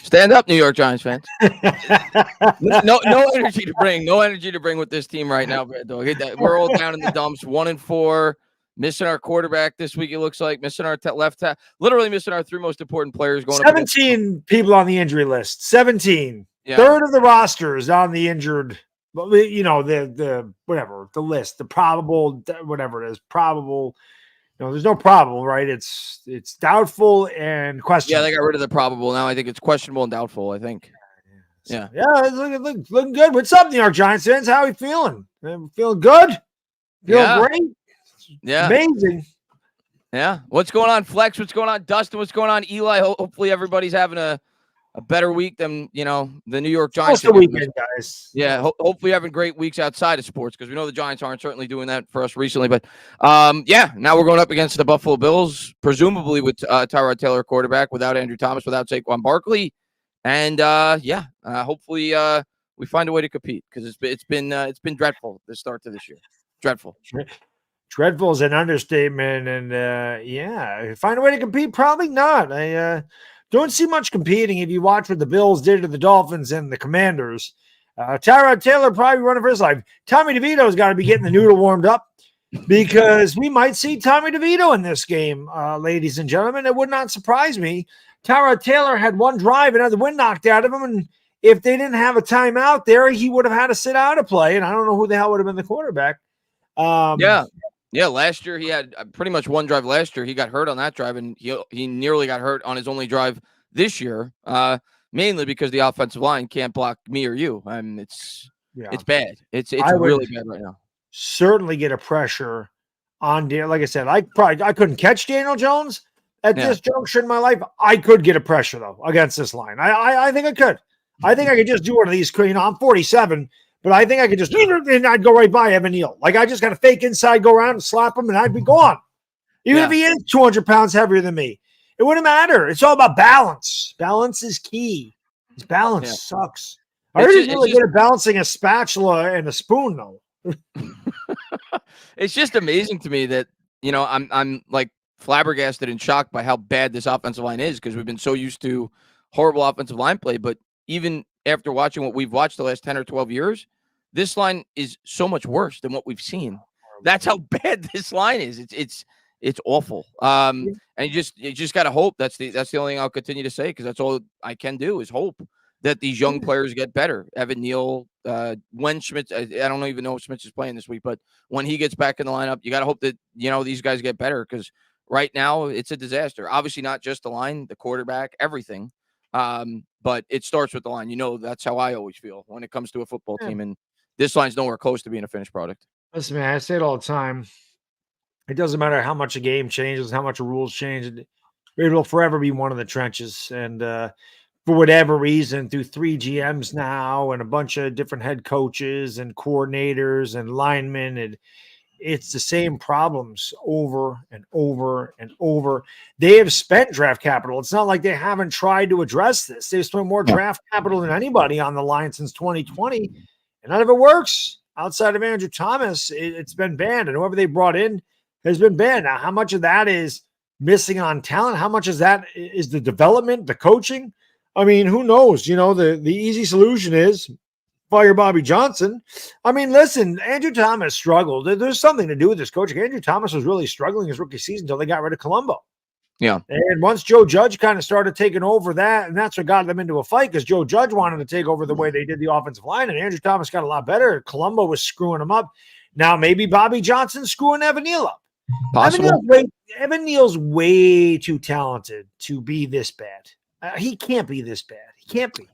Stand up, New York Giants fans. No energy to bring. No energy to bring with this team right now, Baddog. We're all down in the dumps. 1-4. Missing our quarterback this week, it looks like. Missing our left tackle. Literally missing our three most important players. Going 17 people on the injury list. 17. Yeah. Third of the roster is on the injured. You know, the whatever, the list, the probable, whatever it is, probable. No, there's no probable, right? It's doubtful and questionable. Yeah, they got rid of the probable. Now I think it's questionable and doubtful, I think. Yeah. It's looking good. What's up, New York Giants fans? How are we feeling? Feeling good? Feeling great? Yeah. Amazing. Yeah. What's going on, Flex? What's going on, Dustin? What's going on, Eli? Hopefully everybody's having a better week than, the New York Giants. The weekend, guys. Yeah, hopefully having great weeks outside of sports, because we know the Giants aren't certainly doing that for us recently. But, now we're going up against the Buffalo Bills, presumably with Tyrod Taylor quarterback, without Andrew Thomas, without Saquon Barkley. And, hopefully we find a way to compete, because it's been dreadful the start to this year. Dreadful. Dreadful is an understatement. And, find a way to compete? Probably not. I don't see much competing if you watch what the Bills did to the Dolphins and the Commanders. Tyrod Taylor probably running for his life. Tommy DeVito's got to be getting the noodle warmed up, because we might see Tommy DeVito in this game, ladies and gentlemen. It would not surprise me. Tyrod Taylor had one drive and had the wind knocked out of him, and if they didn't have a timeout there, he would have had to sit out a play, and I don't know who the hell would have been the quarterback. Yeah, last year he had pretty much one drive last year. He got hurt on that drive, and he nearly got hurt on his only drive this year, mainly because the offensive line can't block me or you. It's bad. It's really bad right now. Certainly get a pressure on Daniel. Like I said, I couldn't catch Daniel Jones at this juncture in my life. I could get a pressure, though, against this line. I think I could. I think I could just do one of these. I'm 47. But I think I could just, and I'd go right by Evan Neal. Like, I just got to fake inside, go around and slap him, and I'd be gone. Even if he is 200 pounds heavier than me. It wouldn't matter. It's all about balance. Balance is key. Balance sucks. I heard he's really good at balancing a spatula and a spoon, though. It's just amazing to me that, I'm like flabbergasted and shocked by how bad this offensive line is, because we've been so used to horrible offensive line play. But even after watching what we've watched the last 10 or 12 years, this line is so much worse than what we've seen. That's how bad this line is. It's awful. And you just got to hope. That's the only thing I'll continue to say, because that's all I can do is hope that these young players get better. Evan Neal, when Schmitz, I don't even know if Schmitz is playing this week, but when he gets back in the lineup, you got to hope that, these guys get better, because right now it's a disaster. Obviously not just the line, the quarterback, everything. But it starts with the line. That's how I always feel when it comes to a football team. And this line's nowhere close to being a finished product. Listen, man, I say it all the time. It doesn't matter how much a game changes, how much the rules change. It will forever be one of the trenches. And for whatever reason, through 3 GMs now and a bunch of different head coaches and coordinators and linemen, and it's the same problems over and over and over. They have spent draft capital. It's not like they haven't tried to address this. They've spent more draft capital than anybody on the line since 2020, and none of it works. Outside of Andrew Thomas, it's been banned, and whoever they brought in has been banned. Now, how much of that is missing on talent? How much is that is the development, the coaching? I mean, who knows? The easy solution is fire Bobby Johnson. I mean, listen, Andrew Thomas struggled. There's something to do with this coaching. Andrew Thomas was really struggling his rookie season until they got rid of Colombo. Yeah. And once Joe Judge kind of started taking over that, and that's what got them into a fight, because Joe Judge wanted to take over the way they did the offensive line, and Andrew Thomas got a lot better. Colombo was screwing him up. Now maybe Bobby Johnson's screwing Evan Neal up. Possible. Evan Neal's way too talented to be this bad. He can't be this bad. He can't be.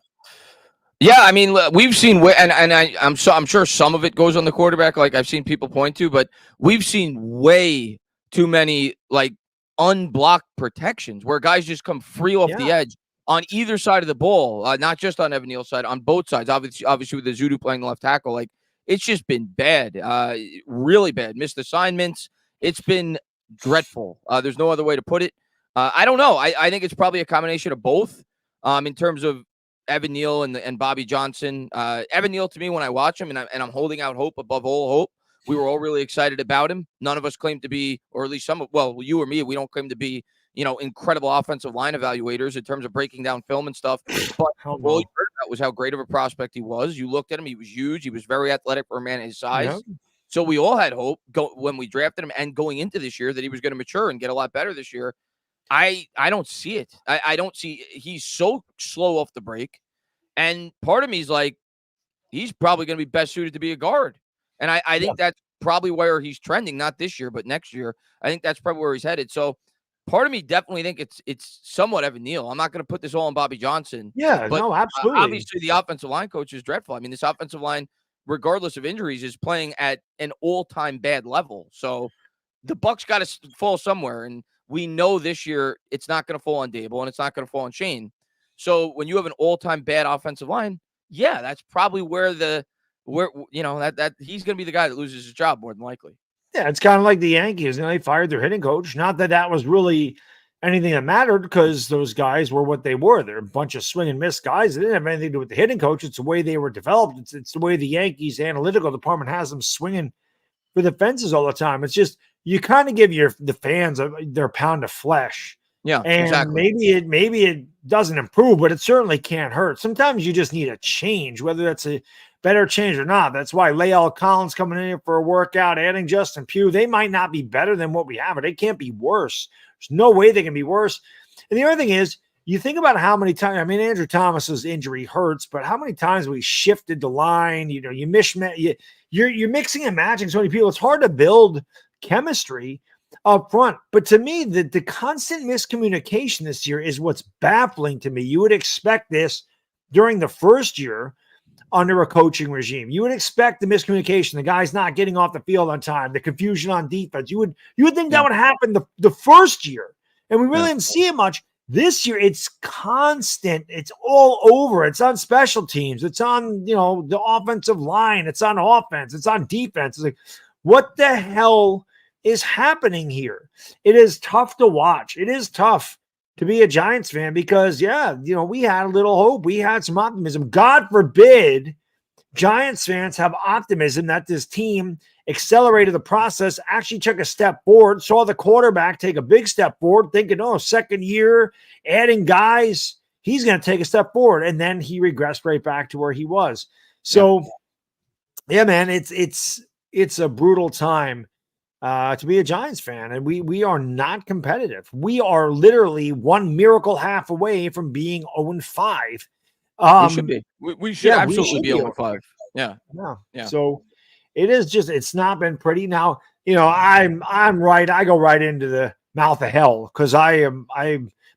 Yeah, I mean, we've seen, I'm sure some of it goes on the quarterback, like I've seen people point to, but we've seen way too many unblocked protections where guys just come free off the edge on either side of the ball, not just on Evan Neal's side, on both sides. Obviously with the Zudu playing the left tackle, it's just been bad, really bad. Missed assignments. It's been dreadful. There's no other way to put it. I don't know. I think it's probably a combination of both. In terms of Evan Neal and Bobby Johnson. Evan Neal, to me, when I watch him, and I'm holding out hope above all hope. We were all really excited about him. None of us claim to be, or at least some, well, you or me, we don't claim to be, incredible offensive line evaluators in terms of breaking down film and stuff. But all you heard about was how great of a prospect he was. You looked at him; he was huge. He was very athletic for a man his size. Yep. So we all had hope when we drafted him and going into this year that he was going to mature and get a lot better this year. I don't see it. I don't see. He's so slow off the break, and part of me is like, he's probably going to be best suited to be a guard. And I think that's probably where he's trending, not this year, but next year. I think that's probably where he's headed. So part of me definitely think it's somewhat Evan Neal. I'm not going to put this all on Bobby Johnson. Yeah, but no, absolutely. Obviously, the offensive line coach is dreadful. I mean, this offensive line, regardless of injuries, is playing at an all-time bad level. So the buck's got to fall somewhere. And we know this year it's not going to fall on Dable and it's not going to fall on Shane. So when you have an all-time bad offensive line, yeah, that's probably where that he's going to be the guy that loses his job more than likely. Yeah, it's kind of like the Yankees. They fired their hitting coach. Not that that was really anything that mattered, because those guys were what they were. They're a bunch of swing and miss guys. It didn't have anything to do with the hitting coach. It's the way they were developed. It's the way the Yankees analytical department has them swinging for the fences all the time. It's just, you kind of give the fans their pound of flesh. Yeah, and exactly. Maybe it doesn't improve, but it certainly can't hurt. Sometimes you just need a change, whether that's a better change or not. That's why Lael Collins coming in here for a workout, adding Justin Pugh. They might not be better than what we have, but they can't be worse. There's no way they can be worse. And the other thing is, you think about how many times, I mean, Andrew Thomas's injury hurts, but how many times we shifted the line, you're mixing and matching so many people. It's hard to build chemistry up front. But to me, the constant miscommunication this year is what's baffling to me. You would expect this during the first year under a coaching regime. You would expect the miscommunication, the guys not getting off the field on time, the confusion on defense. You would think that would happen the first year. And we really didn't see it much. This year, it's constant. It's all over. It's on special teams. It's on, the offensive line. It's on offense. It's on defense. It's like, what the hell is happening here? It is tough to watch. It is tough to be a Giants fan because, we had a little hope. We had some optimism. God forbid Giants fans have optimism that this team accelerated the process, actually took a step forward, saw the quarterback take a big step forward, thinking, second year, adding guys, he's going to take a step forward. And then he regressed right back to where he was. So, man, it's a brutal time to be a Giants fan. And we are not competitive. We are literally one miracle half away from being 0-5. We should be. We should absolutely be 0-5. Yeah. So it is just, it's not been pretty. Now, I'm right. I go right into the mouth of hell because I've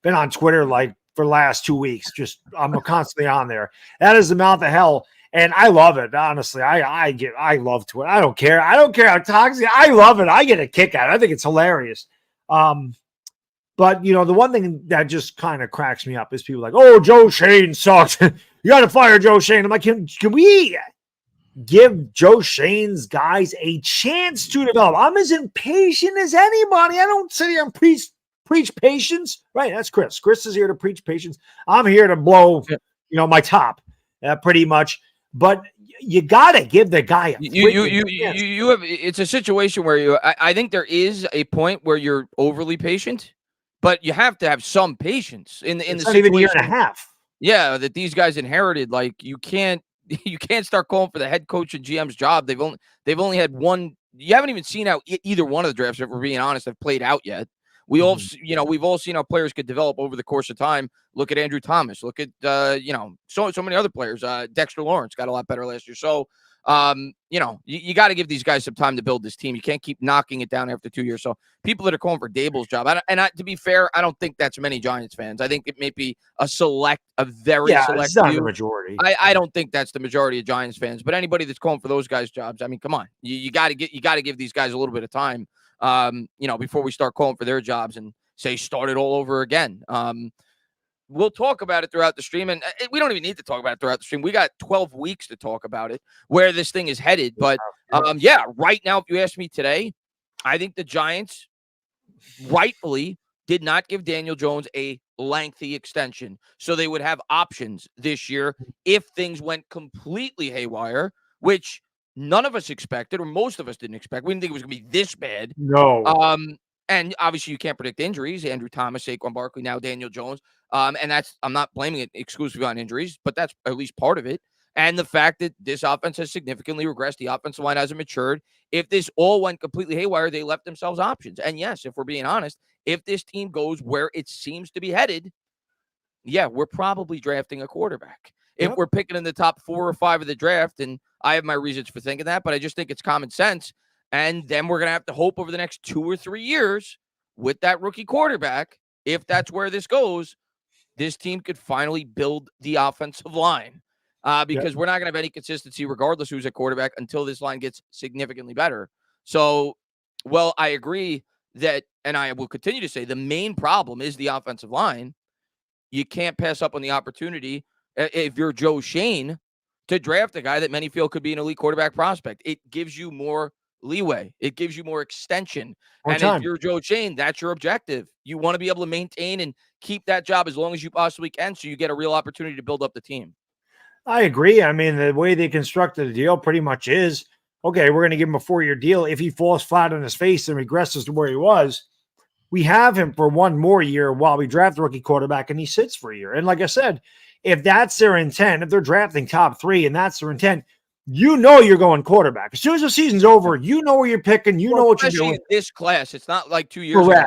been on Twitter like for the last 2 weeks. I'm constantly on there. That is the mouth of hell. And I love it. Honestly, I love Twitter. I don't care how toxic. I love it. I get a kick out of it. I think it's hilarious. But the one thing that just kind of cracks me up is people like, oh, Joe Shane sucks. You got to fire Joe Shane. I'm like, can we give Joe Shane's guys a chance to develop? I'm as impatient as anybody. I don't sit here and preach patience. Right, that's Chris. Chris is here to preach patience. I'm here to blow, my top, pretty much. But you got to give the guy a you have. It's a situation where I think there is a point where you're overly patient, but you have to have some patience in the situation. Even a year and a half. Yeah, that these guys inherited. Like you can't start calling for the head coach and GM's job. They've only had one. You haven't even seen how either one of the drafts, if we're being honest, have played out yet. We've all seen how players could develop over the course of time. Look at Andrew Thomas. Look at so many other players. Dexter Lawrence got a lot better last year. So you got to give these guys some time to build this team. You can't keep knocking it down after 2 years. So people that are calling for Dable's job, to be fair, I don't think that's many Giants fans. I think it may be a very select. It's not the majority. I don't think that's the majority of Giants fans. But anybody that's calling for those guys' jobs, I mean, come on, you got to give these guys a little bit of time. Before we start calling for their jobs and say start it all over again. we'll talk about it throughout the stream, and we don't even need to talk about it throughout the stream. We got 12 weeks to talk about it, where this thing is headed. But yeah, right now, if you ask me today, I think the Giants rightfully did not give Daniel Jones a lengthy extension, so they would have options this year if things went completely haywire, which none of us expected, or most of us didn't expect. We didn't think it was going to be this bad. No. And obviously you can't predict injuries. Andrew Thomas, Saquon Barkley, now Daniel Jones. And I'm not blaming it exclusively on injuries, but that's at least part of it. And the fact that this offense has significantly regressed, the offensive line hasn't matured. If this all went completely haywire, they left themselves options. And yes, if we're being honest, if this team goes where it seems to be headed, yeah, we're probably drafting a quarterback. If we're picking in the top 4 or 5 of the draft, and I have my reasons for thinking that, but I just think it's common sense. And then we're going to have to hope over the next 2 or 3 years with that rookie quarterback, if that's where this goes, this team could finally build the offensive line. Because we're not going to have any consistency regardless who's at quarterback until this line gets significantly better. So, well, I agree that, and I will continue to say, the main problem is the offensive line. You can't pass up on the opportunity, if you're Joe Shane, to draft a guy that many feel could be an elite quarterback prospect. It gives you more leeway. It gives you more extension. If you're Joe Shane, that's your objective. You want to be able to maintain and keep that job as long as you possibly can, so you get a real opportunity to build up the team. I agree. I mean, the way they constructed the deal pretty much is, okay, we're going to give him a 4-year deal. If he falls flat on his face and regresses to where he was, we have him for 1 more year while we draft a rookie quarterback, and he sits for a year. And like I said, if that's their intent, if they're drafting top 3 and that's their intent, you know you're going quarterback. As soon as the season's over, you know where you're picking, you know what you're doing. In this class, it's not like 2 years ago.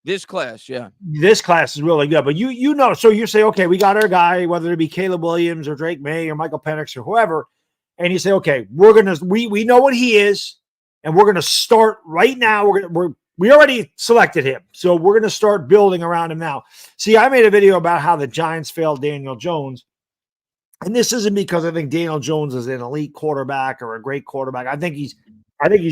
This class, yeah. This class is really good. But you know, so you say, okay, we got our guy, whether it be Caleb Williams or Drake May or Michael Penix or whoever, and you say, okay, we know what he is, and we're gonna start right now. We already selected him, so we're gonna start building around him now. See, I made a video about how the Giants failed Daniel Jones. And this isn't because I think Daniel Jones is an elite quarterback or a great quarterback. I think he's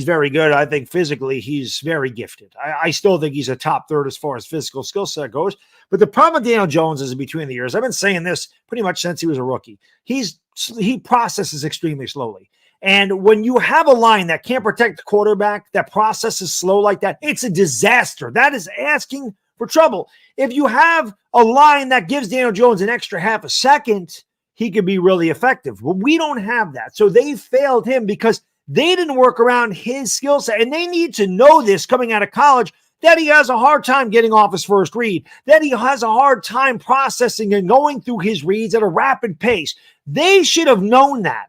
very good. I think physically he's very gifted. I still think he's a top 3rd as far as physical skill set goes. But the problem with Daniel Jones is between the years. I've been saying this pretty much since he was a rookie. He processes extremely slowly. And when you have a line that can't protect the quarterback, that processes slow like that, it's a disaster. That is asking for trouble. If you have a line that gives Daniel Jones an extra half a second, he could be really effective. Well, we don't have that. So they failed him because they didn't work around his skill set. And they need to know this coming out of college, that he has a hard time getting off his first read, that he has a hard time processing and going through his reads at a rapid pace. They should have known that.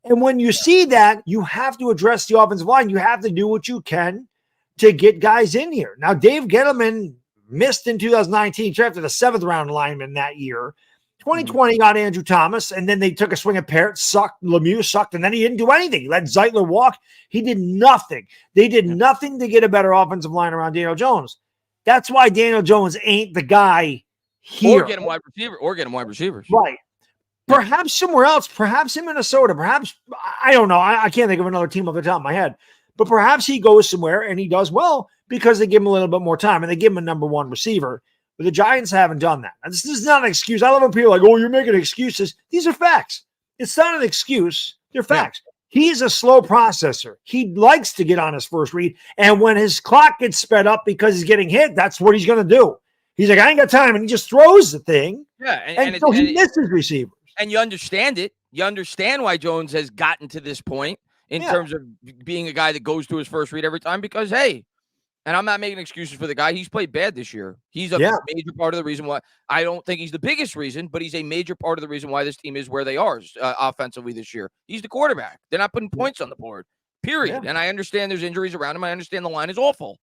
And when you see that, you have to address the offensive line. You have to do what you can to get guys in here. Now, Dave Gettleman missed in 2019, drafted a 7th round lineman that year. 2020 got Andrew Thomas, and then they took a swing at Parrott, sucked. Lemieux sucked, and then he didn't do anything. He let Zeitler walk. He did nothing. They did nothing to get a better offensive line around Daniel Jones. That's why Daniel Jones ain't the guy here. Or get him wide receivers. Right. Perhaps somewhere else, perhaps in Minnesota, perhaps, I don't know. I can't think of another team off the top of my head. But perhaps he goes somewhere and he does well because they give him a little bit more time and they give him a number 1 receiver. But the Giants haven't done that. And this is not an excuse. I love when people are like, oh, you're making excuses. These are facts. It's not an excuse. They're facts. Yeah. He's a slow processor. He likes to get on his first read. And when his clock gets sped up because he's getting hit, that's what he's going to do. He's like, I ain't got time. And he just throws the thing. Yeah. And so he misses receivers. And you understand it. You understand why Jones has gotten to this point in terms of being a guy that goes to his first read every time because, hey, and I'm not making excuses for the guy. He's played bad this year. He's a major part of the reason why. I don't think he's the biggest reason, but he's a major part of the reason why this team is where they are offensively this year. He's the quarterback. They're not putting points on the board, period. And I understand there's injuries around him. I understand the line is awful.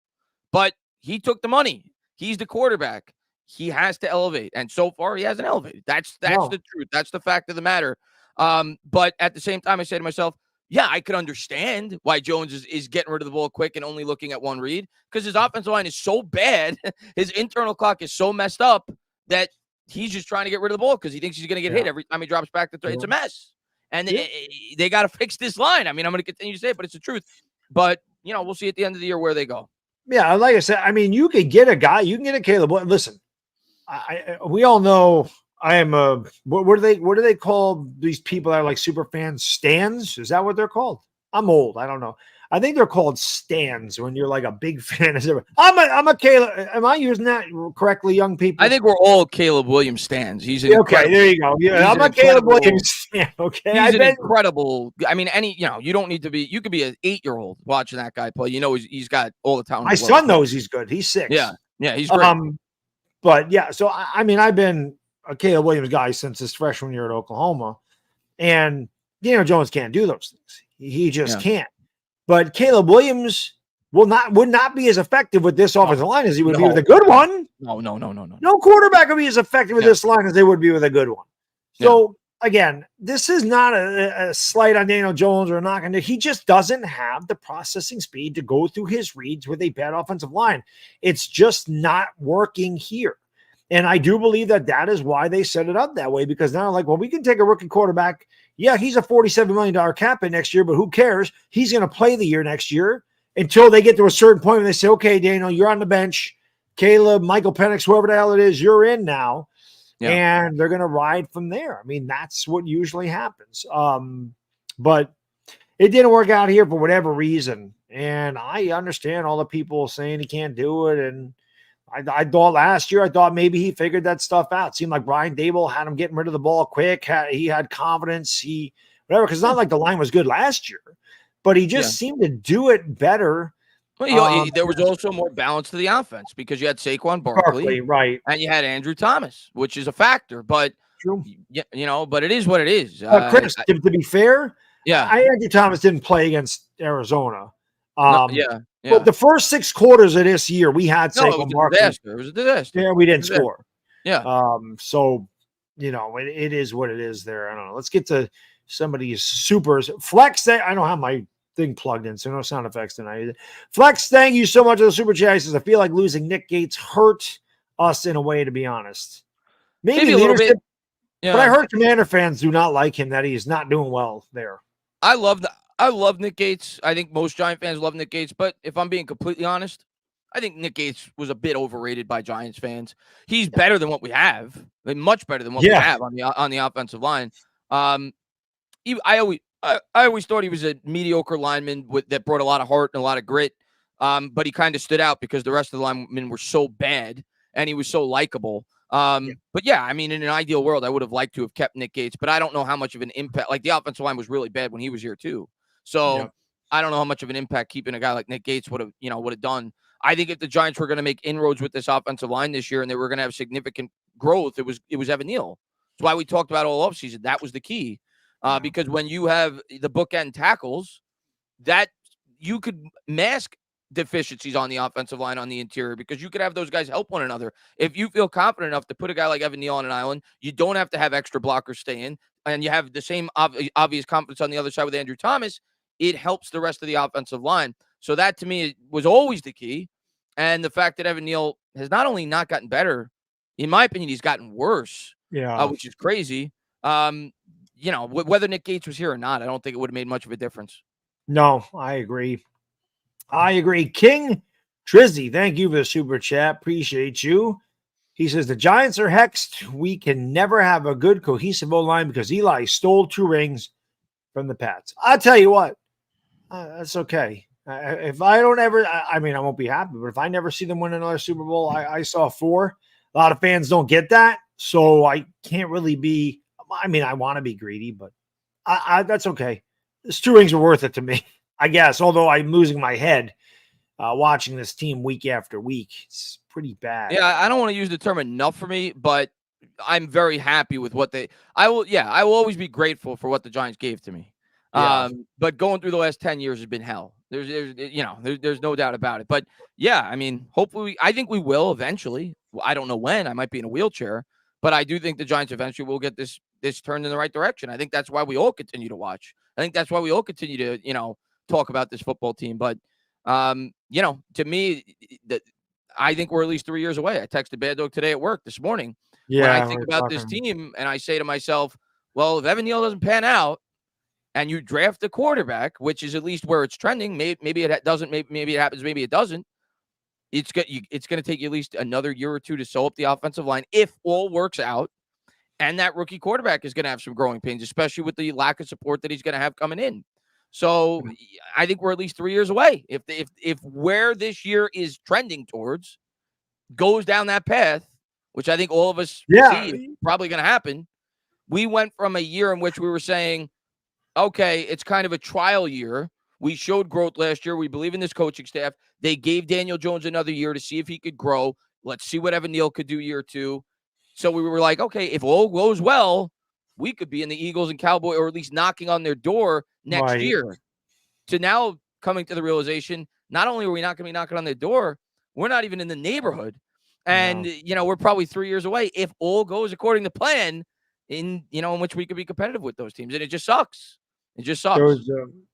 But he took the money. He's the quarterback. He has to elevate. And so far, he hasn't elevated. That's the truth. That's the fact of the matter. But at the same time, I say to myself, yeah, I could understand why Jones is getting rid of the ball quick and only looking at 1 read because his offensive line is so bad. His internal clock is so messed up that he's just trying to get rid of the ball because he thinks he's going to get hit every time he drops back to throw. It's a mess. And they got to fix this line. I mean, I'm going to continue to say it, but it's the truth. But, we'll see at the end of the year where they go. Yeah, like I said, I mean, you could get a guy. You can get a Caleb. Listen, we all know I am a what do they call these people that are like super fans? Stans? Is that what they're called? I'm old. I don't know. I think they're called stans when you're like a big fan. I'm a Caleb. Am I using that correctly, young people? I think we're all Caleb Williams stans. He's an okay. There you go. Yeah, I'm a Caleb Williams stan. Okay, he's an incredible. I mean, you don't need to be. You could be an 8-year-old watching that guy play. You know, he's got all the talent. My son knows he's good. He's 6. Yeah, he's great. But yeah, so I mean, I've been a Caleb Williams guy since his freshman year at Oklahoma, and Daniel Jones can't do those things. He just can't. But Caleb Williams would not be as effective with this offensive line as he would be with a good one. No. No quarterback would be as effective with this line as they would be with a good one. So again, this is not a slight on Daniel Jones or a knock on it. He just doesn't have the processing speed to go through his reads with a bad offensive line. It's just not working here. And I do believe that is why they set it up that way, because now like, well, we can take a rookie quarterback. Yeah, he's a $47 million cap hit next year, but who cares? He's going to play the year next year until they get to a certain point and they say, okay, Daniel, you're on the bench. Caleb, Michael Penix, whoever the hell it is, you're in now. Yeah. And they're going to ride from there. I mean, that's what usually happens. But it didn't work out here for whatever reason. And I understand all the people saying he can't do it. And I thought last year, maybe he figured that stuff out. It seemed like Brian Dable had him getting rid of the ball quick. He had confidence. Whatever, because it's not like the line was good last year, but he just seemed to do it better. Well, there was also more balance to the offense because you had Saquon Barkley, right, and you had Andrew Thomas, which is a factor. But true, but it is what it is. Chris, to be fair, Andrew Thomas didn't play against Arizona. But the first 6 quarters of this year, we had Saquon Barkley. It was a disaster. Yeah, we didn't score. Yeah. So it is what it is there. I don't know. Let's get to somebody's supers. Flex, I don't have my thing plugged in, so no sound effects tonight. Flex, thank you so much for the super chat. He says, I feel like losing Nick Gates hurt us in a way, to be honest. Maybe a little bit. Yeah. But I heard Commander fans do not like him, that he is not doing well there. I love Nick Gates. I think most Giant fans love Nick Gates. But if I'm being completely honest, I think Nick Gates was a bit overrated by Giants fans. He's better than what we have. Much better than what we have on the offensive line. I always thought he was a mediocre lineman that brought a lot of heart and a lot of grit. But he kind of stood out because the rest of the linemen were so bad and he was so likable. But yeah, I mean, in an ideal world, I would have liked to have kept Nick Gates, but I don't know how much of an impact. Like the offensive line was really bad when he was here too. So I don't know how much of an impact keeping a guy like Nick Gates would have done. I think if the Giants were going to make inroads with this offensive line this year and they were going to have significant growth, it was Evan Neal. That's why we talked about all offseason. That was the key. Because when you have the bookend tackles, that you could mask deficiencies on the offensive line on the interior because you could have those guys help one another. If you feel confident enough to put a guy like Evan Neal on an island, you don't have to have extra blockers stay in, and you have the same obvious confidence on the other side with Andrew Thomas. It helps the rest of the offensive line. So that to me was always the key. And the fact that Evan Neal has not only not gotten better, in my opinion, he's gotten worse. Which is crazy. Whether Nick Gates was here or not, I don't think it would have made much of a difference. No, I agree. King Trizzy, thank you for the super chat. Appreciate you. He says, the Giants are hexed. We can never have a good, cohesive O-line because Eli stole 2 rings from the Pats. I'll tell you what, that's okay. If I don't ever, I won't be happy, but if I never see them win another Super Bowl, I saw 4. A lot of fans don't get that, so I can't really be, I want to be greedy, but that's okay. These 2 rings are worth it to me, I guess, although I'm losing my head watching this team week after week. It's pretty bad. Yeah, I don't want to use the term enough for me, but I'm very happy with what I will always be grateful for what the Giants gave to me. But going through the last 10 years has been hell. There's no doubt about it. But yeah, hopefully, I think we will eventually. I don't know when. I might be in a wheelchair, but I do think the Giants eventually will get this turned in the right direction. I think that's why we all continue to watch. I think that's why we all continue to, talk about this football team. But, to me, I think we're at least 3 years away. I texted Baddog today at work this morning. When I think about this team and I say to myself, well, if Evan Neal doesn't pan out and you draft a quarterback, which is at least where it's trending, maybe it doesn't, maybe it happens, maybe it doesn't. it's going to take you at least another year or two to sew up the offensive line if all works out. And that rookie quarterback is going to have some growing pains, especially with the lack of support that he's going to have coming in. So I think we're at least 3 years away. If where this year is trending towards goes down that path, which I think all of us see is probably going to happen. We went from a year in which we were saying, okay, it's kind of a trial year. We showed growth last year. We believe in this coaching staff. They gave Daniel Jones another year to see if he could grow. Let's see what Evan Neal could do year 2. So we were like, okay, if all goes well, we could be in the Eagles and Cowboys, or at least knocking on their door next year. To now coming to the realization, not only are we not going to be knocking on their door, we're not even in the neighborhood. And, we're probably 3 years away if all goes according to plan in which we could be competitive with those teams. And it just sucks. It just sucks.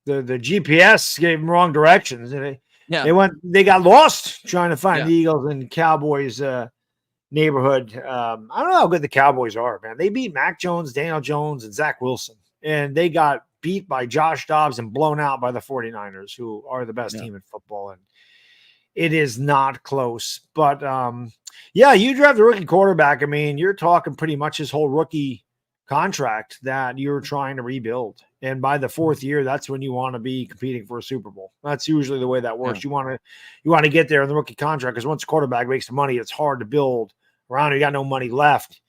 The GPS gave them wrong directions. They got lost trying to find the Eagles and Cowboys neighborhood. I don't know how good the Cowboys are, man. They beat Mac Jones, Daniel Jones, and Zach Wilson. And they got beat by Josh Dobbs and blown out by the 49ers, who are the best team in football. And it is not close. But, you draft a rookie quarterback. I mean, you're talking pretty much his whole rookie contract that you're trying to rebuild. And by the 4th year, that's when you want to be competing for a Super Bowl. That's usually the way that works. You want to get there in the rookie contract, because once a quarterback makes the money, it's hard to build around. You got no money left.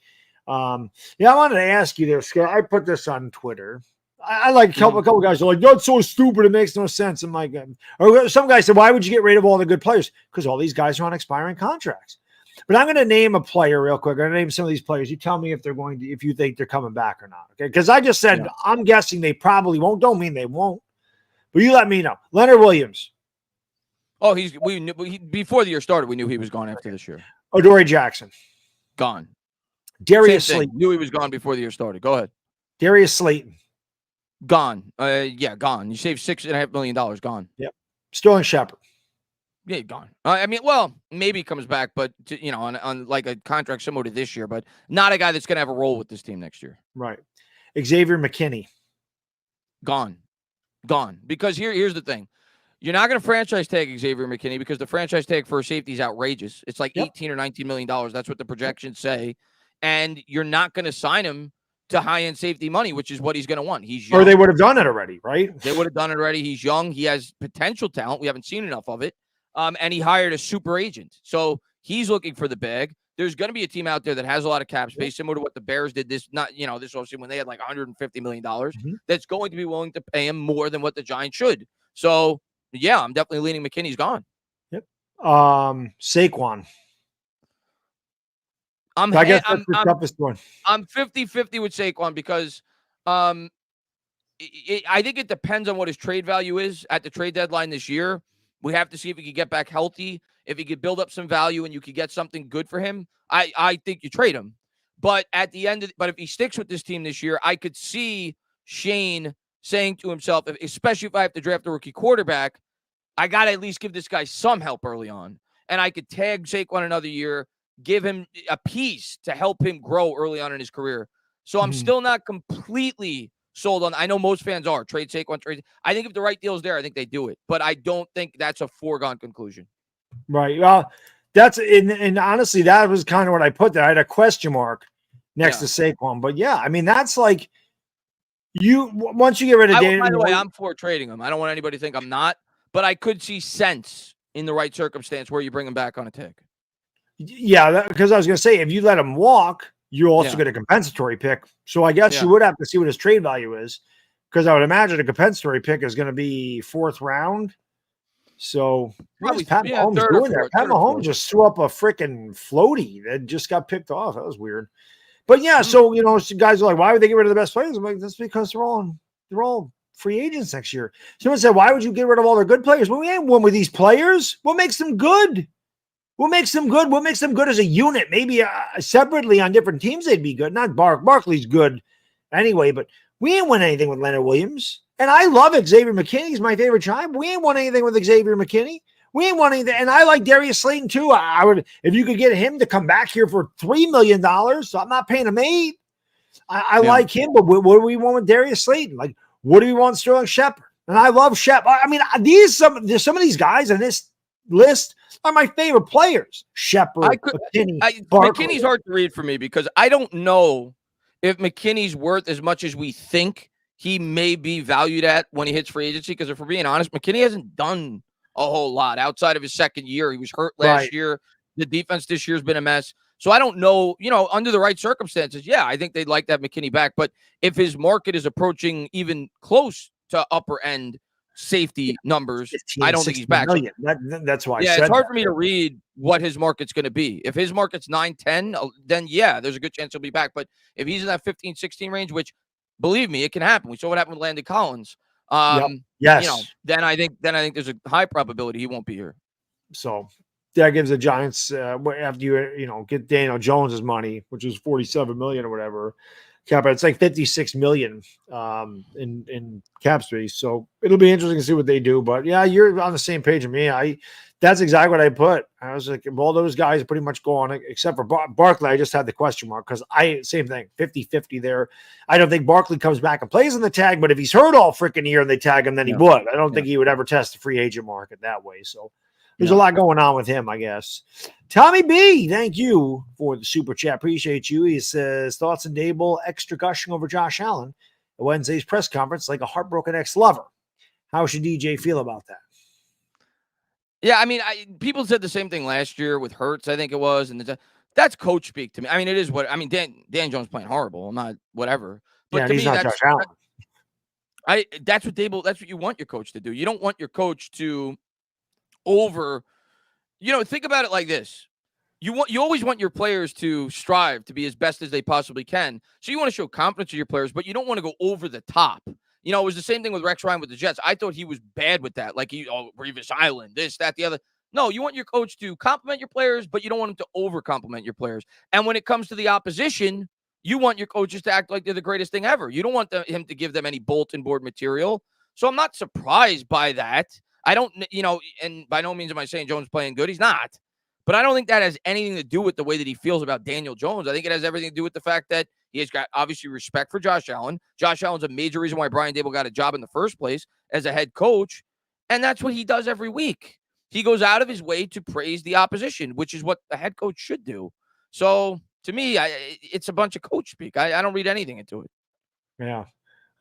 I wanted to ask you this. I put this on Twitter. I like a couple guys are like, that's so stupid. It makes no sense. I'm like, or some guy said, why would you get rid of all the good players? Because all these guys are on expiring contracts. But I'm going to name a player real quick. I'm going to name some of these players. You tell me if you think they're coming back or not. Okay. Because I just said, I'm guessing they probably won't. Don't mean they won't. But you let me know. Leonard Williams. Oh, before the year started, we knew he was gone after this year. Adoree Jackson. Gone. Darius Slayton. Knew he was gone before the year started. Go ahead. Darius Slayton. Gone. Gone. You saved $6.5 million. Gone. Yep. Sterling Shepard. Yeah, gone. Maybe he comes back, but on like a contract similar to this year, but not a guy that's going to have a role with this team next year. Right. Xavier McKinney. Gone. Because here's the thing. You're not going to franchise tag Xavier McKinney because the franchise tag for a safety is outrageous. It's like $18 or $19 million. That's what the projections say. And you're not going to sign him to high-end safety money, which is what he's going to want. He's young. Or they would have done it already, right? They would have done it already. He's young. He has potential talent. We haven't seen enough of it. And he hired a super agent. So he's looking for the bag. There's going to be a team out there that has a lot of cap space, similar to what the Bears did this offseason when they had like $150 million, that's going to be willing to pay him more than what the Giants should. So, I'm definitely leaning McKinney's gone. Yep. Saquon. I guess that's the toughest one. I'm 50-50 with Saquon because I think it depends on what his trade value is at the trade deadline this year. We have to see if he could get back healthy, if he could build up some value and you could get something good for him. I think you trade him. But if he sticks with this team this year, I could see Shane saying to himself, especially if I have to draft a rookie quarterback, I got to at least give this guy some help early on. And I could tag Saquon another year, give him a piece to help him grow early on in his career. So I'm still not completely sold on. I know most fans are trade Saquon. I think if the right deal is there, I think they do it. But I don't think that's a foregone conclusion. Right. Well, and honestly, that was kind of what I put there. I had a question mark next to Saquon. But that's like once you get rid of Daniel. By the way, I'm for trading him. I don't want anybody to think I'm not. But I could see sense in the right circumstance where you bring him back on a tick. Yeah, because I was going to say, if you let him walk, you also get a compensatory pick. So I guess you would have to see what his trade value is, because I would imagine a compensatory pick is going to be 4th round. So probably Pat Mahomes doing there. Pat Mahomes just threw up a freaking floaty that just got picked off. That was weird. But so guys are like, why would they get rid of the best players? I'm like, that's because they're all free agents next year. Someone said, why would you get rid of all their good players? Well, we ain't won with these players. What makes them good? What makes them good? What makes them good as a unit? Maybe separately on different teams, they'd be good. Not Barkley's good anyway, but we ain't won anything with Leonard Williams. And I love Xavier McKinney. He's my favorite child. We ain't won anything with Xavier McKinney. We ain't won anything. And I like Darius Slayton too. I would, if you could get him to come back here for $3 million, so I'm not paying him $8 million. I like him, but what do we want with Darius Slayton? Like, what do we want Sterling Shepard? And I love Shep. I mean, there's some of these guys on this list are my favorite players. Shepard, McKinney, Barkley. McKinney's hard to read for me because I don't know if McKinney's worth as much as we think he may be valued at when he hits free agency. Because if we're being honest, McKinney hasn't done a whole lot outside of his second year. He was hurt last year. The defense this year has been a mess. So I don't know, under the right circumstances, yeah, I think they'd like to have McKinney back. But if his market is approaching even close to upper end safety numbers, 15, I don't think he's back. So, that's why. Yeah, it's hard for me to read what his market's going to be. If his market's 9, 10, then yeah, there's a good chance he'll be back. But if he's in that 15, 16 range, which believe me, it can happen. We saw what happened with Landon Collins. Yes. Then I think there's a high probability he won't be here. So that gives the Giants after you get Daniel Jones's money, which is $47 million or whatever. It's like $56 million in cap space. So it'll be interesting to see what they do. But yeah, you're on the same page as me. That's exactly what I put. I was like, all those guys are pretty much gone, except for Barkley. I just had the question mark because same thing, 50-50 there. I don't think Barkley comes back and plays in the tag, but if he's hurt all freaking year and they tag him, then he would. I don't think he would ever test the free agent market that way. So there's a lot going on with him, I guess. Tommy B, thank you for the super chat. Appreciate you. He says, thoughts on Dable extra gushing over Josh Allen at Wednesday's press conference like a heartbroken ex-lover. How should DJ feel about that? Yeah, I mean, people said the same thing last year with Hurts, I think it was. And that's coach speak to me. I mean, it is Dan Jones playing horrible. I'm not whatever. But to he's me, not Josh Allen. That's what you want your coach to do. You don't want your coach to think about it like this. You always want your players to strive to be as best as they possibly can. So you want to show confidence to your players, but you don't want to go over the top. It was the same thing with Rex Ryan with the Jets. I thought he was bad with that. Like Revis Island, this, that, the other. No, you want your coach to compliment your players, but you don't want him to over compliment your players. And when it comes to the opposition, you want your coaches to act like they're the greatest thing ever. You don't want him to give them any bulletin board material. So I'm not surprised by that. I don't, and by no means am I saying Jones playing good. He's not. But I don't think that has anything to do with the way that he feels about Daniel Jones. I think it has everything to do with the fact that he has got, obviously, respect for Josh Allen. Josh Allen's a major reason why Brian Dable got a job in the first place as a head coach. And that's what he does every week. He goes out of his way to praise the opposition, which is what a head coach should do. So, to me, it's a bunch of coach speak. I don't read anything into it. Yeah.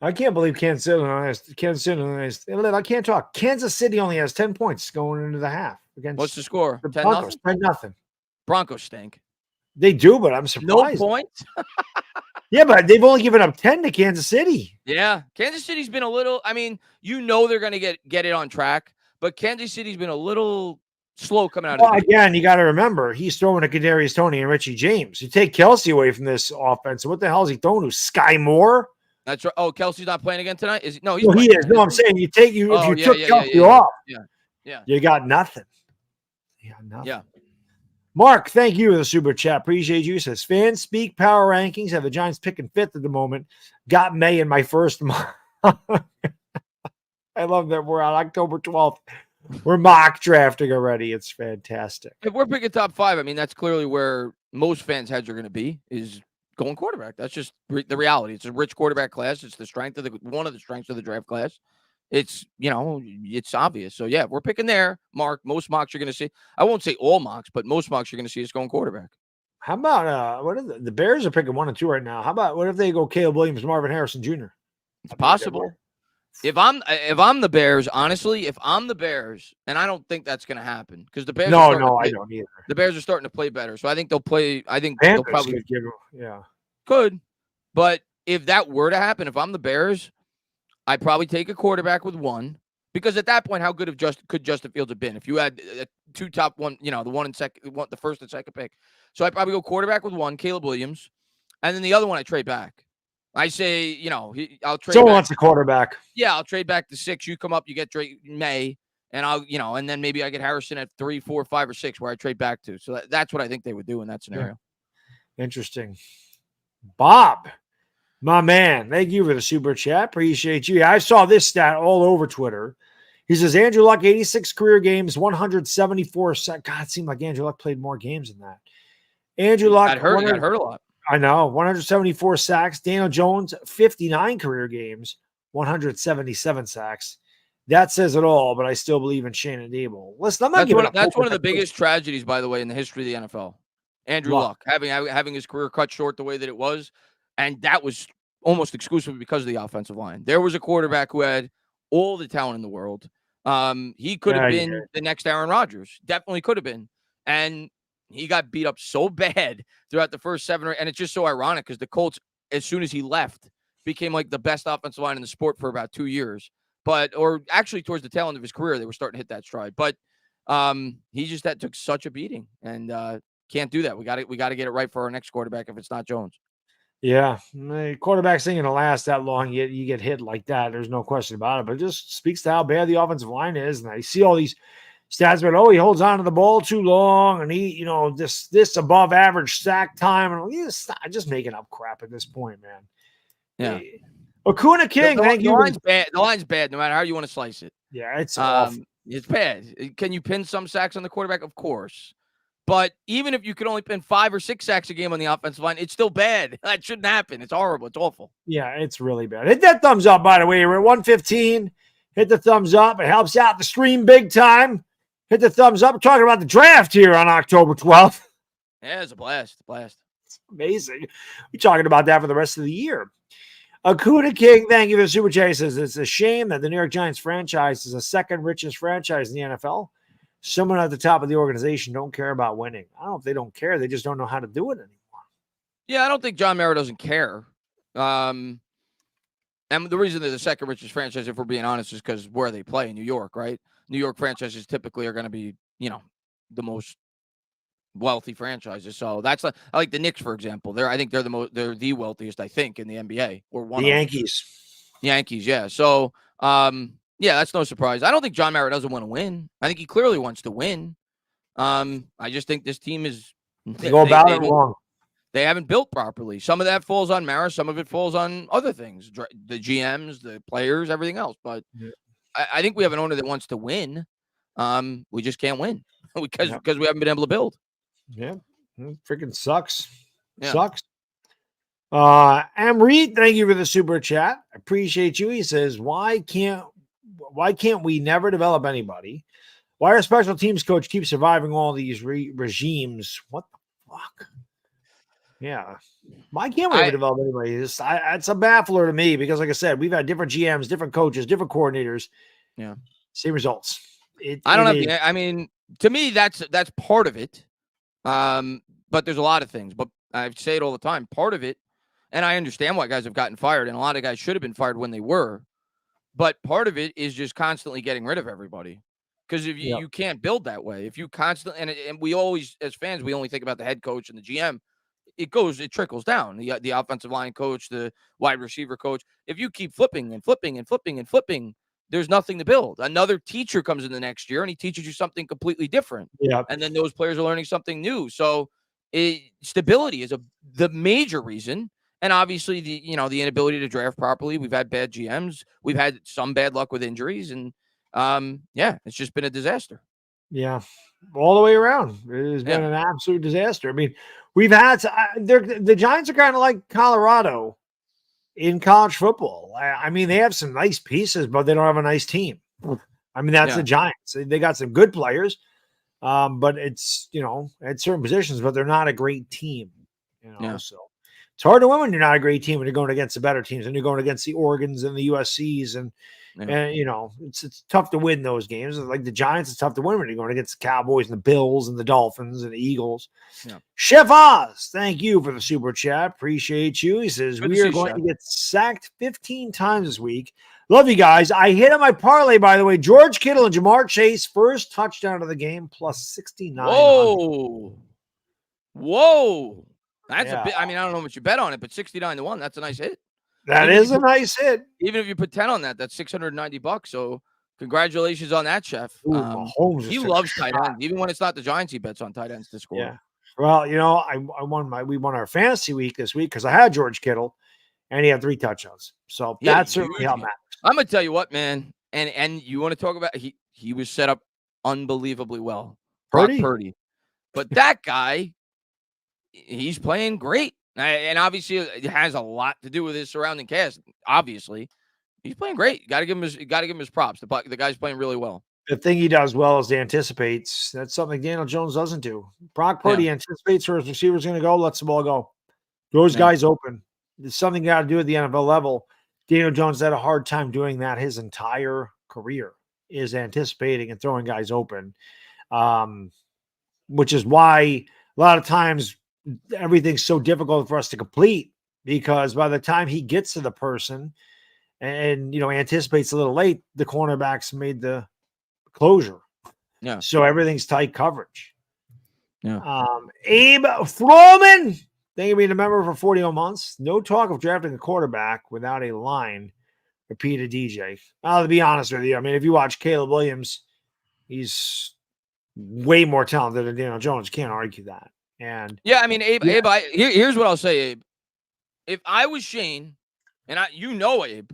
I can't believe Kansas City. I can't talk. Kansas City only has 10 points going into the half. What's the score? 10-0. 10-0. Broncos stink. They do, but I'm surprised. No points? Yeah, but they've only given up 10 to Kansas City. Yeah. Kansas City's been a little, they're going to get it on track, but Kansas City's been a little slow coming out of the again, you got to remember, he's throwing to Kadarius Toney and Richie James. You take Kelsey away from this offense, what the hell is he throwing to? Sky Moore? That's right. Oh, Kelsey's not playing again tonight? He is. No, I'm saying if you took Kelsey off, you got nothing. Yeah. Mark, thank you for the super chat. Appreciate you. Says fans speak power rankings. Have the Giants picking fifth at the moment. Got May in my first month. I love that we're on October 12th. We're mock drafting already. It's fantastic. If we're picking top 5, that's clearly where most fans' heads are going to be, is going quarterback. That's just the reality. It's a rich quarterback class. It's the strength of one of the strengths of the draft class. It's, it's obvious. So, yeah, if we're picking there, Mark, most mocks you're going to see. I won't say all mocks, but most mocks you're going to see is going quarterback. How about what are the Bears are picking 1 and 2 right now? How about what if they go Caleb Williams, Marvin Harrison Jr.? It's possible. If I'm the Bears, honestly, and I don't think that's going to happen because the Bears. No, I don't either. The Bears are starting to play better, so I think they'll play. I think Panthers they'll probably could. But if that were to happen, if I'm the Bears, I'd probably take a quarterback with 1 because at that point, how good could Justin Fields have been if you had 2 top 1, the 1 and second, the first and second pick? So I'd probably go quarterback with 1, Caleb Williams, and then the other one I trade back. I say, I'll trade. Someone wants a quarterback. Yeah, I'll trade back to 6. You come up, you get Drake May, and I'll, and then maybe I get Harrison at 3, 4, 5, or 6, where I trade back to. So that's what I think they would do in that scenario. Yeah. Interesting. Bob, my man, thank you for the super chat. Appreciate you. I saw this stat all over Twitter. He says Andrew Luck, 86 career games, 174 sacks. God, it seemed like Andrew Luck played more games than that. Andrew Luck got hurt a lot. I know, 174 sacks. Daniel Jones, 59 career games, 177 sacks. That says it all, but I still believe in Shannon Dable. Listen, I'm not giving up. That's one of the biggest tragedies, by the way, in the history of the NFL. Andrew Luck having his career cut short the way that it was, and that was almost exclusively because of the offensive line. There was a quarterback who had all the talent in the world. He could have been the next Aaron Rodgers. Definitely could have been. And he got beat up so bad throughout the first 7 and it's just so ironic because the Colts, as soon as he left, became like the best offensive line in the sport for about 2 years. Or actually towards the tail end of his career, they were starting to hit that stride. But he just took such a beating and can't do that. We got to get it right for our next quarterback if it's not Jones. Yeah, the quarterback's ain't going to last that long. You get hit like that. There's no question about it. But it just speaks to how bad the offensive line is. And I see all these stats about, he holds on to the ball too long, and he, this above average sack time. And just making up crap at this point, man. Yeah. Acuna King, thank you. The line's bad. The line's bad, no matter how you want to slice it. Yeah, it's awful. It's bad. Can you pin some sacks on the quarterback? Of course. But even if you could only pin 5 or 6 sacks a game on the offensive line, it's still bad. That shouldn't happen. It's horrible. It's awful. Yeah, it's really bad. Hit that thumbs up, by the way. We're at 115. Hit the thumbs up. It helps out the stream big time. Hit the thumbs up. We're talking about the draft here on October 12th. Yeah, it's a blast. It's amazing. We're talking about that for the rest of the year. Acuna King, thank you for the super chat. He says, it's a shame that the New York Giants franchise is the second richest franchise in the NFL. Someone at the top of the organization don't care about winning. I don't know if they don't care. They just don't know how to do it anymore. Yeah, I don't think John Mara doesn't care. And the reason they're the second richest franchise, if we're being honest, is because where they play in New York, right? New York franchises typically are going to be, the most wealthy franchises. So that's I like the Knicks, for example. I think they're the wealthiest, I think, in the NBA or one. The Yankees. Yankees, yeah. So, yeah, that's no surprise. I don't think John Mara doesn't want to win. I think he clearly wants to win. I just think this team is they go about it wrong. They haven't built properly. Some of that falls on Mara. Some of it falls on other things, the GMs, the players, everything else. But I think we have an owner that wants to win. We just can't win because we haven't been able to build. Yeah, it freaking sucks. Yeah. Sucks. Reed, thank you for the super chat. I appreciate you. He says, why can't we never develop anybody? Why our special teams coach keeps surviving all these regimes? What the fuck? Yeah. Why can't we ever develop anybody? It's a baffler to me because, like I said, we've had different GMs, different coaches, different coordinators. Yeah. Same results. I mean, to me, that's part of it. But there's a lot of things. But I say it all the time. Part of it, and I understand why guys have gotten fired, and a lot of guys should have been fired when they were. But part of it is just constantly getting rid of everybody. Because if you can't build that way, if you constantly and we always, as fans, we only think about the head coach and the GM. It trickles down. The offensive line coach, the wide receiver coach. If you keep flipping and flipping and flipping and flipping, there's nothing to build. Another teacher comes in the next year and he teaches you something completely different. Yeah. And then those players are learning something new. So stability is the major reason. And obviously the inability to draft properly. We've had bad GMs. We've had some bad luck with injuries. And it's just been a disaster. Yeah. All the way around. It has been an absolute disaster. I mean, we've had the Giants are kind of like Colorado in college football. I mean, they have some nice pieces, but they don't have a nice team. I mean, that's the Giants. They got some good players, but it's, at certain positions, but they're not a great team. So it's hard to win when you're not a great team when you're going against the better teams and you're going against the Oregons and the USCs and it's tough to win those games. Like the Giants, it's tough to win when you're going against the Cowboys and the Bills and the Dolphins and the Eagles. Yeah. Chef Oz, thank you for the super chat. Appreciate you. He says, we are going to get sacked 15 times this week. Love you guys. I hit on my parlay, by the way. George Kittle and Jamar Chase, first touchdown of the game, plus 69. Whoa. That's a bit. I mean, I don't know what you bet on it, but 69-1, that's a nice hit. That is a nice hit. Even if you put 10 on that, that's $690. So congratulations on that, Chef. He loves tight ends. Even when it's not the Giants, he bets on tight ends to score. Yeah. Well, we won our fantasy week this week because I had George Kittle and he had 3 touchdowns. So that's certainly how it matters. I'm gonna tell you what, man. And you want to talk about he was set up unbelievably well. Purdy. But that guy, he's playing great. And obviously, it has a lot to do with his surrounding cast, obviously. He's playing great. You got to give him his props. The guy's playing really well. The thing he does well is he anticipates. That's something Daniel Jones doesn't do. Brock Purdy anticipates where his receiver's going to go, lets the ball go. Those guys open. It's something you got to do at the NFL level. Daniel Jones had a hard time doing that his entire career, is anticipating and throwing guys open, which is why a lot of times everything's so difficult for us to complete, because by the time he gets to the person and anticipates a little late, the cornerbacks made the closure. Yeah. So everything's tight coverage. Yeah. Abe Froman, thank you for being a member for 41 months. No talk of drafting a quarterback without a line. Repeated DJ. To be honest with you, I mean, if you watch Caleb Williams, he's way more talented than Daniel Jones. Can't argue that. And yeah, I mean, Abe, here's what I'll say, Abe. If I was Shane, and Abe,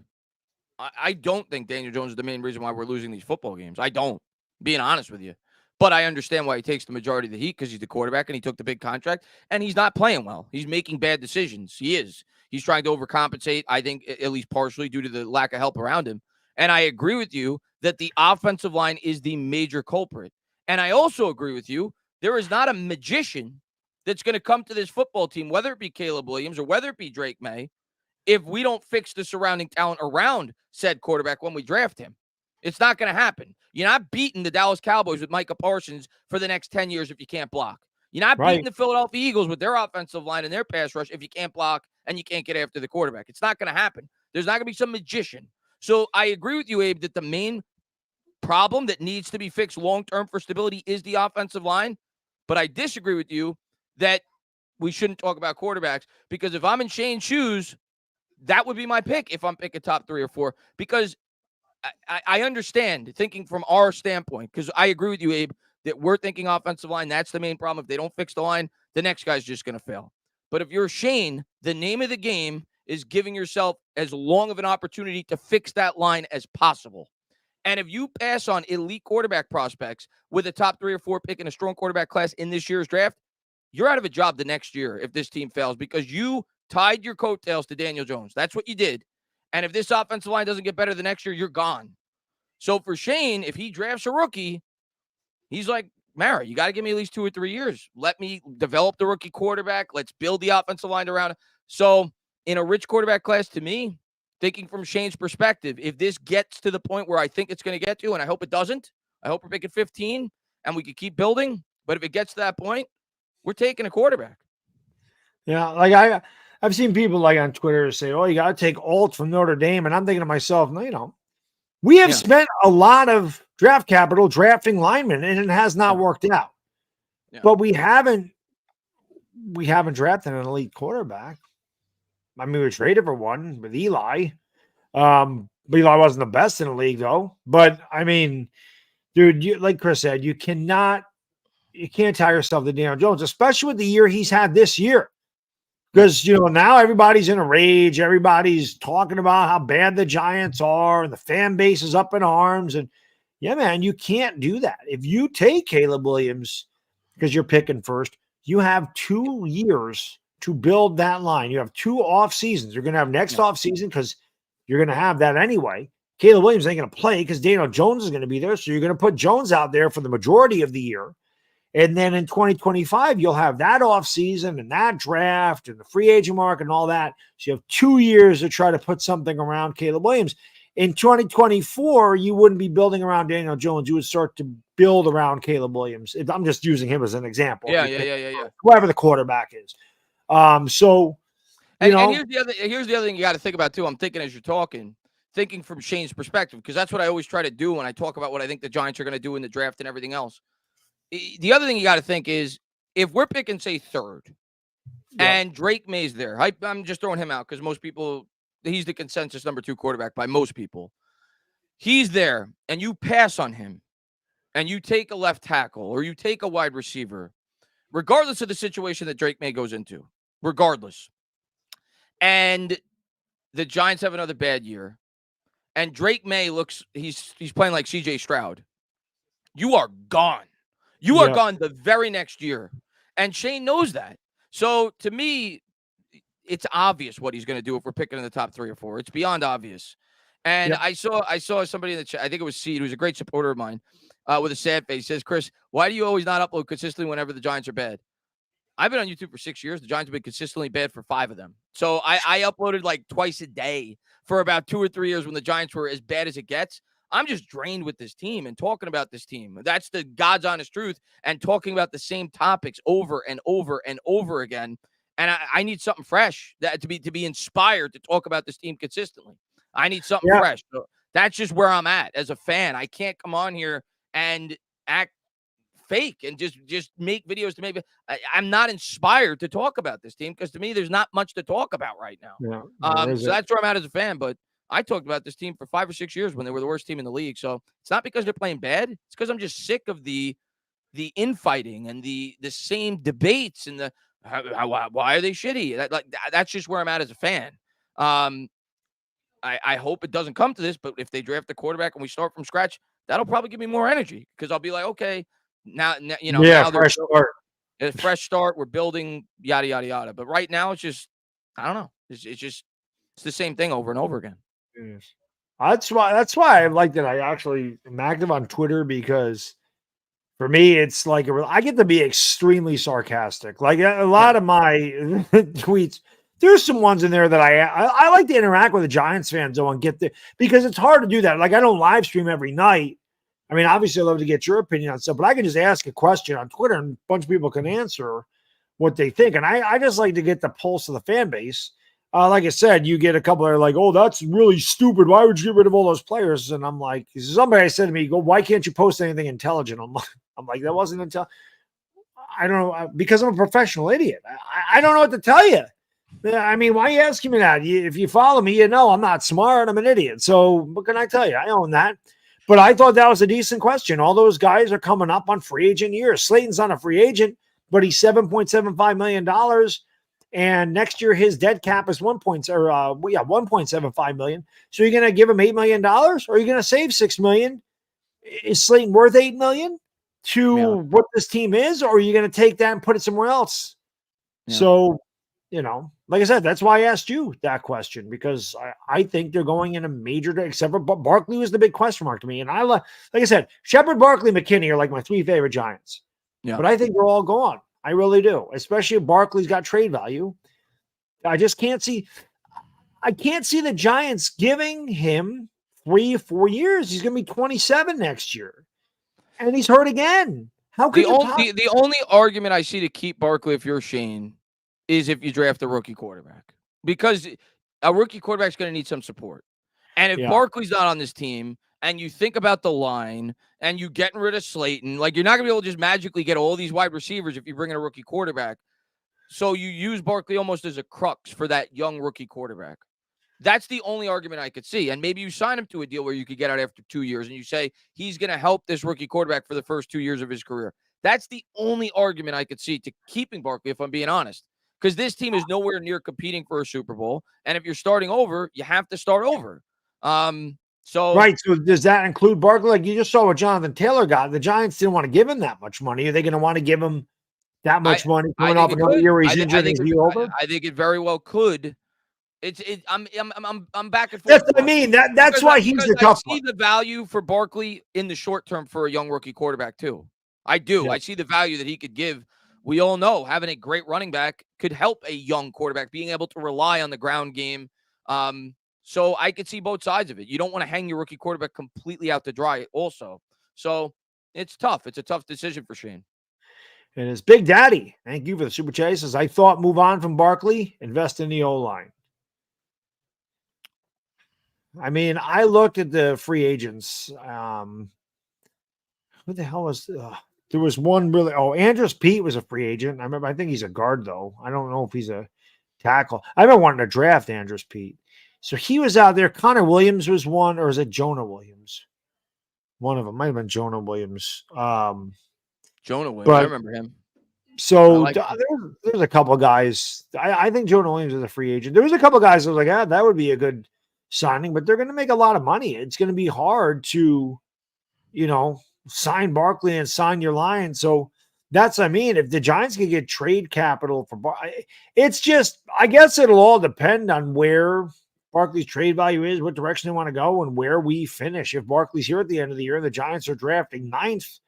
I don't think Daniel Jones is the main reason why we're losing these football games. I don't, being honest with you. But I understand why he takes the majority of the heat, because he's the quarterback and he took the big contract and he's not playing well. He's making bad decisions. He is. He's trying to overcompensate, I think, at least partially due to the lack of help around him. And I agree with you that the offensive line is the major culprit. And I also agree with you, there is not a magician that's going to come to this football team, whether it be Caleb Williams or whether it be Drake May, if we don't fix the surrounding talent around said quarterback when we draft him. It's not going to happen. You're not beating the Dallas Cowboys with Micah Parsons for the next 10 years if you can't block. You're not beating the Philadelphia Eagles with their offensive line and their pass rush if you can't block and you can't get after the quarterback. It's not going to happen. There's not going to be some magician. So I agree with you, Abe, that the main problem that needs to be fixed long-term for stability is the offensive line. But I disagree with you that we shouldn't talk about quarterbacks, because if I'm in Shane's shoes, that would be my pick if I'm picking top 3 or 4, because I understand thinking from our standpoint, because I agree with you, Abe, that we're thinking offensive line. That's the main problem. If they don't fix the line, the next guy's just going to fail. But if you're Shane, the name of the game is giving yourself as long of an opportunity to fix that line as possible. And if you pass on elite quarterback prospects with a top 3 or 4 pick in a strong quarterback class in this year's draft, you're out of a job the next year if this team fails, because you tied your coattails to Daniel Jones. That's what you did. And if this offensive line doesn't get better the next year, you're gone. So for Shane, if he drafts a rookie, he's like, Mara, you got to give me at least 2 or 3 years. Let me develop the rookie quarterback. Let's build the offensive line around it. So in a rich quarterback class, to me, thinking from Shane's perspective, if this gets to the point where I think it's going to get to, and I hope it doesn't, I hope we're picking 15 and we can keep building. But if it gets to that point, we're taking a quarterback. Yeah, like I've seen people like on Twitter say, "Oh, you got to take Alt from Notre Dame," and I'm thinking to myself, no, we have spent a lot of draft capital drafting linemen, and it has not worked out. Yeah. But we haven't drafted an elite quarterback. I mean, we traded for one with Eli. But Eli wasn't the best in the league, though. But I mean, dude, like Chris said, you can't tie yourself to Daniel Jones, especially with the year he's had this year. Because, now everybody's in a rage. Everybody's talking about how bad the Giants are, and the fan base is up in arms. And, yeah, man, you can't do that. If you take Caleb Williams because you're picking first, you have 2 years to build that line. You have 2 off seasons. You're going to have next off season because you're going to have that anyway. Caleb Williams ain't going to play because Daniel Jones is going to be there. So you're going to put Jones out there for the majority of the year. And then in 2025, you'll have that offseason and that draft and the free agent market and all that. So you have 2 years to try to put something around Caleb Williams. In 2024, you wouldn't be building around Daniel Jones. You would start to build around Caleb Williams. I'm just using him as an example. Yeah. Whoever the quarterback is. And here's the other thing you got to think about too. I'm thinking as you're talking, thinking from Shane's perspective, because that's what I always try to do when I talk about what I think the Giants are going to do in the draft and everything else. The other thing you got to think is, if we're picking, say, 3rd, and Drake May's there, I'm just throwing him out because most people, he's the consensus number 2 quarterback by most people. He's there, and you pass on him, and you take a left tackle or you take a wide receiver, regardless of the situation that Drake May goes into, regardless. And the Giants have another bad year, and Drake May he's playing like CJ Stroud. You are gone. You are gone the very next year. And Shane knows that. So to me, it's obvious what he's going to do if we're picking in the top 3 or 4. It's beyond obvious. And Yep. I saw somebody in the chat. I think it was Seed, who's a great supporter of mine, with a sad face. Says, Chris, why do you always not upload consistently whenever the Giants are bad? I've been on YouTube for 6 years. The Giants have been consistently bad for 5 of them. So I uploaded like twice a day for about 2 or 3 years when the Giants were as bad as it gets. I'm just drained with this team and talking about this team. That's the God's honest truth. And talking about the same topics over and over and over again. And I need something fresh that to be inspired to talk about this team consistently. I need something Yeah. fresh. So that's just where I'm at as a fan. I can't come on here and act fake and just make videos to make. I'm not inspired to talk about this team because to me, there's not much to talk about right now. Yeah. So that's where I'm at as a fan. But I talked about this team for 5 or 6 years when they were the worst team in the league. So it's not because they're playing bad. It's because I'm just sick of the infighting and the same debates and the why are they shitty? That's just where I'm at as a fan. I hope it doesn't come to this, but if they draft a quarterback and we start from scratch, that'll probably give me more energy because I'll be like, okay, now now fresh start. a fresh start. We're building yada yada yada. But right now, it's just I don't know. It's the same thing over and over again. Yes. That's why I like that I actually am active on Twitter because for me it's like I get to be extremely sarcastic. Like a lot of my tweets, there's some ones in there that I like to interact with the Giants fans though and get the because it's hard to do that. Like I don't live stream every night. I mean, obviously I love to get your opinion on stuff, but I can just ask a question on Twitter and a bunch of people can answer what they think. And I just like to get the pulse of the fan base. Like I said, you get a couple that are like, oh, that's really stupid. Why would you get rid of all those players? And I'm like, somebody said to me, why can't you post anything intelligent? I'm like, that wasn't until I don't know, because I'm a professional idiot. I don't know what to tell you. I mean, why are you asking me that? If you follow me, you know I'm not smart. I'm an idiot. So what can I tell you? I own that. But I thought that was a decent question. All those guys are coming up on free agent years. Slayton's not a free agent, but he's $7.75 million. And next year, his dead cap is $1.75 million. So you're going to give him $8 million or are you going to save $6 million? Is Slayton worth $8 million to what this team is? Or are you going to take that and put it somewhere else? Yeah. So, like I said, that's why I asked you that question, because I think they're going in a major day, except for Barkley was the big question mark to me. And like I said, Shepard, Barkley, McKinney are like my 3 favorite Giants. Yeah. But I think they're all gone. I really do, especially if Barkley's got trade value. I just can't see the Giants giving him 3-4 years. He's going to be 27 next year. And he's hurt again. How could the only argument I see to keep Barkley if you're Shane is if you draft a rookie quarterback, because a rookie quarterback is going to need some support. And if Barkley's not on this team and you think about the line and you getting rid of Slayton, like you're not going to be able to just magically get all these wide receivers if you bring in a rookie quarterback. So you use Barkley almost as a crux for that young rookie quarterback. That's the only argument I could see. And maybe you sign him to a deal where you could get out after 2 years and you say he's going to help this rookie quarterback for the first 2 years of his career. That's the only argument I could see to keeping Barkley, if I'm being honest. Because this team is nowhere near competing for a Super Bowl. And if you're starting over, you have to start over. So does that include Barkley? Like you just saw what Jonathan Taylor got. The Giants didn't want to give him that much money. Are they going to want to give him that much money coming off another year where he's injured and he's over? I think it very well could. I'm back and forth. That's what I mean. That's why he's the tough one. I see the value for Barkley in the short term for a young rookie quarterback too. I do. Yeah. I see the value that he could give. We all know having a great running back could help a young quarterback, being able to rely on the ground game. So I could see both sides of it. You don't want to hang your rookie quarterback completely out to dry also. So it's tough. It's a tough decision for Shane. And his Big Daddy, thank you for the super chases. I thought move on from Barkley, invest in the O-line. I mean, I looked at the free agents. Who the hell was there was one really? Oh, Andrus Pete was a free agent. I think he's a guard though. I don't know if he's a tackle. I've been wanting to draft Andrus Pete. So he was out there. Connor Williams was one, or is it Jonah Williams? One of them might have been Jonah Williams. Jonah Williams, I remember him. So there's a couple of guys. I think Jonah Williams is a free agent. There was a couple of guys that was like, that would be a good signing, but they're going to make a lot of money. It's going to be hard to, sign Barkley and sign your line. So that's, if the Giants can get trade capital for it's just, I guess it'll all depend on where Barkley's trade value is, what direction they want to go, and where we finish. If Barkley's here at the end of the year, the Giants are drafting 9th.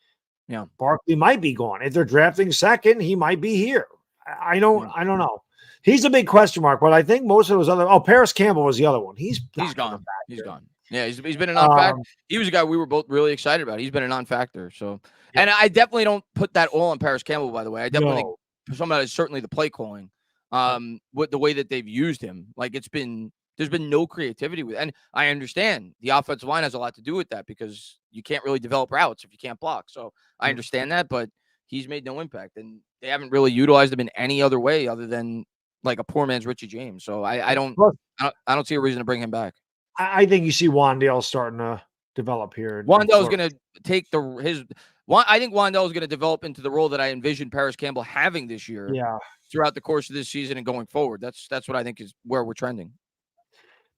Yeah, Barkley might be gone. If they're drafting 2nd, he might be here. I don't know. He's a big question mark, but I think most of those other. Oh, Paris Campbell was the other one. He's gone. He's gone. Yeah, he's been a non-factor. He was a guy we were both really excited about. He's been a non-factor. So, and I definitely don't put that all on Paris Campbell. By the way, I definitely think some of that is certainly the play calling. With the way that they've used him, like there's been no creativity with, and I understand the offensive line has a lot to do with that because you can't really develop routes if you can't block. So I understand that, but he's made no impact, and they haven't really utilized him in any other way other than like a poor man's Richie James. So I don't see a reason to bring him back. I think you see Wan'Dale starting to develop here. Wan'Dale's going to take I think Wan'Dale is going to develop into the role that I envision Paris Campbell having this year. Yeah. Throughout the course of this season and going forward. That's what I think is where we're trending.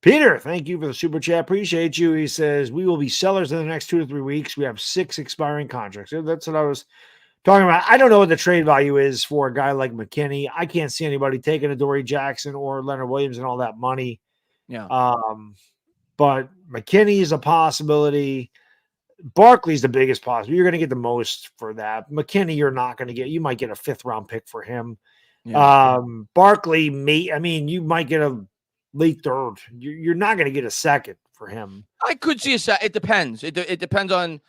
Peter, thank you for the super chat. Appreciate you. He says, we will be sellers in the next 2 to 3 weeks. We have 6 expiring contracts. That's what I was talking about. I don't know what the trade value is for a guy like McKinney. I can't see anybody taking a Dory Jackson or Leonard Williams and all that money. Yeah. But McKinney is a possibility. Barkley's the biggest possibility. You're going to get the most for that. McKinney, you're not going to get. You might get a 5th round pick for him. Yeah. Barkley, you might get a late 3rd. You're not going to get a 2nd for him. I could see a 2nd. It depends. It depends on.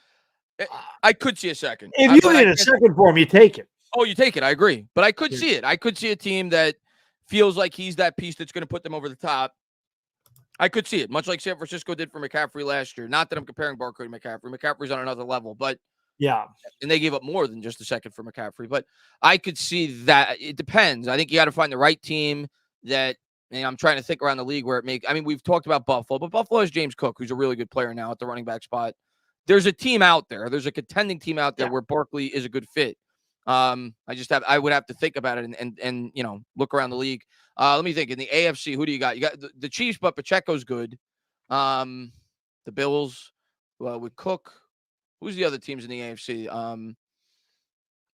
I could see a 2nd. If you get a 2nd for him, you take it. Oh, you take it. I agree. But I could see it. I could see a team that feels like he's that piece that's going to put them over the top. I could see it, much like San Francisco did for McCaffrey last year. Not that I'm comparing Barkley to McCaffrey. McCaffrey's on another level, but yeah. And they gave up more than just a 2nd for McCaffrey. But I could see that. It depends. I think you got to find the right team that, I'm trying to think around the league where it makes, we've talked about Buffalo, but Buffalo has James Cook, who's a really good player now at the running back spot. There's a team out there. There's a contending team out there where Barkley is a good fit. I would have to think about it and look around the league. Let me think. In the AFC, who do you got? You got the Chiefs, but Pacheco's good. The Bills with Cook. Who's the other teams in the AFC?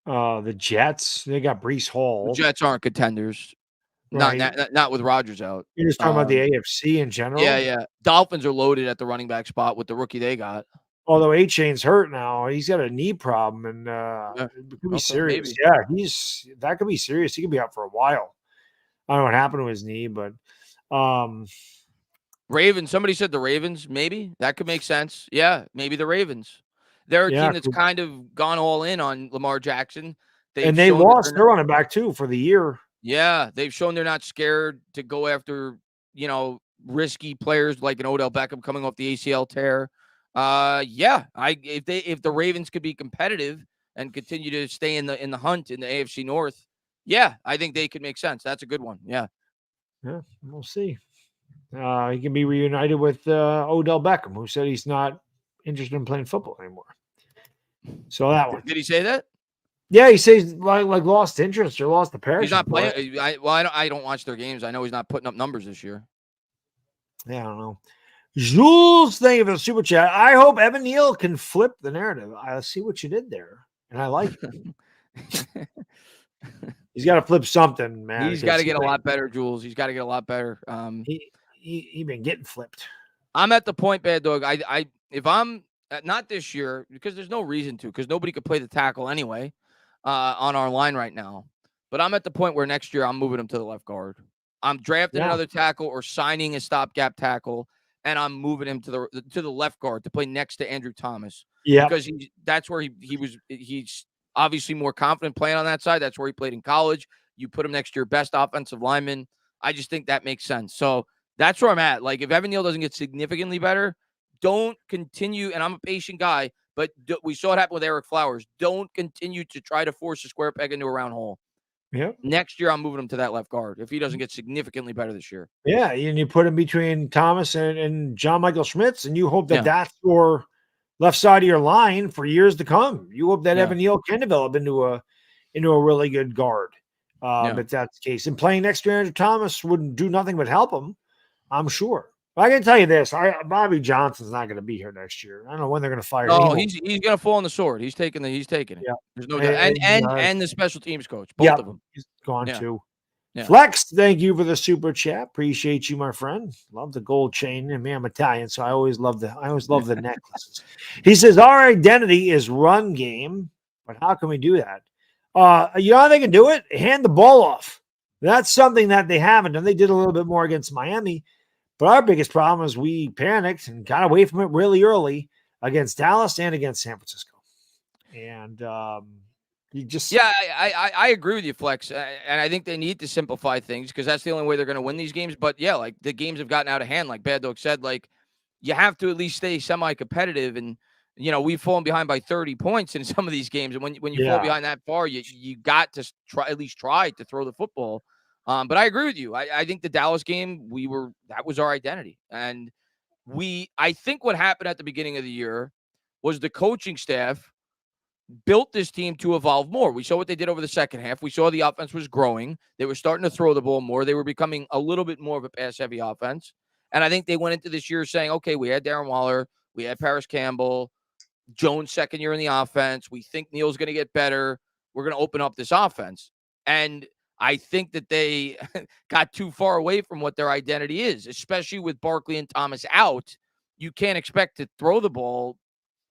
The Jets. They got Breece Hall. The Jets aren't contenders. Right. Not with Rodgers out. You're just talking about the AFC in general? Yeah. Dolphins are loaded at the running back spot with the rookie they got. Although A-Chain's hurt now. He's got a knee problem, and it could be serious. Maybe. Yeah, that could be serious. He could be out for a while. I don't know what happened to his knee, but Ravens. Somebody said the Ravens. Maybe that could make sense. Yeah, maybe the Ravens. They're a team that's kind of gone all in on Lamar Jackson. They lost their running back too for the year. Yeah, they've shown they're not scared to go after risky players like an Odell Beckham coming off the ACL tear. If the Ravens could be competitive and continue to stay in the hunt in the AFC North, I think they could make sense. That's a good one. Yeah, we'll see. He can be reunited with Odell Beckham, who said he's not interested in playing football anymore. So that one. Did he say that? Yeah, he says like lost interest or lost the passion. He's not playing. I don't watch their games. I know he's not putting up numbers this year. Yeah, I don't know. Jules, thank you for the super chat. I hope Evan Neal can flip the narrative. I see what you did there, and I like it. He's got to flip something, man. He's got to get a lot better, Jules. He's got to get a lot better. He been getting flipped. I'm at the point, Bad Dog. If I'm not this year, because there's no reason to, because nobody could play the tackle anyway on our line right now. But I'm at the point where next year I'm moving him to the left guard. I'm drafting another tackle or signing a stopgap tackle, and I'm moving him to the left guard to play next to Andrew Thomas. Yeah, because that's where he's obviously more confident playing on that side. That's where he played in college. You put him next to your best offensive lineman. I just think that makes sense. So that's where I'm at. Like, if Evan Neal doesn't get significantly better, don't continue. And I'm a patient guy, but we saw it happen with Eric Flowers. Don't continue to try to force a square peg into a round hole. Yeah. Next year, I'm moving him to that left guard if he doesn't get significantly better this year. Yeah, and you put him between Thomas and John Michael Schmitz, and you hope that that's your left side of your line for years to come. You hope that Evan Neal can develop into a really good guard. If that's the case. And playing next to Andrew Thomas wouldn't do nothing but help him, I'm sure. But I can tell you this: Bobby Johnson's not going to be here next year. I don't know when they're going to fire him. Oh, he's going to fall on the sword. He's taking it. Yeah. There's no doubt. And the special teams coach, both of them. He's gone too. Yeah. Flex, thank you for the super chat. Appreciate you, my friend. Love the gold chain. And me, I'm Italian, so I always love the necklaces. He says our identity is run game, but how can we do that? You know how they can do it? Hand the ball off. That's something that they haven't done. They did a little bit more against Miami, but our biggest problem is we panicked and got away from it really early against Dallas and against San Francisco. And you just I agree with you, Flex, and I think they need to simplify things because that's the only way they're going to win these games. But yeah, like the games have gotten out of hand, like Baddog said. Like you have to at least stay semi-competitive, and we've fallen behind by 30 points in some of these games, and when you fall behind that far, you got to at least try to throw the football. But I agree with you. I think the Dallas game that was our identity, and I think what happened at the beginning of the year was the coaching staff built this team to evolve more. We saw what they did over the second half. We saw the offense was growing. They were starting to throw the ball more. They were becoming a little bit more of a pass-heavy offense. And I think they went into this year saying, okay, we had Darren Waller, we had Paris Campbell, Jones second year in the offense. We think Neal's going to get better. We're going to open up this offense. And I think that they got too far away from what their identity is, especially with Barkley and Thomas out. You can't expect to throw the ball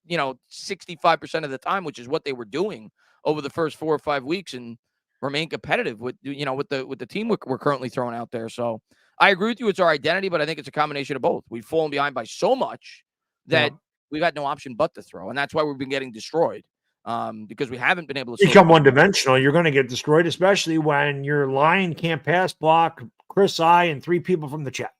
65% of the time, which is what they were doing over the first 4 or 5 weeks, and remain competitive with the team we're currently throwing out there. So I agree with you. It's our identity, but I think it's a combination of both. We've fallen behind by so much that we've had no option but to throw. And that's why we've been getting destroyed. Because we haven't been able to become one-dimensional. You're going to get destroyed, especially when your line can't pass block Chris I and 3 people from the chat.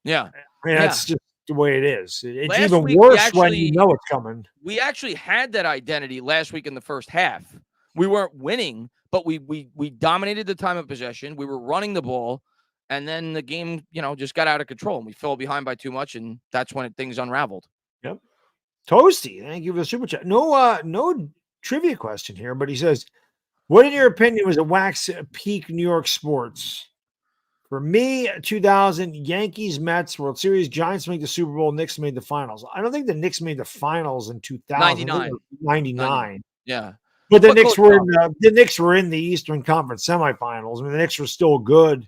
Yeah. I mean, that's just the way it is. It's last even week, worse when you know it's coming. We actually had that identity last week in the first half. We weren't winning, but we dominated the time of possession. We were running the ball, and then the game, just got out of control, and we fell behind by too much, and that's when things unraveled. Yep. Toasty, thank you for the super chat. No trivia question here, but he says, what in your opinion was a wax peak New York sports? For me, 2000, Yankees, Mets, World Series, Giants made the Super Bowl, Knicks made the finals. I don't think the Knicks made the finals in 2000. 99. Yeah. But the Knicks were in the Eastern Conference semifinals. I mean, the Knicks were still good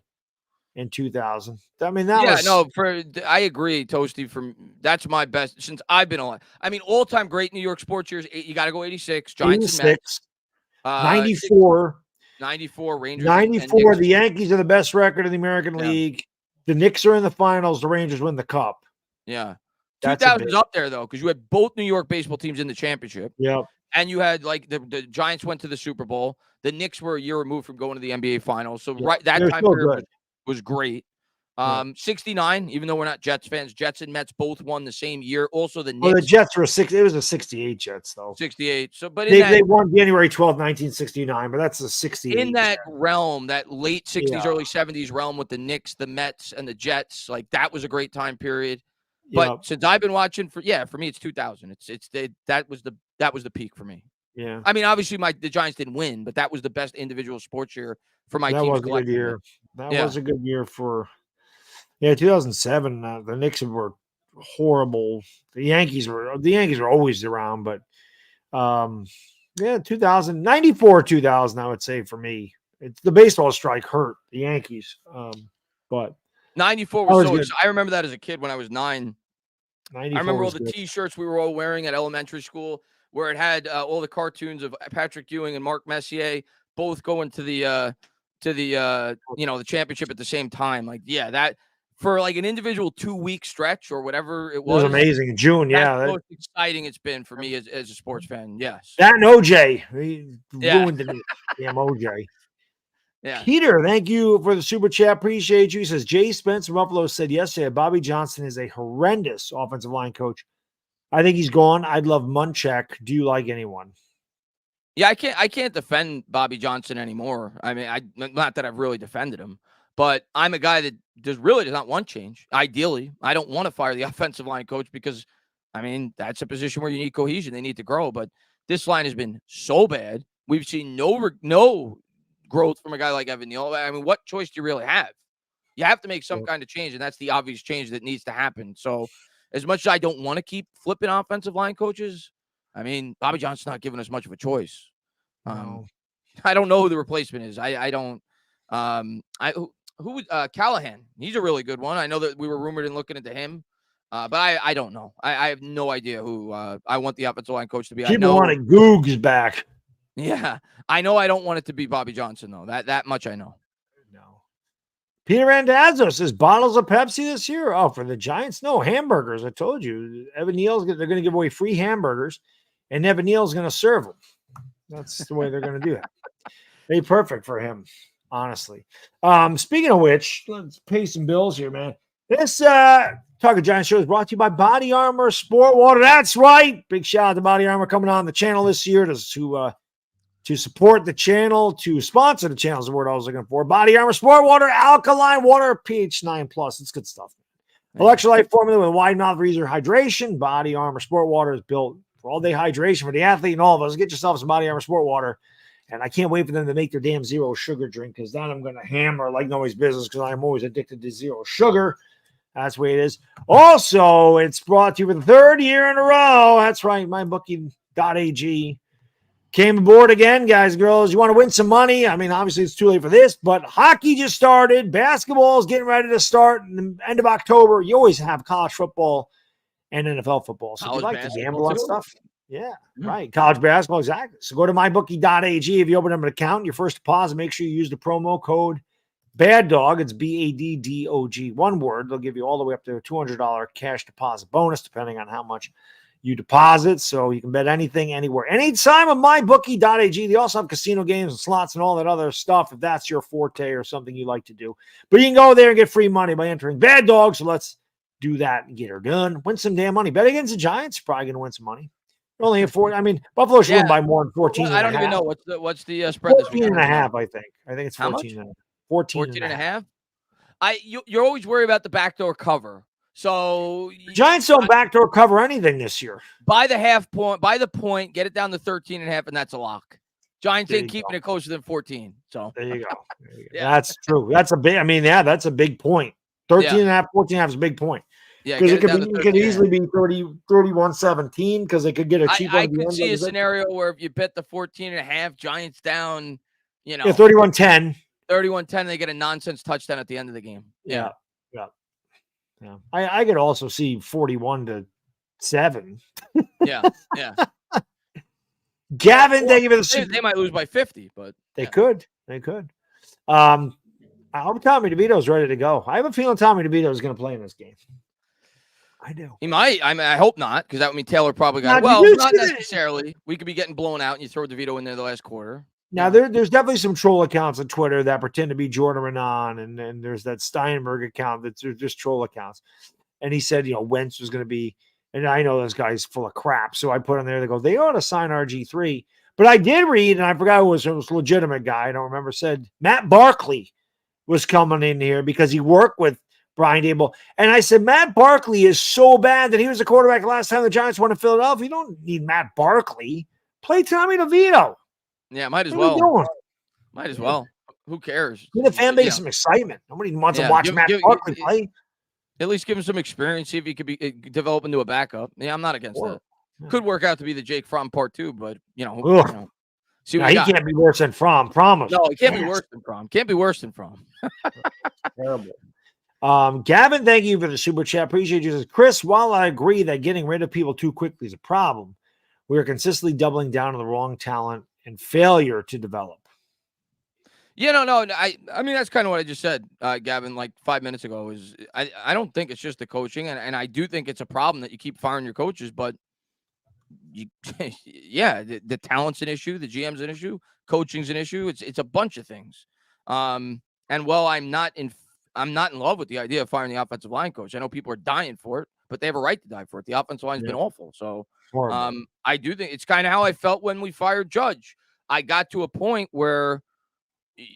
in 2000. I mean, I agree, Toasty. That's my best since I've been on. I mean, all-time great New York sports years. You got to go 86, Giants and Mets. 94. 94 Rangers. 94, the Yankees are the best record in the American League. The Knicks are in the finals. The Rangers win the cup. Yeah. 2000 is up there, though, because you had both New York baseball teams in the championship. Yep. And you had, like, the Giants went to the Super Bowl. The Knicks were a year removed from going to the NBA finals. So that time period was great. 69, even though we're not Jets fans, Jets and Mets both won the same year. Also, the Knicks. Well, the Jets were it was a 68 Jets, though. 68. So, but they won January 12th, 1969, but that's a 68. In that realm, that late 60s, early 70s realm with the Knicks, the Mets, and the Jets, like that was a great time period. But since I've been watching for me, it's 2000. That was the peak for me. Yeah. I mean, obviously the Giants didn't win, but that was the best individual sports year for my team. That was a good year. That was a good year for. Yeah, 2007. The Knicks were horrible. The Yankees were always around, but 2000, 94, 2000. I would say for me, it's the baseball strike hurt the Yankees. But 94 was I remember that as a kid when I was 9. I remember all the T-shirts we were all wearing at elementary school, where it had all the cartoons of Patrick Ewing and Mark Messier both going to the the championship at the same time. Like, that. For like an individual 2-week stretch or whatever it was. It was amazing. June, that's the most exciting it's been for me as a sports fan. Yes. That and OJ. He ruined the damn OJ. Yeah. Peter, thank you for the super chat. Appreciate you. He says, Jay Spence from Buffalo said yesterday, Bobby Johnson is a horrendous offensive line coach. I think he's gone. I'd love Munchak. Do you like anyone? Yeah, I can't defend Bobby Johnson anymore. I mean, not that I've really defended him. But I'm a guy that does not want change. Ideally, I don't want to fire the offensive line coach because, I mean, that's a position where you need cohesion. They need to grow. But this line has been so bad. We've seen no growth from a guy like Evan Neal. I mean, what choice do you really have? You have to make some kind of change, and that's the obvious change that needs to happen. So as much as I don't want to keep flipping offensive line coaches, I mean, Bobby Johnson's not giving us much of a choice. No. I don't know who the replacement is. I don't. Callahan. He's a really good one. I know that we were rumored in looking into him, but I don't know. I have no idea who I want the offensive line coach to be. People wanted Googs back. Yeah, I know. I don't want it to be Bobby Johnson though. That much I know. No. Peter Randazzo says bottles of Pepsi this year. Oh, for the Giants? No, hamburgers. I told you. Evan Neal's they're going to give away free hamburgers, and Evan Neal's going to serve them. That's the way they're going to do it. Be perfect for him, honestly. Speaking of which, let's pay some bills here, man. This Talking Giants show is brought to you by Body Armor Sport Water. That's right. Big shout out to Body Armor coming on the channel this year to support the channel, to sponsor the channel is the word I was looking for. Body Armor Sport Water, alkaline water, pH 9+. It's good stuff. Electrolyte formula with wide mouth freezer hydration. Body Armor Sport Water is built for all day hydration for the athlete and all of us. Get yourself some Body Armor Sport Water. And I can't wait for them to make their damn zero sugar drink, because then I'm going to hammer like nobody's business, because I'm always addicted to zero sugar. That's the way it is. Also, it's brought to you for the third year in a row. That's right. MyBookie.ag came aboard again, guys and girls. You want to win some money? I mean, obviously it's too late for this, but hockey just started. Basketball is getting ready to start in the end of October. You always have college football and NFL football. So if you like to gamble on stuff. Yeah, right. College basketball, exactly. So go to mybookie.ag. If you open up an account, your first deposit, make sure you use the promo code BADDOG. It's BADDOG. One word. They'll give you all the way up to a $200 cash deposit bonus, depending on how much you deposit. So you can bet anything, anywhere, anytime on mybookie.ag. They also have casino games and slots and all that other stuff, if that's your forte or something you like to do. But you can go there and get free money by entering Bad Dog. So let's do that and get her done. Win some damn money. Bet against the Giants. Probably going to win some money. Only at 4. I mean, Buffalo should win by more than 14. Well, I don't even know what's the spread. 14 and a half, I think. I think it's 14 and a half. 14 and a half. You're always worried about the backdoor cover. So the Giants don't backdoor cover anything this year. By the point, get it down to 13 and a half, and that's a lock. Giants ain't keeping it closer than 14. So there you go. Yeah. That's true. That's a big. I mean, yeah, that's a big point. 13 and a half, 14 and a half is a big point. Yeah, because it could easily be 31-17, because they could get a cheap one. I could see a scenario where if you bet the 14 and a half, Giants down, 31-10. 31-10, they get a nonsense touchdown at the end of the game. Yeah. I could also see 41-7. Yeah. Gavin, thank you for the they might lose by 50, but they could. I hope Tommy DeVito's ready to go. I have a feeling Tommy DeVito is going to play in this game. I do. He might. I hope not, because that would mean Taylor probably got. Not necessarily. We could be getting blown out, and you throw DeVito in there the last quarter. Now there's definitely some troll accounts on Twitter that pretend to be Jordan Renan, and then there's that Steinberg account that's just troll accounts. And he said, Wentz was going to be, and I know this guy's full of crap, so I put on there. They go, they ought to sign RG3. But I did read, and I forgot who it was a legitimate guy. I don't remember. Said Matt Barkley was coming in here because he worked with Brian Daboll. And I said, Matt Barkley is so bad that he was the quarterback last time the Giants won in Philadelphia. You don't need Matt Barkley. Play Tommy DeVito. Yeah, might as well. Might as well. Who cares? Give the fan base some excitement. Nobody wants to watch Matt Barkley play. At least give him some experience. See if he could develop into a backup. Yeah, I'm not against that. Could work out to be the Jake Fromm part 2, but see what he can't be worse than Fromm. Promise. No, he can't be worse than Fromm. Can't be worse than Fromm. Terrible. Gavin, thank you for the super chat. Appreciate you. Chris, while I agree that getting rid of people too quickly is a problem, we are consistently doubling down on the wrong talent and failure to develop. Yeah, no. I mean, that's kind of what I just said, Gavin, like 5 minutes ago. Is I don't think it's just the coaching, and I do think it's a problem that you keep firing your coaches, but the talent's an issue, the GM's an issue, coaching's an issue. It's a bunch of things. And while I'm not in love with the idea of firing the offensive line coach. I know people are dying for it, but they have a right to die for it. The offensive line's been awful. So I do think it's kind of how I felt when we fired Judge. I got to a point where,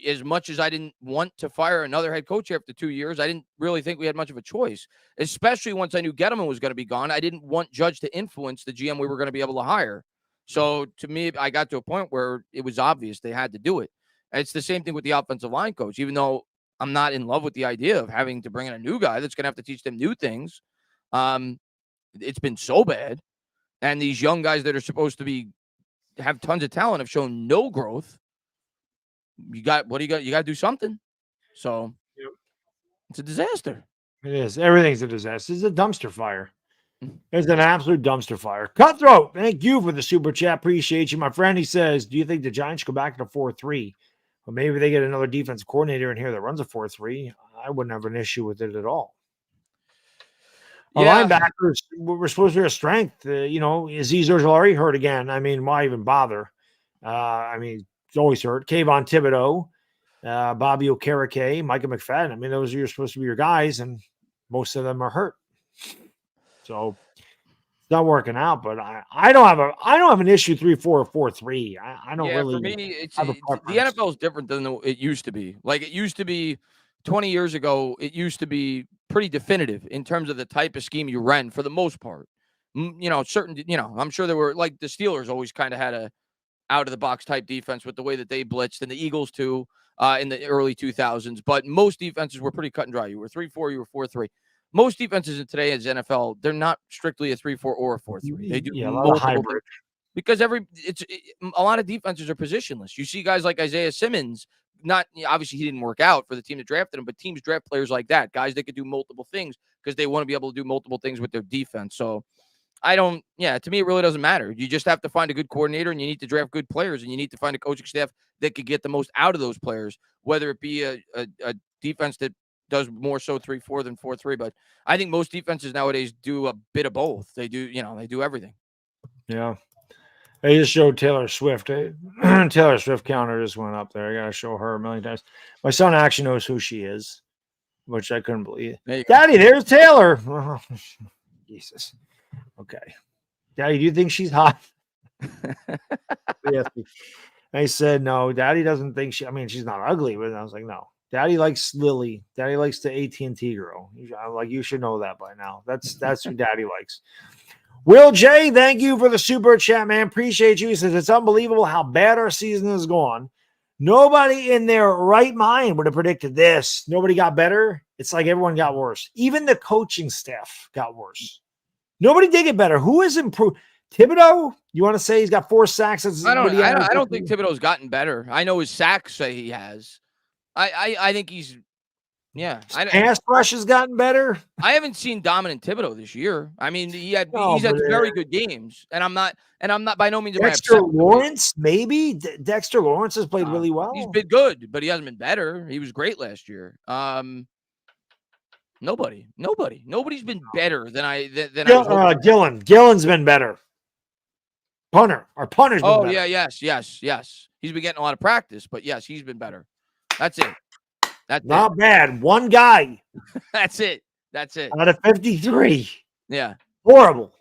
as much as I didn't want to fire another head coach after 2 years, I didn't really think we had much of a choice, especially once I knew Gettleman was going to be gone. I didn't want Judge to influence the GM we were going to be able to hire. So to me, I got to a point where it was obvious they had to do it. And it's the same thing with the offensive line coach, even though I'm not in love with the idea of having to bring in a new guy that's going to have to teach them new things. It's been so bad. And these young guys that are supposed to have tons of talent have shown no growth. you got what do you got? You got to do something. So Yep. it's a disaster. It is. Everything's a disaster. It's a dumpster fire. Mm. It's an absolute dumpster fire. Cutthroat, thank you for the super chat. Appreciate you. My friend, he says, do you think the Giants go back to 4-3? Or maybe they get another defensive coordinator in here that runs a 4-3. I wouldn't have an issue with it at all. Our linebackers were supposed to be a strength. Azeez Ojulari hurt again. I mean, why even bother? He's always hurt. Kayvon Thibodeau, Bobby Okereke, Micah McFadden. I mean, those are supposed to be your guys, and most of them are hurt. So it's not working out. But I don't have an issue 3-4 or 4-3. I don't really. For me, it's have a the NFL is different than it used to be. Like it used to be 20 years ago. It used to be pretty definitive in terms of the type of scheme you ran for the most part. I'm sure there were like the Steelers always kind of had a out of the box type defense with the way that they blitzed, and the Eagles too in the early 2000s. But most defenses were pretty cut and dry. You were 3-4, you were 4-3. Most defenses in today's NFL, they're not strictly a 3-4 or a 4-3. They do multiple things because a lot of defenses are positionless. You see guys like Isaiah Simmons. Not obviously he didn't work out for the team that drafted him, but teams draft players like that, guys that could do multiple things because they want to be able to do multiple things with their defense. So to me, it really doesn't matter. You just have to find a good coordinator and you need to draft good players and you need to find a coaching staff that could get the most out of those players, whether it be a defense that does more so 3-4 than 4-3. But I think most defenses nowadays do a bit of both. They do, they do everything. Yeah. I just showed Taylor Swift. Taylor Swift counter just went up there. I got to show her a million times. My son actually knows who she is, which I couldn't believe. Daddy, there's Taylor. Oh, Jesus. Okay. Daddy, do you think she's hot? Yes. I said, no, Daddy doesn't think she's not ugly, but I was like, no. Daddy likes Lily. Daddy likes the AT&T girl. I'm like, you should know that by now. That's who Daddy likes. Will J, thank you for the super chat, man. Appreciate you. He says, it's unbelievable how bad our season has gone. Nobody in their right mind would have predicted this. Nobody got better. It's like everyone got worse. Even the coaching staff got worse. Nobody did get better. Who has improved? Thibodeau? You want to say he's got 4 sacks? I don't think Thibodeau's gotten better. I know his sacks say he has. I think he's pass rush has gotten better. I haven't seen dominant Thibodeau this year. I mean, he's had very good games, and I'm not by no means. Dexter Lawrence, maybe Dexter Lawrence has played really well. He's been good, but he hasn't been better. He was great last year. Nobody's been better than I was Gillen. Gillen's been better. Our punter's been better. Yes. He's been getting a lot of practice, but yes, he's been better. That's it. That's not bad. One guy. That's it. Out of 53. Yeah. Horrible.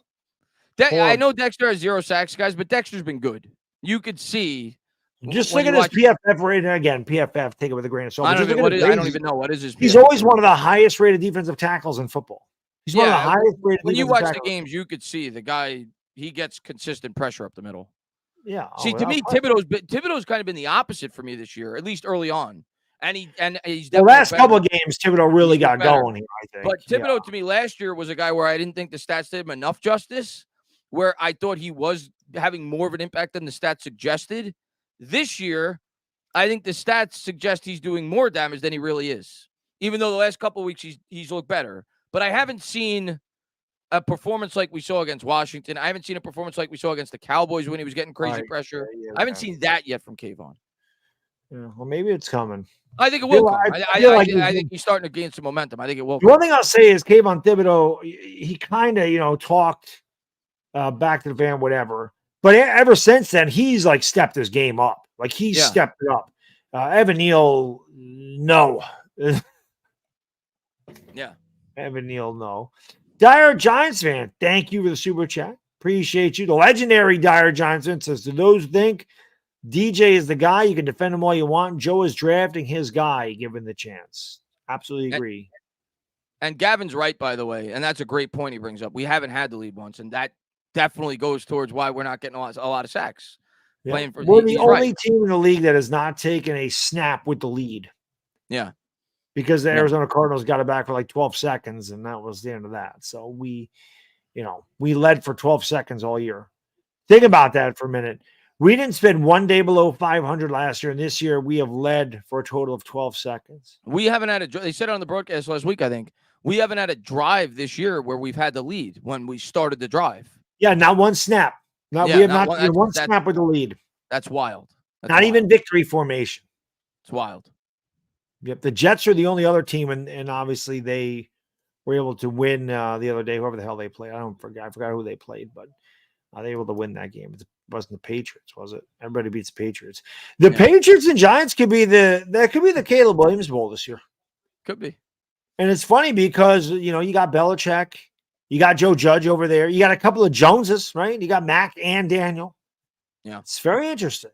I know Dexter has 0 sacks, guys, but Dexter's been good. You could see. Just look at his PFF rating again. PFF, take it with a grain of salt. I don't even know what is his PFF. He's always one of the highest rated defensive tackles in football. He's one of the highest rated. When you watch the games, you could see the guy. He gets consistent pressure up the middle. Yeah. See, to me, Thibodeau's kind of been the opposite for me this year, at least early on. And he's the last couple of games, Thibodeau really got going here, I think. But Thibodeau, to me, last year was a guy where I didn't think the stats did him enough justice, where I thought he was having more of an impact than the stats suggested. This year, I think the stats suggest he's doing more damage than he really is, even though the last couple of weeks he's looked better. But I haven't seen a performance like we saw against Washington. I haven't seen a performance like we saw against the Cowboys when he was getting crazy pressure. I haven't seen that yet from Kayvon. Yeah, well, maybe it's coming. I think it will come. I think he's starting to gain some momentum. I think it will. The one thing I'll say is Kayvon Thibodeau, he kind of, talked back to the fan, whatever. But ever since then, he's like stepped his game up. Like he's stepped it up. Evan Neal, no. Yeah. Evan Neal, no. Dire Giants fan, thank you for the super chat. Appreciate you. The legendary Dire Giants fan says, to those who think DJ is the guy, you can defend him all you want. Joe is drafting his guy, given the chance. Absolutely agree. And Gavin's right, by the way, and that's a great point he brings up. We haven't had the lead once, and that definitely goes towards why we're not getting a lot of sacks. Yeah. We're the only team in the league that has not taken a snap with the lead. Yeah. Because the Arizona Cardinals got it back for like 12 seconds, and that was the end of that. So we led for 12 seconds all year. Think about that for a minute. We didn't spend 1 day below 500 last year, and this year we have led for a total of 12 seconds. We haven't had they said it on the broadcast last week, I think. We haven't had a drive this year where we've had the lead when we started the drive. Yeah, not one snap. We have not one snap with the lead. That's wild. Not even victory formation. It's wild. Yep, the Jets are the only other team, and obviously they were able to win the other day, whoever the hell they played. I forgot who they played, but they were able to win that game. It wasn't the Patriots, was it? Everybody beats the Patriots. The Patriots and Giants could be the Caleb Williams Bowl this year. Could be. And it's funny because, you got Belichick, you got Joe Judge over there, you got a couple of Joneses, right? You got Mac and Daniel. Yeah. It's very interesting.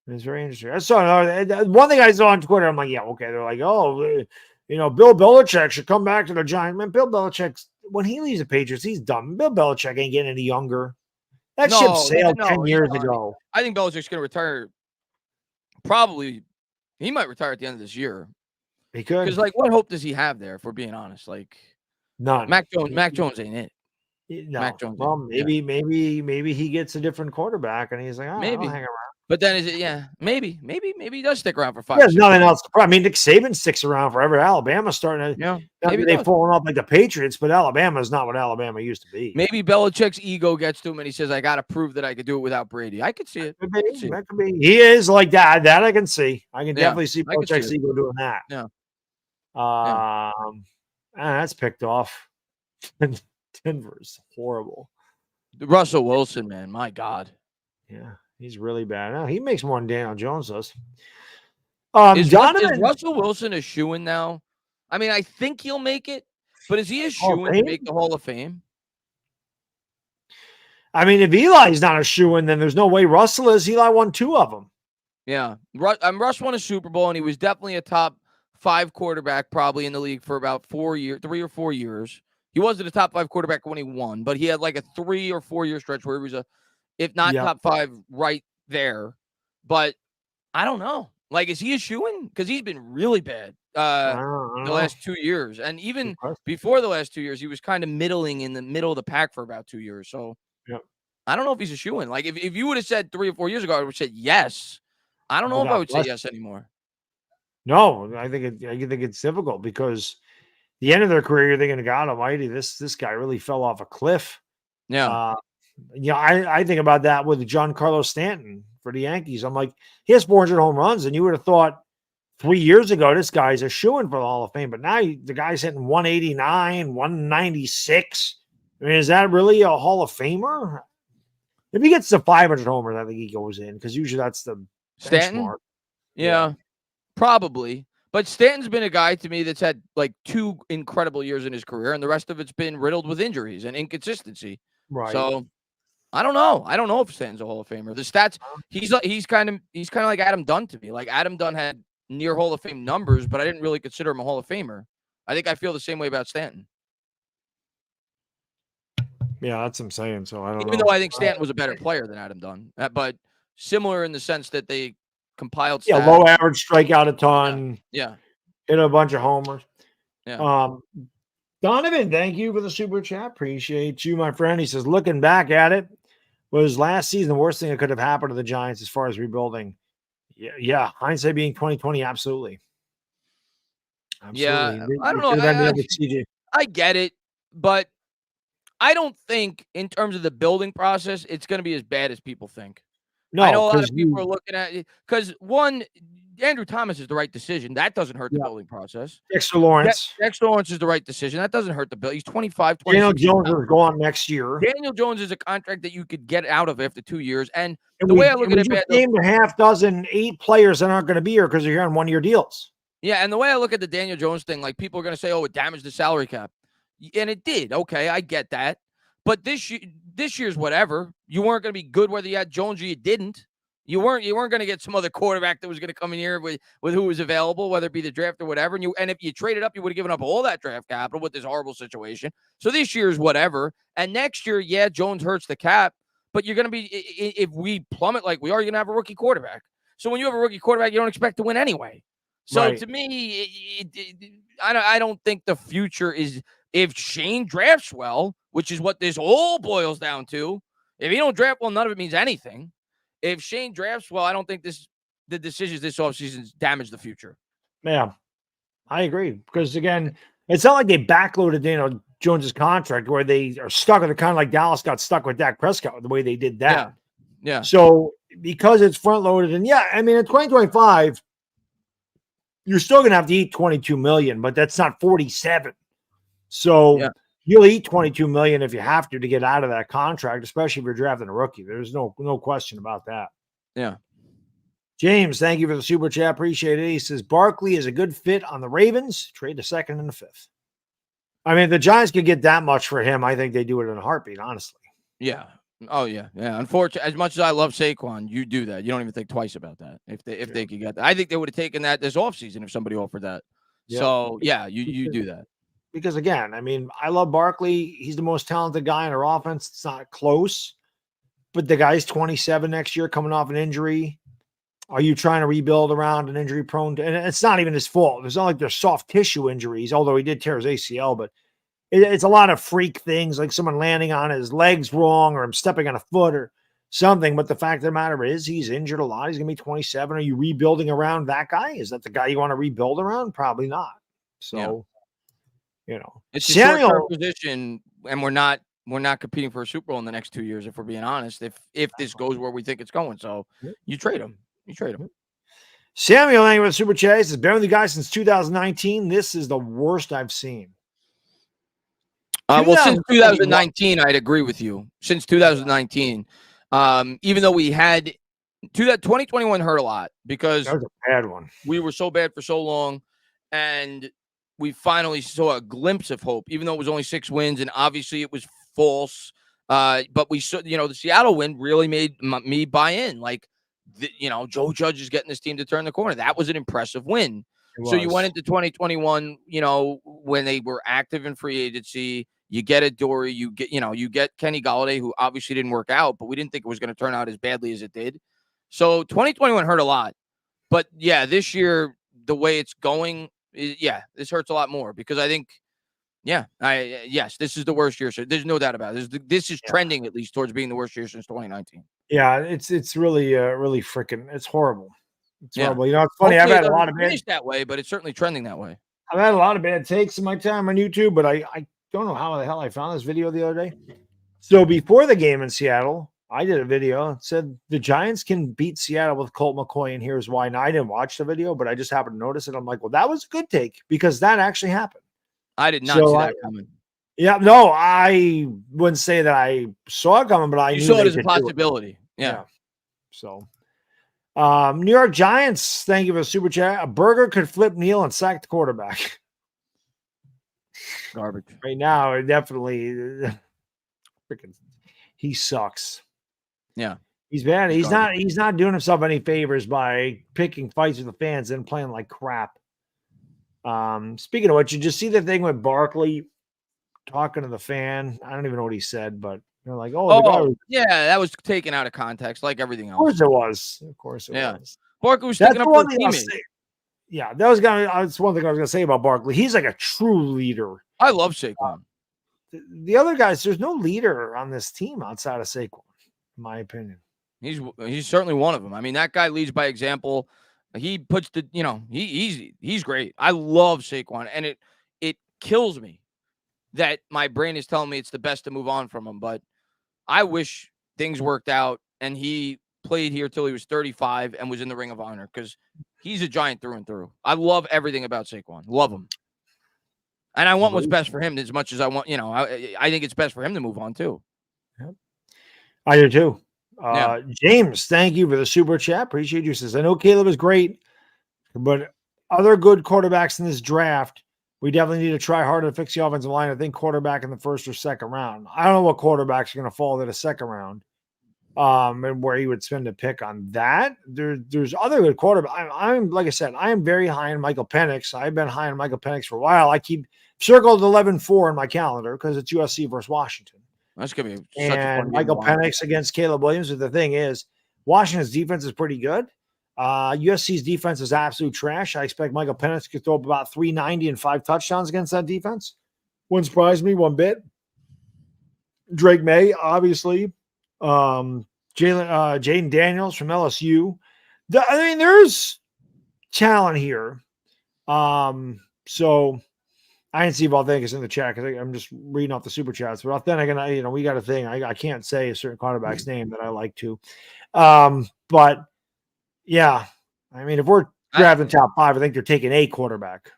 It's very interesting. I saw one thing I saw on Twitter. I'm like, yeah, okay. They're like, oh, Bill Belichick should come back to the Giants. Man, Bill Belichick, when he leaves the Patriots, he's done. Bill Belichick ain't getting any younger. That ship sailed 10 years ago. I think Belichick's going to retire. Probably, he might retire at the end of this year. He could. Because, what hope does he have there, if we're being honest? None. Mac Jones ain't it. No. Mac Jones. Well, maybe he gets a different quarterback, and he's like, maybe. I'll hang around. But then is it? Yeah, maybe he does stick around for 5. There's nothing else. I mean, Nick Saban sticks around forever. Alabama's starting to. Maybe they've fallen off like the Patriots, but Alabama's not what Alabama used to be. Maybe Belichick's ego gets to him, and he says, "I got to prove that I could do it without Brady." I could see it. That could be. He is like that. That I can see. I can definitely see Belichick's ego doing that. Yeah. That's picked off. Denver's horrible. Russell Wilson, man, my God. Yeah. He's really bad. No, he makes more than Daniel Jones does. Is Russell Wilson a shoo-in now? I mean, I think he'll make it, but is he a shoo-in to make the Hall of Fame? I mean, if Eli's not a shoo-in, then there's no way Russell is. Eli won 2 of them. Yeah. Russ won a Super Bowl, and he was definitely a top 5 quarterback probably in the league for about 3 or 4 years. He wasn't a top 5 quarterback when he won, but he had a 3 or 4 year stretch where he was if not top 5 right there. But I don't know. Is he a shoo-in? Because he's been really bad the last 2 years. And even before the last 2 years, he was kind of middling in the middle of the pack for about 2 years. So I don't know if he's a shoo-in. If you would have said 3 or 4 years ago, I would have said yes. I don't know if I would say yes anymore. No, I think it's difficult because the end of their career, you're thinking, God almighty, this guy really fell off a cliff. Yeah. I think about that with Giancarlo Stanton for the Yankees. I'm like, he has 400 home runs, and you would have thought 3 years ago this guy's a shoo-in for the Hall of Fame. But now the guy's hitting 189, 196. I mean, is that really a Hall of Famer? If he gets to 500 homers, I think he goes in because usually that's the Stanton. Benchmark. Yeah, probably. But Stanton's been a guy to me that's had 2 incredible years in his career, and the rest of it's been riddled with injuries and inconsistency. Right. So I don't know. I don't know if Stanton's a Hall of Famer. The stats, he's kind of like Adam Dunn to me. Adam Dunn had near Hall of Fame numbers, but I didn't really consider him a Hall of Famer. I think I feel the same way about Stanton. Yeah, that's what I'm saying. So I don't know. Even though I think Stanton was a better player than Adam Dunn, but similar in the sense that they compiled. Yeah, low average, strikeout a ton. Yeah. Hit a bunch of homers. Yeah. Donovan, thank you for the super chat. Appreciate you, my friend. He says, looking back at it, was last season the worst thing that could have happened to the Giants as far as rebuilding? Yeah. Hindsight being 2020, absolutely. Yeah, I don't know. I get it, but I don't think in terms of the building process, it's going to be as bad as people think. No, I know a lot of people are looking at it because Andrew Thomas is the right decision. That doesn't hurt the building process. Dexter Lawrence. Dexter Lawrence is the right decision. That doesn't hurt the bill. He's 25, 26. Daniel Jones will go on next year. Daniel Jones is a contract that you could get out of after 2 years. And the way I look at it, named a half dozen 8 players that aren't going to be here because they're here on 1 year deals. Yeah, and the way I look at the Daniel Jones thing, people are going to say, "Oh, it damaged the salary cap," and it did. Okay, I get that. But this year's whatever. You weren't going to be good whether you had Jones or you didn't. You weren't going to get some other quarterback that was going to come in here with who was available, whether it be the draft or whatever. And if you traded up, you would have given up all that draft capital with this horrible situation. So this year's whatever. And next year, yeah, Jones hurts the cap, but you're going to be, if we plummet like we are, you're going to have a rookie quarterback. So when you have a rookie quarterback, you don't expect to win anyway. So to me, I don't think the future is if Shane drafts well, which is what this all boils down to. If he don't draft well, none of it means anything. if Shane drafts well, I don't think the decisions this offseason damage the future. Yeah, I agree. Because again, it's not like they backloaded Daniel Jones's contract where they are stuck with it, kind of like Dallas got stuck with Dak Prescott the way they did that. Yeah. So because it's front loaded, and yeah, I mean in 2025, you're still going to have to eat 22 million, but that's not 47. So you'll eat 22 million if you have to get out of that contract, especially if you're drafting a rookie. There's no question about that. Yeah. James, thank you for the super chat. Appreciate it. He says Barkley is a good fit on the Ravens. Trade the second and the fifth. I mean, if the Giants could get that much for him, I think they do it in a heartbeat, honestly. Yeah. Oh, yeah. Yeah. Unfortunately, as much as I love Saquon, you do that. You don't even think twice about that. If they could get that. I think they would have taken that this offseason if somebody offered that. Yep. So, yeah, you do that. Because, again, I mean, I love Barkley. He's the most talented guy in our offense. It's not close. But the guy's 27 next year coming off an injury. Are you trying to rebuild around an injury prone? And it's not even his fault. It's not like there's soft tissue injuries, although he did tear his ACL, but it's a lot of freak things like someone landing on his legs wrong or him stepping on a foot or something. But the fact of the matter is he's injured a lot. He's going to be 27. Are you rebuilding around that guy? Is that the guy you want to rebuild around? Probably not. So, it's a short-term position, and we're not competing for a Super Bowl in the next 2 years, if we're being honest, if this goes where we think it's going. So you trade him. Samuel, thank you for the super chase. Has been with you guys since 2019. This is the worst I've seen. Well, since 2019, I'd agree with you. Since 2019, even though we had 2021 hurt a lot because that was a bad one. We were so bad for so long, and we finally saw a glimpse of hope, even though it was only 6 wins, and obviously it was false. But we saw, the Seattle win really made me buy in. Like, Joe Judge is getting this team to turn the corner. That was an impressive win. So you went into 2021, when they were active in free agency, you get Adoree, you get Kenny Golladay, who obviously didn't work out, but we didn't think it was going to turn out as badly as it did. So 2021 hurt a lot. But yeah, this year, the way it's going, this hurts a lot more because I think, yes, this is the worst year. So there's no doubt about it. This is trending at least towards being the worst year since 2019. Yeah, it's really, really freaking, it's horrible. It's horrible. It's funny. I've had a lot of bad that way, but it's certainly trending that way. I've had a lot of bad takes in my time on YouTube, but I don't know how the hell I found this video the other day. So before the game in Seattle, I did a video that said the Giants can beat Seattle with Colt McCoy, and here's why. Now, I didn't watch the video, but I just happened to notice it. I'm like, well, that was a good take because that actually happened. I did not see that coming. Yeah, no, I wouldn't say that I saw it coming, but I knew saw it as a possibility. Yeah. So, New York Giants, thank you for the super chat. A burger could flip Neal and sack the quarterback. Garbage. Right now, it definitely freaking he sucks. Yeah. He's bad. He's not doing himself any favors by picking fights with the fans and playing like crap. Speaking of which, you just see the thing with Barkley talking to the fan. I don't even know what he said, but they're like, that was taken out of context, like everything else. Of course it was. Barkley was sticking up for his teammate. Yeah, that's one thing I was gonna say about Barkley. He's like a true leader. I love Saquon. The other guys, there's no leader on this team outside of Saquon, in my opinion. He's certainly one of them. I mean, that guy leads by example. He puts he's great. I love Saquon, and it kills me that my brain is telling me it's the best to move on from him. But I wish things worked out and he played here till he was 35 and was in the Ring of Honor because he's a Giant through and through. I love everything about Saquon. Love him. And I want what's best for him as much as I want, I think it's best for him to move on too. Yep. I do too. James, thank you for the super chat. Appreciate you. Says, I know Caleb is great, but other good quarterbacks in this draft, we definitely need to try harder to fix the offensive line. I think quarterback in the first or second round. I don't know what quarterbacks are going to fall to the second round. And where you would spend a pick on that. There's other good quarterbacks. I'm like I said, I am very high on Michael Penix. I've been high on Michael Penix for a while. I keep circled 11-4 in my calendar because it's USC versus Washington. That's gonna be such a fun Michael Penix against Caleb Williams. But the thing is, Washington's defense is pretty good. USC's defense is absolute trash. I expect Michael Penix to throw up about 390 and 5 touchdowns against that defense. Wouldn't surprise me one bit. Drake May, obviously. Jaden Daniels from LSU. I mean, there's talent here. So I didn't see Valdez in the chat because I'm just reading off the super chats. But then again, we got a thing. I can't say a certain quarterback's name that I like to. But yeah, I mean, if we're drafting top 5, I think they're taking a quarterback.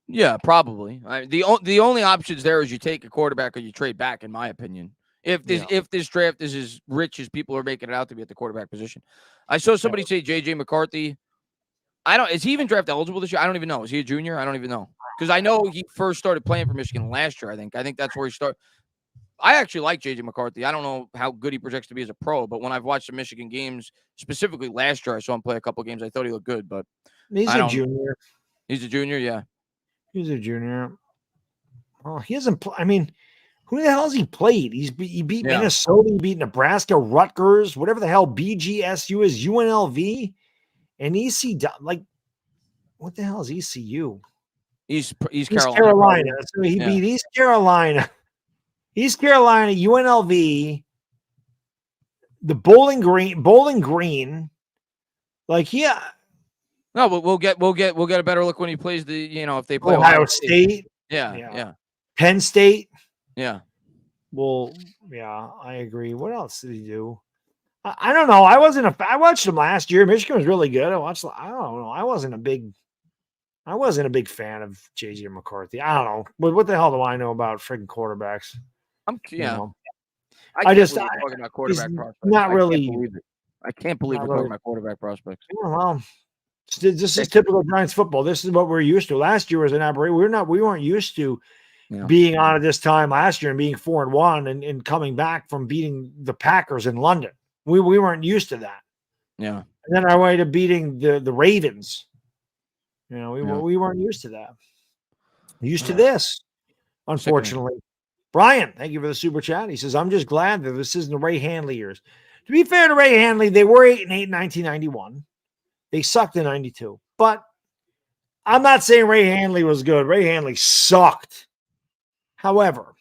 Yeah, probably. The only options there is you take a quarterback or you trade back, in my opinion. If this draft is as rich as people are making it out to be at the quarterback position. I saw somebody say JJ McCarthy. Is he even draft eligible this year? I don't even know. Is he a junior? I don't even know. Because I know he first started playing for Michigan last year, I think. I think that's where he started. I actually like JJ McCarthy. I don't know how good he projects to be as a pro, but when I've watched the Michigan games, specifically last year, I saw him play a couple games. I thought he looked good, but he's a junior. He's a junior, yeah. He's a junior. Well, he hasn't. I mean, who the hell has he played? He beat Minnesota, he beat Nebraska, Rutgers, whatever the hell BGSU is, UNLV, and EC. Like, what the hell is ECU? East Carolina. Carolina. So he beat East Carolina, UNLV, the Bowling Green. Like, yeah. No, but we'll get a better look when he plays if they play Ohio State. Yeah. Penn State. Yeah. Well, yeah, I agree. What else did he do? I don't know. I watched him last year. Michigan was really good. I don't know. I wasn't a big fan of JJ McCarthy. I don't know. But what the hell do I know about freaking quarterbacks? I just talking about quarterback prospects. Not really. I can't believe we're talking about quarterback prospects. Well, this is typical Giants football. This is what we're used to. Last year was an aberration. We weren't used to being on at this time last year and being 4-1 and coming back from beating the Packers in London. We weren't used to that. Yeah. And then our way to beating the Ravens. We weren't used to that. Used to this, unfortunately. Brian, thank you for the super chat. He says, I'm just glad that this isn't the Ray Handley years. To be fair to Ray Handley, they were 8-8 in 1991. They sucked in 92. But I'm not saying Ray Handley was good. Ray Handley sucked. However,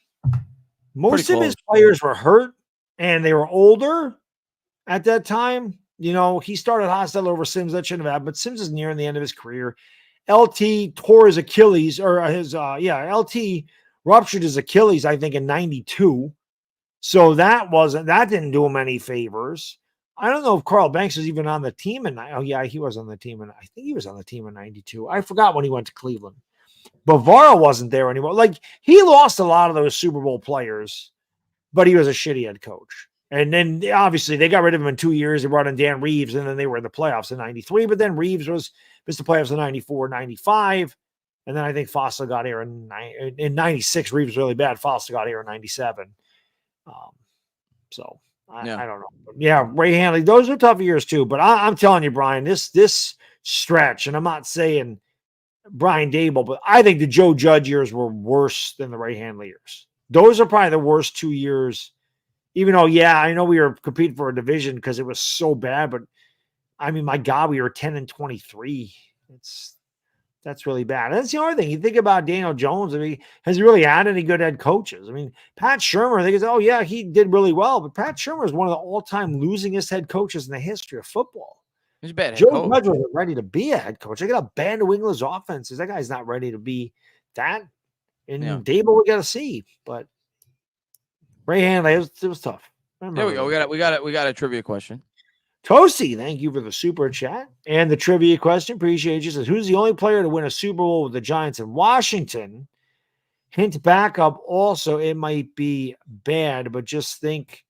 most of his players were hurt and they were older at that time. He started hostile over Sims. That shouldn't have happened, but Sims is nearing the end of his career. LT tore his Achilles, or LT ruptured his Achilles, I think, in 92. So that didn't do him any favors. I don't know if Carl Banks was even on the team. He was on the team. And I think he was on the team in 92. I forgot when he went to Cleveland. Bavaro wasn't there anymore. Like, he lost a lot of those Super Bowl players, but he was a shitty head coach. And then obviously they got rid of him in 2 years. They brought in Dan Reeves, and then they were in the playoffs in 93. But then Reeves missed the playoffs in 94, 95. And then I think Foster got here in 96. Reeves was really bad. Foster got here in 97. I don't know. But yeah, Ray Handley, those are tough years too. But I'm telling you, Brian, this stretch, and I'm not saying Brian Dable, but I think the Joe Judge years were worse than the Ray Handley years. Those are probably the worst 2 years. Even though, I know we were competing for a division because it was so bad, but I mean, my God, we were 10-23. That's really bad. That's the other thing. You think about Daniel Jones. I mean, has he really had any good head coaches? I mean, Pat Shurmur, I think he did really well, but Pat Shurmur is one of the all-time losingest head coaches in the history of football. He's a bad head coach. Joe Judge wasn't ready to be a head coach. They got a band of New England's offenses. That guy's not ready to be that. And Dable, we got to see, but Ray Handley, it was tough. There we go. We got a trivia question. Toasty, thank you for the super chat and the trivia question. Appreciate you. Says, who's the only player to win a Super Bowl with the Giants in Washington? Hint backup. Also, it might be bad, but just think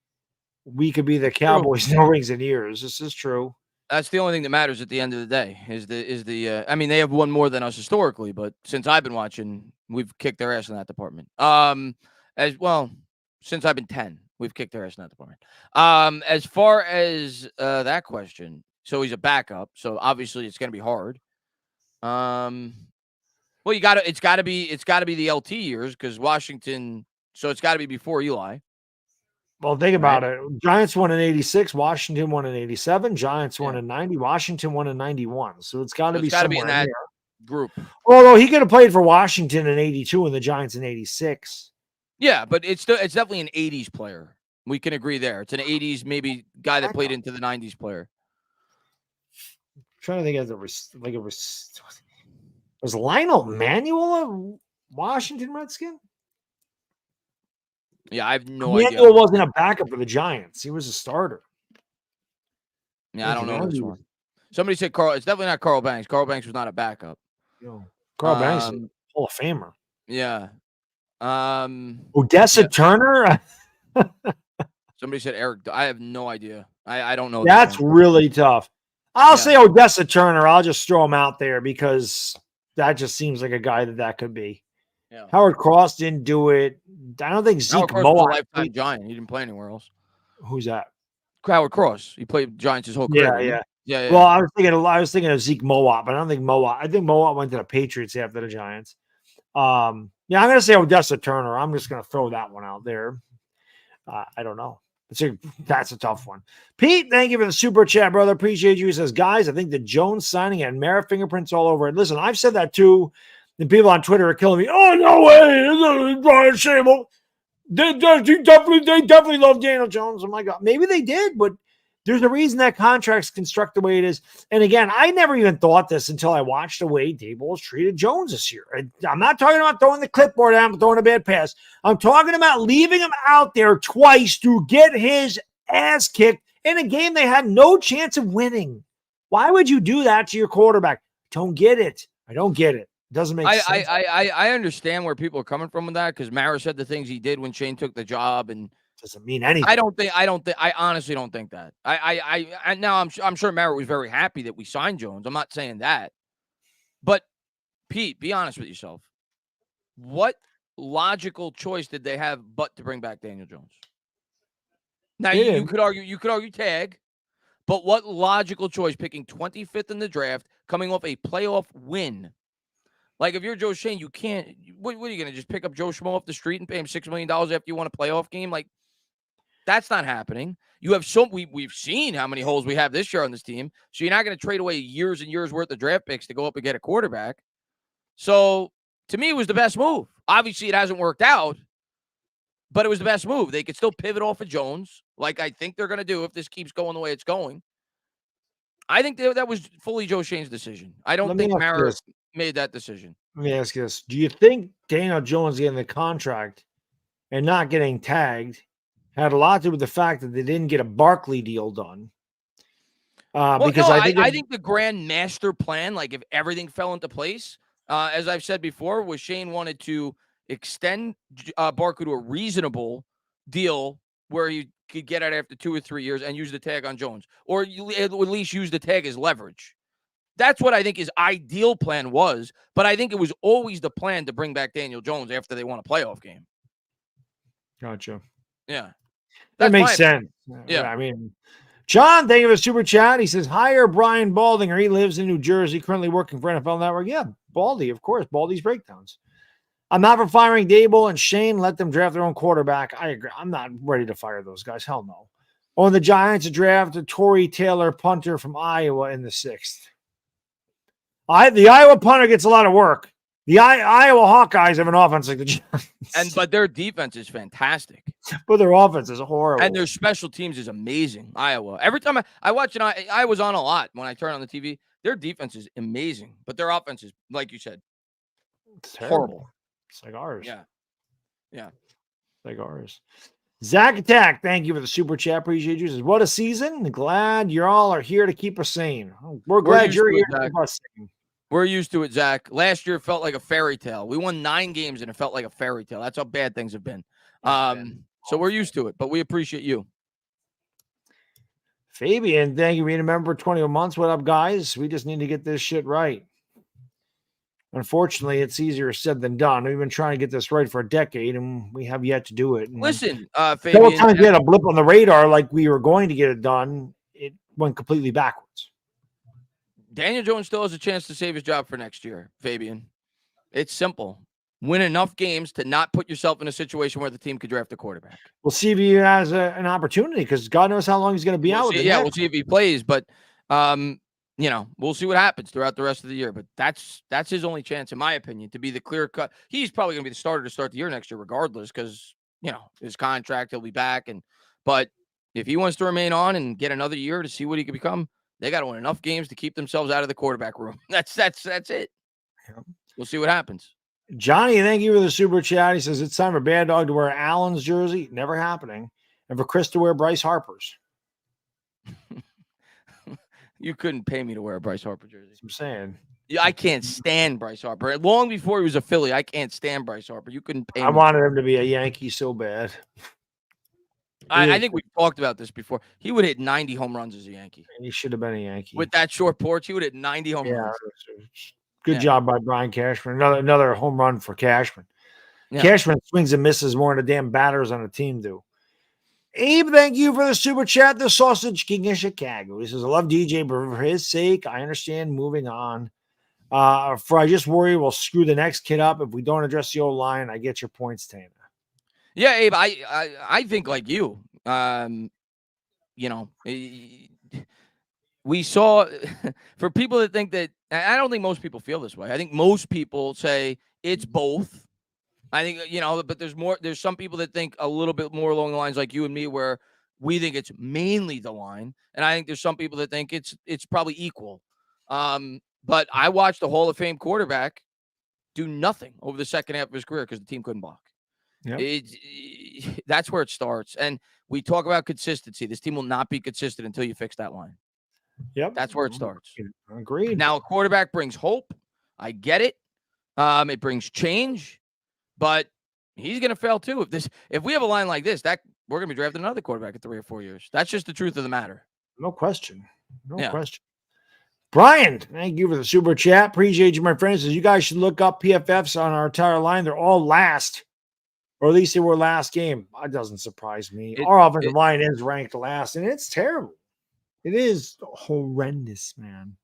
we could be the Cowboys. No rings in years. This is true. That's the only thing that matters at the end of the day. I mean, they have won more than us historically, but since I've been watching, we've kicked their ass in that department. As well, since I've been 10. We've kicked their ass in that department. As far as that question, so he's a backup, so obviously it's going to be hard. Well, it's got to be the LT years because Washington. So it's got to be before Eli. Well, think about it. Giants won in 86. Washington won in 87. Giants won in 90. Washington won in 91. So it's got to be somewhere in that group. Although he could have played for Washington in 82 and the Giants in 86. Yeah, but it's definitely an 80s player. We can agree there. It's an 80s maybe guy that played into the 90s player. I'm trying to think of was Lionel Manuel a Washington Redskin? Yeah, I have no idea. Manuel wasn't a backup for the Giants. He was a starter. Yeah, I don't know this one. Somebody said Carl. It's definitely not Carl Banks. Carl Banks was not a backup. No. Carl Banks is a Hall of Famer. Yeah. Odessa Turner? Somebody said Eric. I have no idea. I don't know. That's really tough. I'll say Odessa Turner. I'll just throw him out there because that just seems like a guy that could be. Yeah. Howard Cross didn't do it. I don't think Zeke Cross was a lifetime Giant. He didn't play anywhere else. Who's that? Howard Cross. He played Giants his whole career. Yeah. Well, I was thinking of Zeke Mowat, but I don't think Mowat. I think Mowat went to the Patriots after the Giants. I'm going to say Odessa Turner. I'm just going to throw that one out there. I don't know. That's a tough one. Pete, thank you for the super chat, brother. Appreciate you. He says, guys, I think the Jones signing had Mara fingerprints all over it. Listen, I've said that too. And people on Twitter are killing me. Oh, no way. Brian Sable. They definitely love Daniel Jones. Oh, my God. Maybe they did, but there's a reason that contract's constructed the way it is. And again, I never even thought this until I watched the way Daboll treated Jones this year. I'm not talking about throwing the clipboard out and throwing a bad pass. I'm talking about leaving him out there twice to get his ass kicked in a game they had no chance of winning. Why would you do that to your quarterback? Don't get it. I don't get it. It doesn't make sense. I understand where people are coming from with that because Mara said the things he did when Shane took the job and doesn't mean anything. I honestly don't think that. I'm sure Mara was very happy that we signed Jones. I'm not saying that. But Pete, be honest with yourself. What logical choice did they have but to bring back Daniel Jones? Now you could argue tag, but what logical choice picking 25th in the draft, coming off a playoff win? Like if you're Joe Shane, you can't. What are you going to just pick up Joe Schmo off the street and pay him $6 million after you won a playoff game? Like that's not happening. You have we've seen how many holes we have this year on this team. So you're not going to trade away years and years worth of draft picks to go up and get a quarterback. So to me, it was the best move. Obviously, it hasn't worked out, but it was the best move. They could still pivot off of Jones, like I think they're going to do if this keeps going the way it's going. I think that was fully Joe Shane's decision. I don't think Mara made that decision. Let me ask you this. Do you think Daniel Jones getting the contract and not getting tagged had a lot to do with the fact that they didn't get a Barkley deal done? Because I think the grand master plan, like if everything fell into place, as I've said before, was Shane wanted to extend Barkley to a reasonable deal where you could get out after 2 or 3 years and use the tag on Jones, or you at least use the tag as leverage. That's what I think his ideal plan was, but I think it was always the plan to bring back Daniel Jones after they won a playoff game. Gotcha. Yeah. That makes sense. Yeah. I mean, John, thank you for the super chat. He says, hire Brian Baldinger. He lives in New Jersey, currently working for NFL Network. Yeah, Baldy, of course. Baldy's breakdowns. I'm not for firing Daboll and Shane. Let them draft their own quarterback. I agree. I'm not ready to fire those guys. Hell no. On the Giants to draft a Torrey Taylor punter from Iowa in the 6th. The Iowa punter gets a lot of work. The Iowa Hawkeyes have an offense like the Giants. But their defense is fantastic. But their offense is horrible. And their special teams is amazing. Iowa. Every time I watch it, I was on a lot when I turn on the TV. Their defense is amazing. But their offense is, like you said, it's horrible. It's like ours. Yeah. It's like ours. Zach Attack, thank you for the super chat. Appreciate you. Says, what a season. Glad you all are here to keep us sane. We're glad you're here to keep us sane. We're used to it, Zach. Last year felt like a fairy tale. We won 9 games and it felt like a fairy tale. That's how bad things have been. So we're used to it, but we appreciate you. Fabian, thank you. Being a member for 21 months. What up, guys? We just need to get this shit right. Unfortunately, it's easier said than done. We've been trying to get this right for a decade, and we have yet to do it. And listen, Fabian. Several times we had a blip on the radar like we were going to get it done. It went completely backwards. Daniel Jones still has a chance to save his job for next year, Fabian. It's simple. Win enough games to not put yourself in a situation where the team could draft a quarterback. We'll see if he has an opportunity because God knows how long he's going to be out. We'll see if he plays, but we'll see what happens throughout the rest of the year. But that's his only chance, in my opinion, to be the clear cut. He's probably going to be the starter to start the year next year, regardless, because his contract, he'll be back. But if he wants to remain on and get another year to see what he could become, they got to win enough games to keep themselves out of the quarterback room. That's it. Yep. We'll see what happens. Johnny, thank you for the super chat. He says it's time for Baddog to wear Allen's jersey. Never happening. And for Chris to wear Bryce Harper's. You couldn't pay me to wear a Bryce Harper jersey. That's what I'm saying. Yeah, I can't stand Bryce Harper. Long before he was a Philly, I can't stand Bryce Harper. You couldn't pay me. I wanted him to be a Yankee so bad. I think we've talked about this before. He would hit 90 home runs as a Yankee. He should have been a Yankee. With that short porch, he would hit 90 home runs. Good job by Brian Cashman. Another home run for Cashman. Yeah. Cashman swings and misses more than the damn batters on the team do. Abe, thank you for the super chat. The Sausage King of Chicago. He says, I love DJ, but for his sake, I understand moving on. For I just worry we'll screw the next kid up if we don't address the old line. I get your points, Tainah. Yeah, Abe, I think like you. We saw for people that think that I don't think most people feel this way. I think most people say it's both. I think, but there's some people that think a little bit more along the lines like you and me, where we think it's mainly the line. And I think there's some people that think it's probably equal. But I watched a Hall of Fame quarterback do nothing over the second half of his career because the team couldn't block. Yep. That's where it starts. And we talk about consistency. This team will not be consistent until you fix that line. Yep. That's where it starts. Agreed. Now, a quarterback brings hope. I get it. It brings change. But he's going to fail too. If we have a line like this, that we're going to be drafting another quarterback in 3 or 4 years. That's just the truth of the matter. No question. No question. Brian, thank you for the super chat. Appreciate you, my friends. You guys should look up PFFs on our entire line. They're all last, or at least they were last game. That doesn't surprise me. Our offensive line is ranked last, and it's terrible. It is horrendous, man.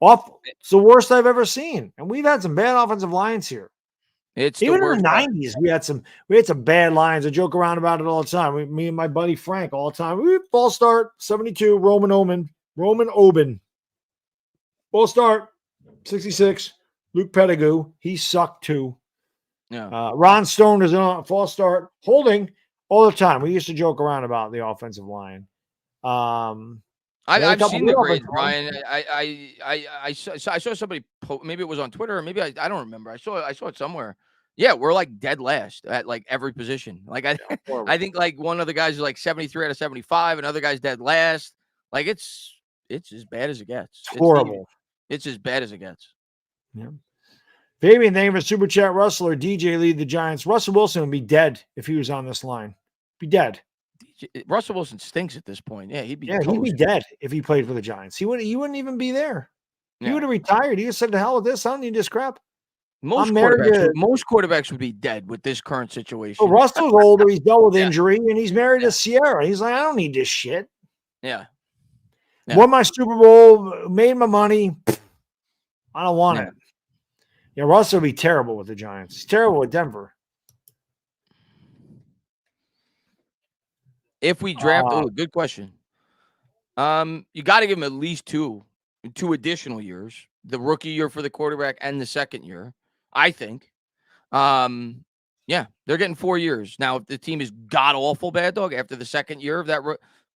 Awful. It's the worst I've ever seen. And we've had some bad offensive lines here. It's even in the 90s, we had some bad lines. I joke around about it all the time. Me and my buddy Frank all the time. False start, 72, Roman Oben. False start, 66, Luke Pettigrew. He sucked too. Yeah. Ron Stone is on a false start, holding all the time. We used to joke around about the offensive line. I've seen the grades, Brian. I saw somebody, maybe it was on Twitter, or maybe I don't remember. I saw it somewhere. Yeah, we're like dead last at like every position. Like I think like one of the guys is like 73 out of 75, another guy's dead last. Like it's as bad as it gets. It's horrible. It's as bad as it gets. Yeah. Fabian, thank you for super chat. Russell or DJ lead the Giants. Russell Wilson would be dead if he was on this line. Be dead. Russell Wilson stinks at this point. Yeah, he'd be dead if he played for the Giants. He wouldn't even be there. He would have retired. He just said, "To hell with this. I don't need this crap." Most quarterbacks would be dead with this current situation. Well, Russell's older. He's dealt with injury, and he's married to Sierra. He's like, I don't need this shit. Yeah. Won my Super Bowl, made my money. I don't want it. Yeah, Russell would be terrible with the Giants. He's terrible with Denver. If we draft, good question. You got to give him at least two additional years. The rookie year for the quarterback and the second year, I think. Yeah, they're getting 4 years. Now, if the team is god-awful, bad dog, after the second year of that,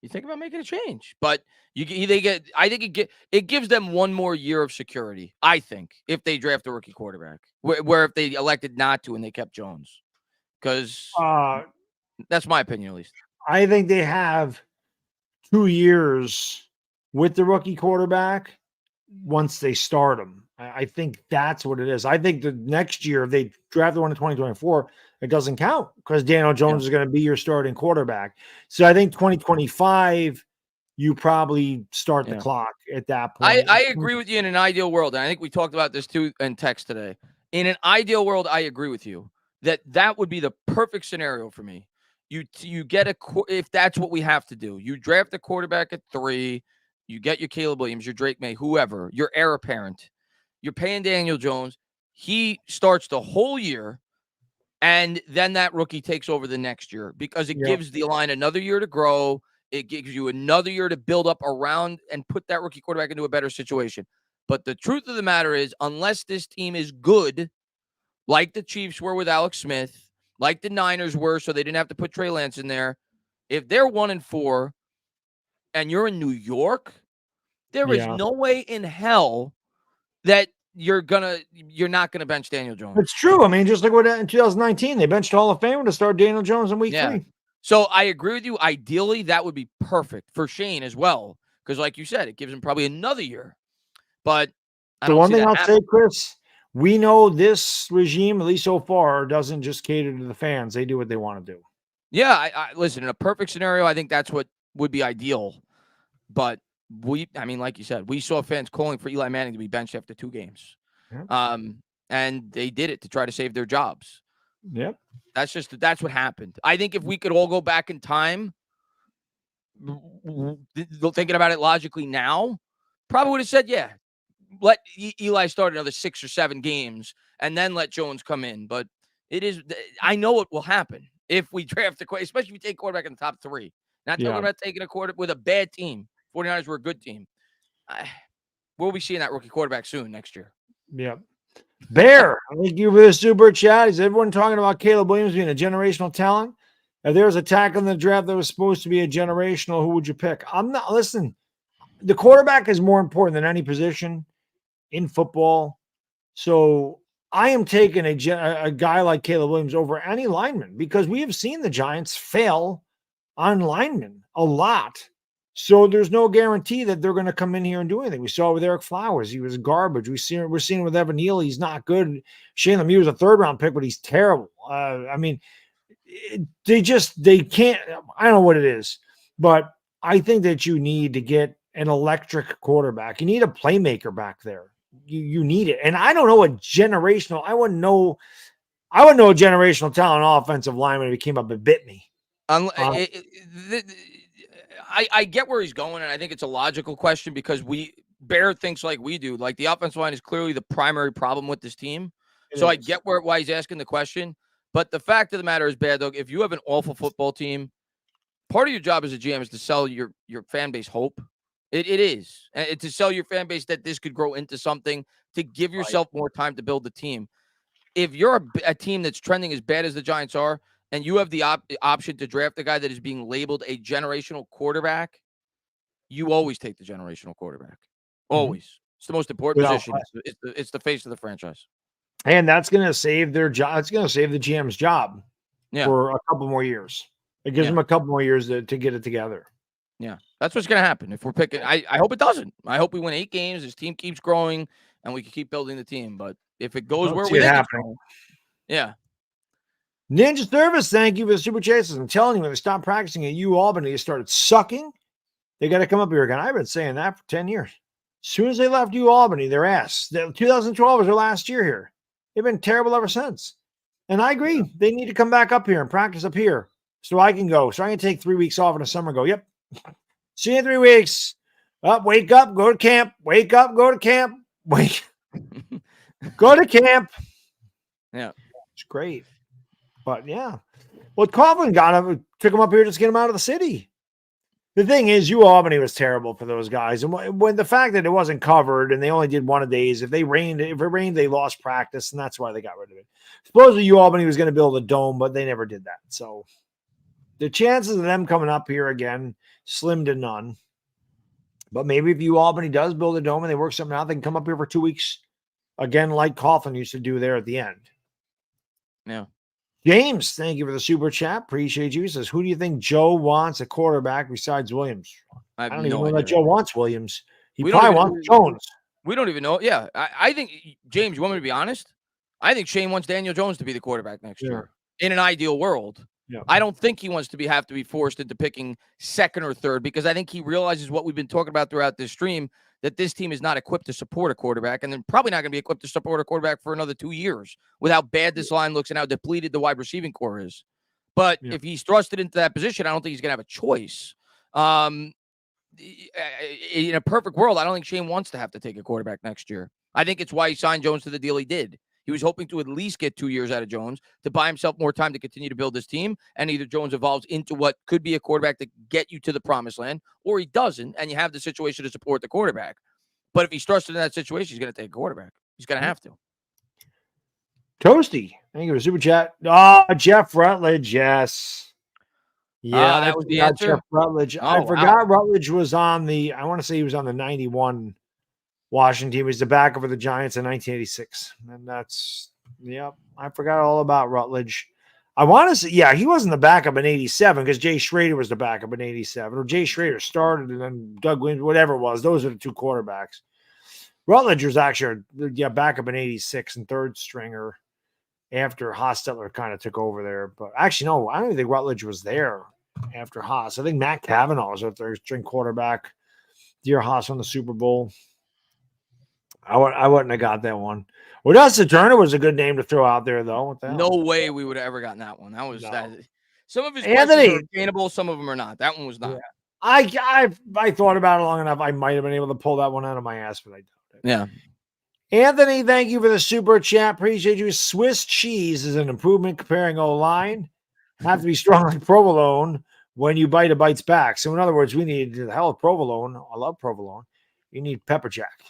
you think about making a change. But I think it gives them 1 more year of security, I think, if they draft a rookie quarterback. Where if they elected not to and they kept Jones. Because that's my opinion, at least. I think they have 2 years with the rookie quarterback once they start him. I think that's what it is. I think the next year, if they draft the one in 2024, it doesn't count because Daniel Jones is going to be your starting quarterback. So I think 2025, you probably start the clock at that point. I agree with you in an ideal world. And I think we talked about this too in text today. In an ideal world, I agree with you that would be the perfect scenario for me. You get if that's what we have to do. You draft a quarterback at 3. You get your Caleb Williams, your Drake May, whoever, your heir apparent. You're paying Daniel Jones. He starts the whole year, and then that rookie takes over the next year because it gives the line another year to grow. It gives you another year to build up around and put that rookie quarterback into a better situation. But the truth of the matter is, unless this team is good, like the Chiefs were with Alex Smith, like the Niners were, so they didn't have to put Trey Lance in there, If they're 1-4 and you're in New York, there is Yeah. no way in hell that you're not gonna bench Daniel Jones. It's true. I mean, just like what in 2019, they benched Hall of Famer to start Daniel Jones in week 3. So I agree with you. Ideally, that would be perfect for Shane as well, because like you said, it gives him probably another year. But I The don't one see thing that I'll happening. say, Chris, we know this regime, at least so far, doesn't just cater to the fans. They do what they want to do. Yeah, I listen, in a perfect scenario, I think that's what would be ideal. But like you said, we saw fans calling for Eli Manning to be benched after 2 games. Yep. And they did it to try to save their jobs. Yep. That's what happened. I think if we could all go back in time, thinking about it logically now, probably would have said, yeah, let Eli start another 6 or 7 games and then let Jones come in. But I know it will happen if we draft a quarterback, especially if you take quarterback in the top 3. Not talking about taking a quarterback with a bad team. 49ers were a good team. We'll be seeing that rookie quarterback soon next year. Yep. Bear, thank you for the super chat. Is everyone talking about Caleb Williams being a generational talent? If there was a tackle in the draft that was supposed to be a generational, who would you pick? Listen, the quarterback is more important than any position in football. So I am taking a guy like Caleb Williams over any lineman because we have seen the Giants fail on linemen a lot. So there's no guarantee that they're going to come in here and do anything. We saw it with Eric Flowers. He was garbage. We're seeing it with Evan Neal. He's not good. Shane Lemieux was a 3rd-round pick, but he's terrible. They can't. I don't know what it is, but I think that you need to get an electric quarterback. You need a playmaker back there. You need it. And I don't know a generational. I wouldn't know a generational talent offensive lineman if he came up and bit me. I get where he's going, and I think it's a logical question because Bear thinks like we do. Like the offensive line is clearly the primary problem with this team. I get why he's asking the question. But the fact of the matter is, Baddog, if you have an awful football team, part of your job as a GM is to sell your fan base hope. It is. And to sell your fan base that this could grow into something, to give yourself more time to build the team. If you're a team that's trending as bad as the Giants are, and you have the option to draft a guy that is being labeled a generational quarterback, you always take the generational quarterback. Always. Mm-hmm. It's the most important position. It's the face of the franchise. And that's going to save their job. It's going to save the GM's job for a couple more years. It gives them a couple more years to get it together. Yeah, that's what's going to happen if we're picking. I hope it doesn't. I hope we win 8 games. This team keeps growing, and we can keep building the team. But if it goes where we think it's going, Ninja Service, thank you for the super chases. I'm telling you, when they stopped practicing at Albany, they started sucking. They got to come up here again. I've been saying that for 10 years. As soon as they left Albany, their ass. 2012 was their last year here. They've been terrible ever since. And I agree. They need to come back up here and practice up here so I can go. So I can take 3 weeks off in the summer and go, yep. See you in 3 weeks. Wake up, go to camp. Wake up, go to camp. Go to camp. Yeah. It's great. But yeah. Well, Coughlin took him up here just to get him out of the city. The thing is, Albany was terrible for those guys. And when the fact that it wasn't covered and they only did 1 a days, if it rained, they lost practice, and that's why they got rid of it. Supposedly Albany was going to build a dome, but they never did that. So the chances of them coming up here again, slim to none. But maybe if Albany does build a dome and they work something out, they can come up here for 2 weeks again, like Coughlin used to do there at the end. Yeah. James, thank you for the super chat. Appreciate you. He says, who do you think Joe wants a quarterback besides Williams? I don't even know that Joe wants Williams. He probably wants Jones. We don't even know. Yeah. I think, James, you want me to be honest? I think Shane wants Daniel Jones to be the quarterback next year. In an ideal world. Yeah. I don't think he wants to have to be forced into picking 2nd or 3rd because I think he realizes what we've been talking about throughout this stream, that this team is not equipped to support a quarterback, and then probably not going to be equipped to support a quarterback for another 2 years with how bad this line looks and how depleted the wide receiving core is. But if he's thrusted into that position, I don't think he's going to have a choice. In a perfect world, I don't think Shane wants to have to take a quarterback next year. I think it's why he signed Jones to the deal he did. He was hoping to at least get 2 years out of Jones to buy himself more time to continue to build this team. And either Jones evolves into what could be a quarterback to get you to the promised land, or he doesn't, and you have the situation to support the quarterback. But if he's thrusted in that situation, he's going to take a quarterback. He's going to have to. Toasty. Thank you for the super chat. Jeff Rutledge. Yes. Yeah, I That was the forgot Jeff answer. Rutledge. I Oh, wow. forgot Rutledge was on the. I want to say he was on the '91 Washington team. He was the backup for the Giants in 1986, and that's yep. I forgot all about Rutledge. I want to say, yeah, he wasn't the backup in '87 because Jay Schrader was the backup in '87, or Jay Schrader started and then Doug Williams, whatever it was. Those are the two quarterbacks. Rutledge was actually backup in '86 and third stringer after Hostetler kind of took over there. But actually, no, I don't even think Rutledge was there after Haas. I think Matt Cavanaugh was a third string quarterback. Dear Haas won the Super Bowl. I wouldn't have got that one. Well, Dustin Turner was a good name to throw out there, though. What the No hell? way we would have ever gotten that one. That was No. that. Some of his Anthony. questions are attainable, some of them are not. That one was not. Yeah. I thought about it long enough. I might have been able to pull that one out of my ass, but I doubt it. Yeah. Anthony, thank you for the super chat. Appreciate you. Swiss cheese is an improvement comparing O-line. Have to be strong like provolone. When you bite, it bites back. So in other words, we need the hell of provolone. I love provolone. You need pepper jack.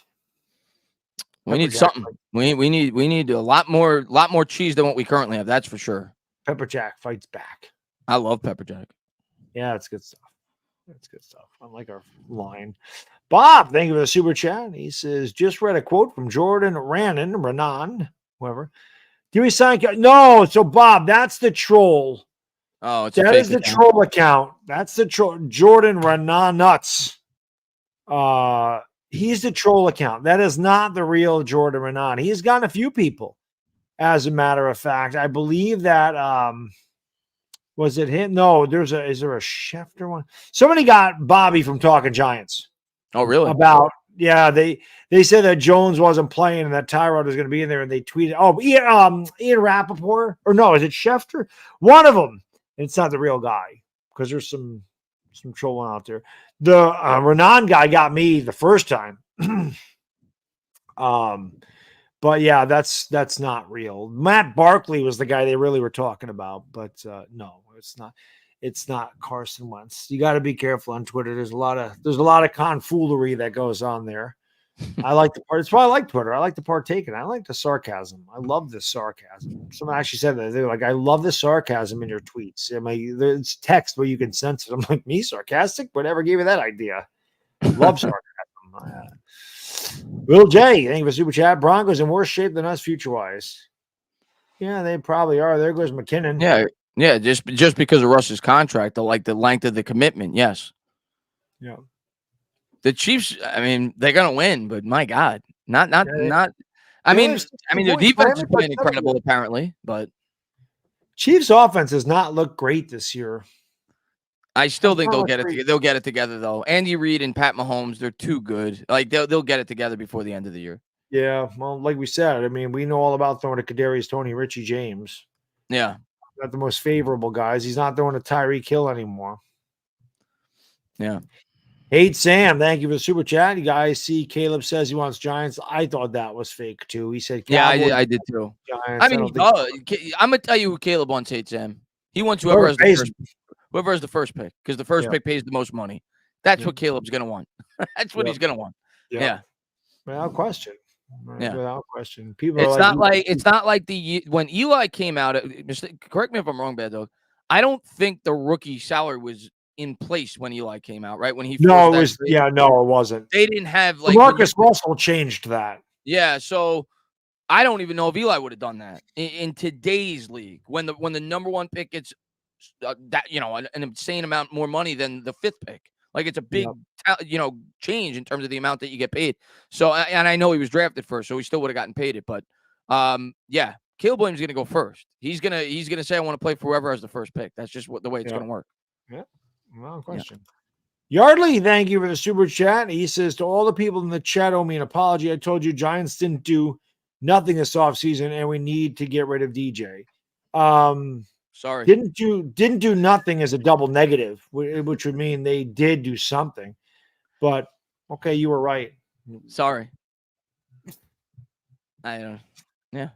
We need something. We need a lot more cheese than what we currently have. That's for sure. Pepper jack fights back. I love pepper jack. Yeah, that's good stuff. That's good stuff. I like our line. Bob, thank you for the super chat. He says, just read a quote from Jordan Renan, whoever. Do we sign? No. So Bob, that's the troll. Oh, it's that is the account. Troll account. That's the troll. Jordan Renan nuts. He's the troll account. That is not the real Jordan Renan. He's gotten a few people, as a matter of fact. I believe that was it him? No, is there a Schefter one? Somebody got Bobby from Talking Giants. Oh, really? They said that Jones wasn't playing and that Tyrod was going to be in there, and they tweeted, Ian Rappaport, or no, is it Schefter? One of them. It's not the real guy because there's some trolling out there. The Renan guy got me the first time. But yeah, that's not real. Matt Barkley was the guy they really were talking about, but no, it's not. It's not Carson Wentz. You got to be careful on Twitter. There's a lot of confoolery that goes on there. I like the part. It's why I like Twitter. I like the partake in. I like the sarcasm. I love the sarcasm. Someone actually said that. They're like, I love the sarcasm in your tweets. It's text where you can sense it. I'm like, me sarcastic? Whatever gave you that idea? Love sarcasm. Will J, thank you for super chat. Broncos in worse shape than us future wise. Yeah, they probably are. There goes McKinnon. Yeah. Just because of Russ's contract, the length of the commitment. Yes. Yeah. The Chiefs, I mean, they're gonna win, but my God, not. I mean, their defense is playing incredible, apparently, but Chiefs' offense does not look great this year. I still think they'll get it together. They'll get it together, though. Andy Reid and Pat Mahomes, they're too good. Like they'll get it together before the end of the year. Yeah, well, like we said, I mean, we know all about throwing to Kadarius Toney, Richie James. Yeah, not the most favorable guys. He's not throwing to Tyreek Hill anymore. Yeah. Hate Sam, thank you for the super chat. You guys see Caleb says he wants Giants. I thought that was fake too. He said, yeah, I did too. Giants. I mean, I'm gonna tell you who Caleb wants. Hate Sam. He wants whoever has the first pick, because the first pick pays the most money. That's what Caleb's gonna want. That's what he's gonna want. Yeah. Without question. Yeah. Without question. People. It's not like when Eli came out. Correct me if I'm wrong, Baddog. I don't think the rookie salary was in place when Eli came out, right? When he it wasn't. They didn't have Marcus Russell changed that. Yeah, so I don't even know if Eli would have done that in today's league when the number one pick gets an insane amount more money than the fifth pick. Like it's a big change in terms of the amount that you get paid. So and I know he was drafted first, so he still would have gotten paid it. But Caleb Williams is going to go first. He's gonna say I want to play for whoever has the first pick. That's just the way it's going to work. Yeah. No question. Yeah. Yardley, thank you for the super chat. He says, to all the people in the chat, owe me an apology. I told you Giants didn't do nothing this offseason, and we need to get rid of DJ. Sorry. Didn't do nothing as a double negative, which would mean they did do something. But, okay, you were right. Sorry. I don't. Yeah.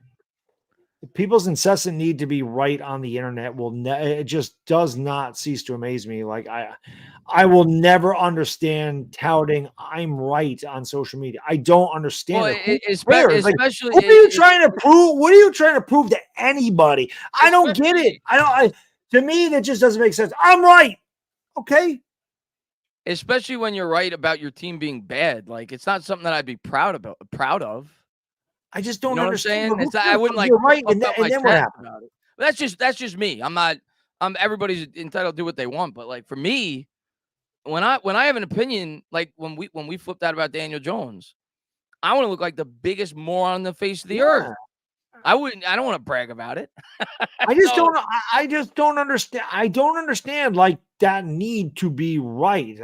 People's incessant need to be right on the internet it just does not cease to amaze me. Like I will never understand touting I'm right on social media. I don't understand it. Especially what are you trying to prove? What are you trying to prove to anybody? I don't get it. To me, that just doesn't make sense. I'm right. Okay. Especially when you're right about your team being bad. Like, it's not something that I'd be proud of. I just You don't know what I'm understand. saying? It's I wouldn't like You're right, puff and out my then what chest happened? about it. But that's just me. I'm not. Everybody's entitled to do what they want. But like for me, when I have an opinion, like when we flipped out about Daniel Jones, I want to look like the biggest moron on the face of the earth. I don't want to brag about it. I just don't. I just don't understand. I don't understand like that need to be right.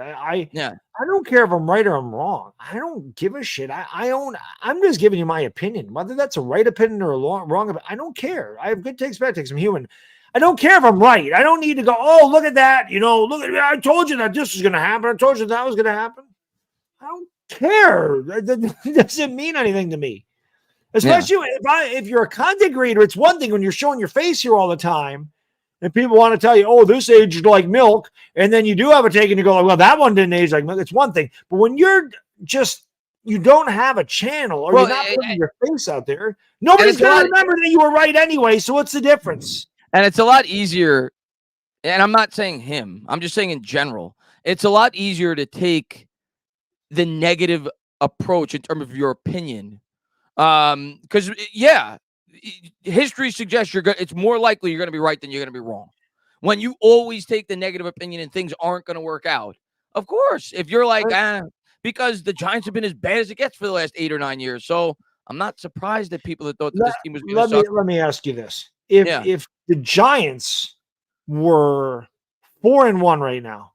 Yeah. I don't care if I'm right or I'm wrong. I don't give a shit. I'm just giving you my opinion, whether that's a right opinion or a wrong. I don't care. I have good takes, bad takes. I'm human. I don't care if I'm right. I don't need to go, oh, look at that. Look at, I told you that this was going to happen. I told you that was going to happen. I don't care. That doesn't mean anything to me. Especially if you're a content creator, it's one thing when you're showing your face here all the time and people want to tell you, oh, this aged like milk. And then you do have a take and you go, well, that one didn't age like milk. It's one thing. But when you don't have a channel or you're not putting your face out there, nobody's going to remember that you were right anyway. So what's the difference? And it's a lot easier. And I'm not saying him. I'm just saying in general, it's a lot easier to take the negative approach in terms of your opinion. Because history suggests it's more likely you're going to be right than you're going to be wrong. When you always take the negative opinion and things aren't going to work out, of course, if you're like, because the Giants have been as bad as it gets for the last 8 or 9 years, so I'm not surprised that people that thought that this team was going to suck. Let me ask you this: if the Giants were 4-1 right now,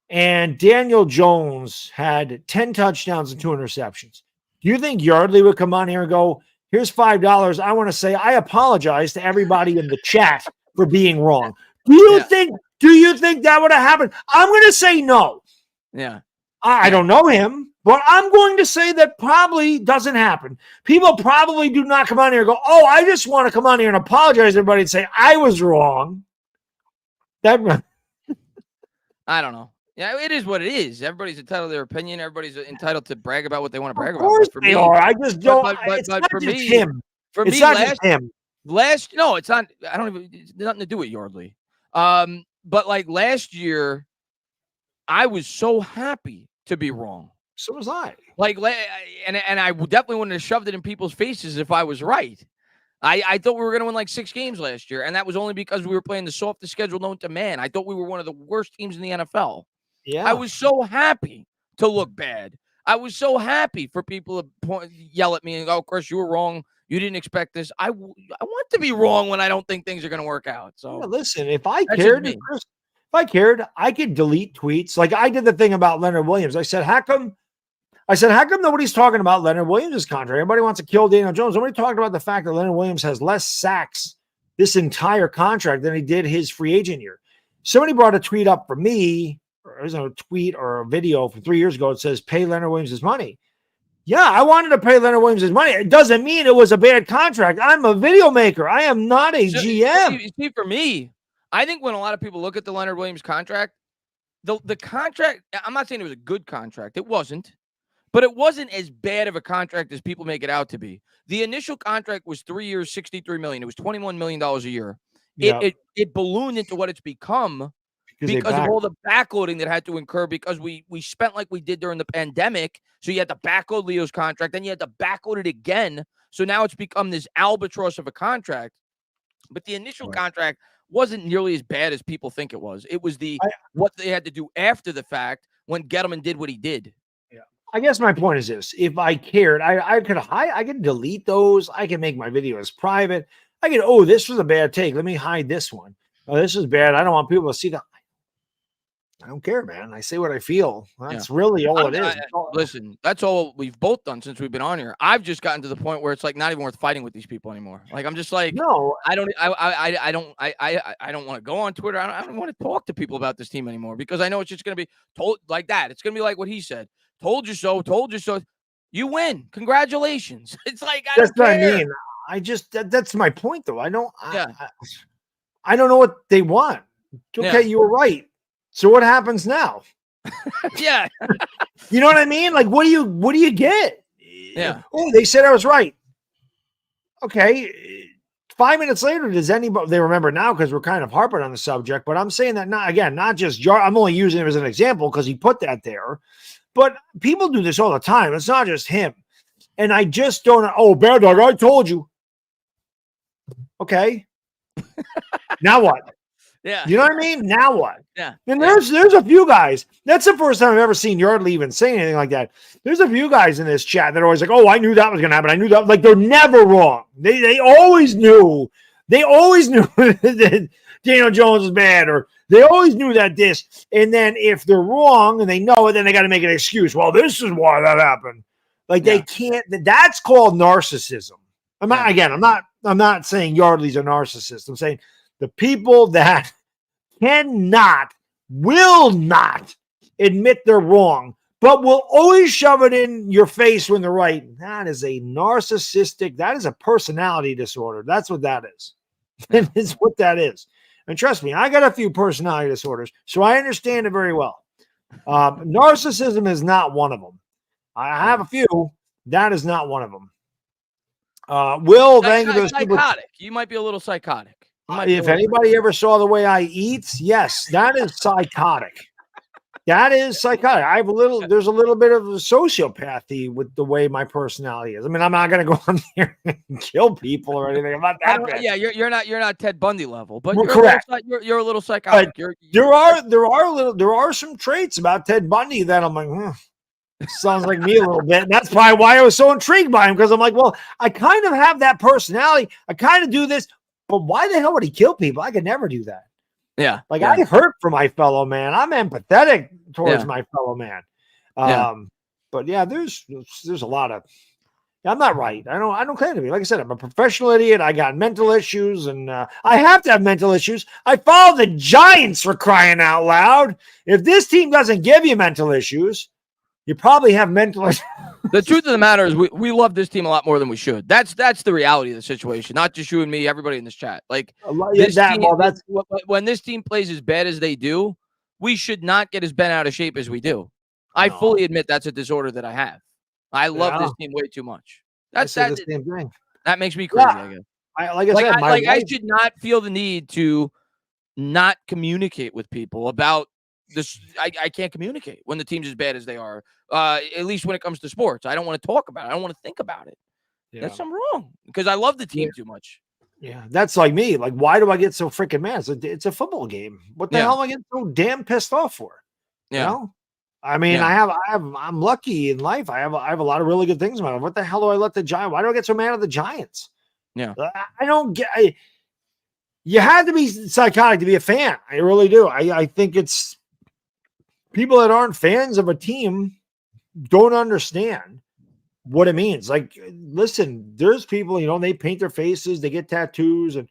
and Daniel Jones had 10 touchdowns and 2 interceptions, do you think Yardley would come on here and go, here's $5. I want to say I apologize to everybody in the chat for being wrong. Do you think that would have happened? I'm going to say no. Yeah. I don't know him, but I'm going to say that probably doesn't happen. People probably do not come on here and go, oh, I just want to come on here and apologize to everybody and say I was wrong. I don't know. Yeah, it is what it is. Everybody's entitled to their opinion. Everybody's entitled to brag about what they want to brag about. Of course they are. I just don't. But for me, it's not just him. No, it's not. I don't even. It's nothing to do with Yardley. But like last year, I was so happy to be wrong. So was I. Like, and I definitely wouldn't have shoved it in people's faces if I was right. I thought we were going to win like 6 games last year, and that was only because we were playing the softest schedule known to man. I thought we were one of the worst teams in the NFL. Yeah, I was so happy to look bad. I was so happy for people to yell at me and go, Chris, you were wrong. You didn't expect this. I want to be wrong when I don't think things are going to work out. So listen, if I cared, I could delete tweets. Like I did the thing about Leonard Williams. I said, how come nobody's talking about Leonard Williams' contract? Everybody wants to kill Daniel Jones. Nobody talked about the fact that Leonard Williams has less sacks this entire contract than he did his free agent year. Somebody brought a tweet up for me. There's a tweet or a video from 3 years ago. It says, pay Leonard Williams his money. Yeah, I wanted to pay Leonard Williams his money. It doesn't mean it was a bad contract. I'm a video maker. I am not a GM. See, for me, I think when a lot of people look at the Leonard Williams contract, the contract, I'm not saying it was a good contract. It wasn't. But it wasn't as bad of a contract as people make it out to be. The initial contract was 3 years, $63 million. It was $21 million a year. Yep. It ballooned into what it's become because of all the backloading that had to incur because we spent like we did during the pandemic. So you had to backload Leo's contract, then you had to backload it again. So now it's become this albatross of a contract. But the initial contract wasn't nearly as bad as people think it was. It was what they had to do after the fact when Gettleman did what he did. I guess my point is this: if I cared, I could delete those. I can make my videos private. I could, oh, this was a bad take. Let me hide this one. Oh, this is bad. I don't want people to see that. I don't care, man. I say what I feel. That's really all it is. Listen, that's all we've both done since we've been on here. I've just gotten to the point where it's like not even worth fighting with these people anymore. Like I'm just like, no, I don't want to go on Twitter. I don't want to talk to people about this team anymore because I know it's just going to be told like that. It's going to be like what he said. Told you so. Told you so. You win. Congratulations. It's like that's what I mean. I just that's my point, though. I don't. I don't know what they want. Okay, you were right. So what happens now? Yeah. You know what I mean? Like, what do you get? Yeah. Oh, they said I was right. Okay, 5 minutes later, does anybody, they remember now because we're kind of harping on the subject, but I'm saying that not just I'm only using him as an example because he put that there, but people do this all the time. It's not just him. And I just don't, oh, Baddog, I told you. Okay. Now what? Yeah. You know what I mean? Now what? Yeah. And there's a few guys. That's the first time I've ever seen Yardley even say anything like that. There's a few guys in this chat that are always like, oh, I knew that was going to happen. I knew that. Like, they're never wrong. They always knew. They always knew that Daniel Jones was bad, or they always knew that this. And then if they're wrong and they know it, then they got to make an excuse. Well, this is why that happened. Like, they can't. That's called narcissism. I'm not saying Yardley's a narcissist. I'm saying the people that will not admit they're wrong, but will always shove it in your face when they're right. That is a narcissistic, that is a personality disorder. That's what that is. That is what that is. And trust me, I got a few personality disorders, so I understand it very well. Narcissism is not one of them. I have a few. That is not one of them. Will, thank you. Psychotic. You might be a little psychotic. If anybody ever saw the way I eat, yes, that is psychotic. That is psychotic. There's a little bit of sociopathy with the way my personality is. I mean, I'm not going to go on there and kill people or anything. I'm not that bad. Yeah, you're not Ted Bundy level, but correct. You're a little psychotic. There are some traits about Ted Bundy that I'm like, sounds like me a little bit. And that's probably why I was so intrigued by him, because I'm like, well, I kind of have that personality. I kind of do this, but why the hell would he kill people? I could never do that. Yeah. I hurt for my fellow man. I'm empathetic towards my fellow man. But yeah, there's a lot of, I'm not right. I don't claim to be. Like I said, I'm a professional idiot. I got mental issues, and I have to have mental issues. I follow the Giants, for crying out loud. If this team doesn't give you mental issues, you probably have mental issues. The truth of the matter is we love this team a lot more than we should. That's the reality of the situation. Not just you and me, everybody in this chat. Like, when this team plays as bad as they do, we should not get as bent out of shape as we do. I fully admit that's a disorder that I have. I love this team way too much. That's the same thing. That makes me crazy, I guess. I should not feel the need to not communicate with people about this. I can't communicate when the team's as bad as they are. At least when it comes to sports, I don't want to talk about it. I don't want to think about it. Yeah. That's something wrong, because I love the team too much. Yeah, that's like me. Like, why do I get so freaking mad? It's a football game. What the hell am I getting so damn pissed off for? Yeah. You know? I mean, I'm lucky in life. I have a lot of really good things in my life. What the hell do I let the Giants? Why do I get so mad at the Giants? Yeah. I don't get. You have to be psychotic to be a fan. I really do. I think it's people that aren't fans of a team don't understand what it means. Like, listen, there's people, they paint their faces, they get tattoos, and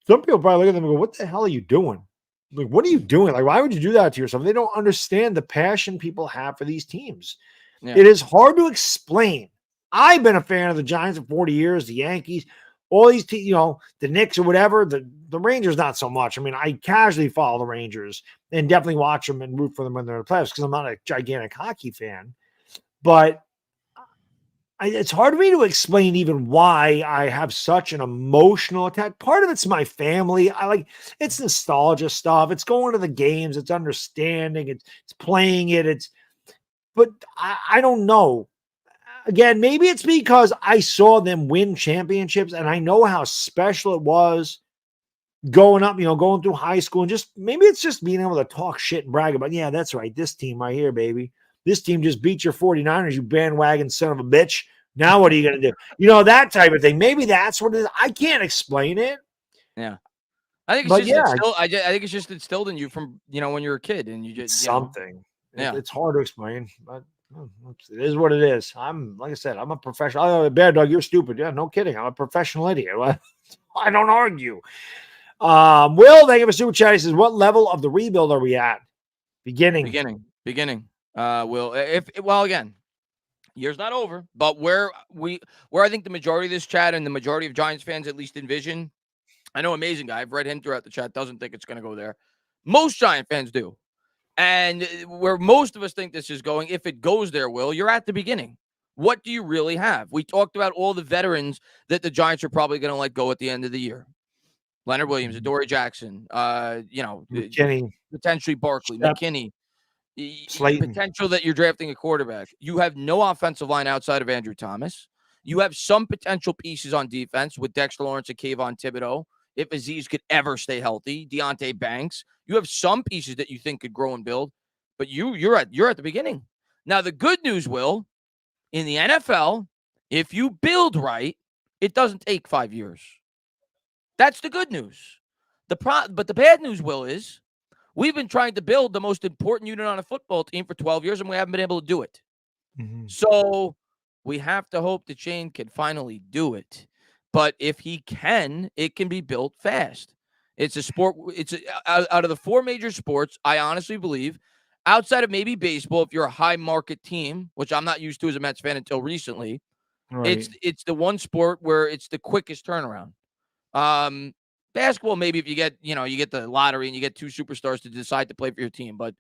some people probably look at them and go, what the hell are you doing? Like, what are you doing? Like, why would you do that to yourself? They don't understand the passion people have for these teams. Yeah. It is hard to explain. I've been a fan of the Giants for 40 years, the Yankees, all these teams, the Knicks or whatever. The Rangers, not so much. I mean, I casually follow the Rangers and definitely watch them and root for them when they're in the playoffs, because I'm not a gigantic hockey fan. But it's hard for me to explain even why I have such an emotional attack. Part of it's my family. It's nostalgia stuff. It's going to the games. It's understanding. It's playing it. But I don't know. Again, maybe it's because I saw them win championships, and I know how special it was going up, going through high school, and maybe it's just being able to talk shit and brag about, yeah, that's right, this team right here, baby. This team just beat your 49ers, you bandwagon son of a bitch. Now what are you going to do? That type of thing. Maybe that's what it is. I can't explain it. Yeah. I think it's I think it's just instilled in you from, when you're a kid, and you just something. It's hard to explain, but it is what it is. Like I said, I'm a professional. Oh, Baddog, you're stupid. Yeah, no kidding. I'm a professional idiot. I don't argue. Will, thank you for super chat. He says, what level of the rebuild are we at? Beginning. Will, again, year's not over, but where I think the majority of this chat and the majority of Giants fans at least envision, I know Amazing Guy, I've read him throughout the chat, doesn't think it's going to go there. Most Giant fans do. And where most of us think this is going, if it goes there, Will, you're at the beginning. What do you really have? We talked about all the veterans that the Giants are probably going to let go at the end of the year. Leonard Williams, Adoree Jackson, McKinney, potentially Barkley, Shep, McKinney, Slayton. potential that you're drafting a quarterback. You have no offensive line outside of Andrew Thomas. You have some potential pieces on defense with Dexter Lawrence and Kayvon Thibodeau. If Aziz could ever stay healthy, Deontay Banks. You have some pieces that you think could grow and build, but you're at the beginning. Now, the good news, Will, in the NFL, if you build right, it doesn't take 5 years. That's the good news. But the bad news, Will, is we've been trying to build the most important unit on a football team for 12 years, and we haven't been able to do it. Mm-hmm. So we have to hope that Shane can finally do it. But if he can, it can be built fast. It's a sport. Out of the 4 major sports, I honestly believe, outside of maybe baseball, if you're a high market team, which I'm not used to as a Mets fan until recently, Right. it's the one sport where it's the quickest turnaround. Basketball, maybe if you get the lottery and you get 2 superstars to decide to play for your team. But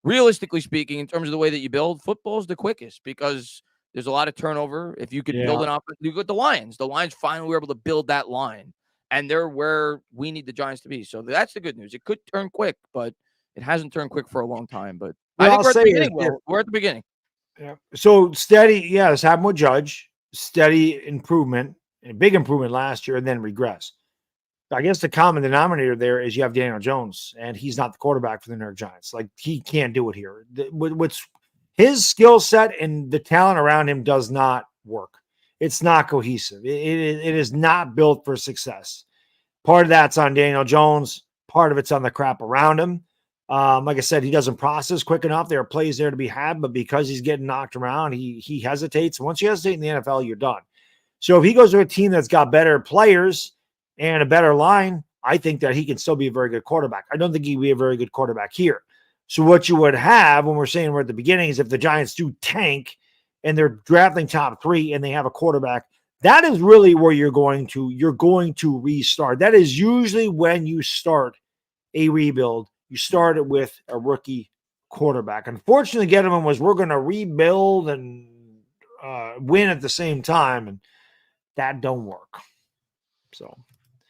realistically speaking, in terms of the way that you build, football is the quickest because there's a lot of turnover. If you could build an offense, you got the Lions. The Lions finally were able to build that line, and they're where we need the Giants to be. So that's the good news. It could turn quick, but it hasn't turned quick for a long time. But I think we're at the beginning. We're at the beginning. Yeah. So steady, this happened with Judge. Steady improvement, a big improvement last year, and then regress. I guess the common denominator there is you have Daniel Jones, and he's not the quarterback for the New York Giants. Like, he can't do it here. What's his skill set and the talent around him does not work. It's not cohesive. It is not built for success. Part of that's on Daniel Jones. Part of it's on the crap around him. Like I said, he doesn't process quick enough. There are plays there to be had, but because he's getting knocked around, he hesitates. Once you hesitate in the NFL, you're done. So if he goes to a team that's got better players and a better line, I think that he can still be a very good quarterback. I don't think he'd be a very good quarterback here. So what you would have when we're saying we're at the beginning is if the Giants do tank and they're drafting top 3 and they have a quarterback, that is really where you're going to restart. That is usually when you start a rebuild. You start it with a rookie quarterback. Unfortunately, Gettleman was we're going to rebuild and win at the same time, and that don't work. So,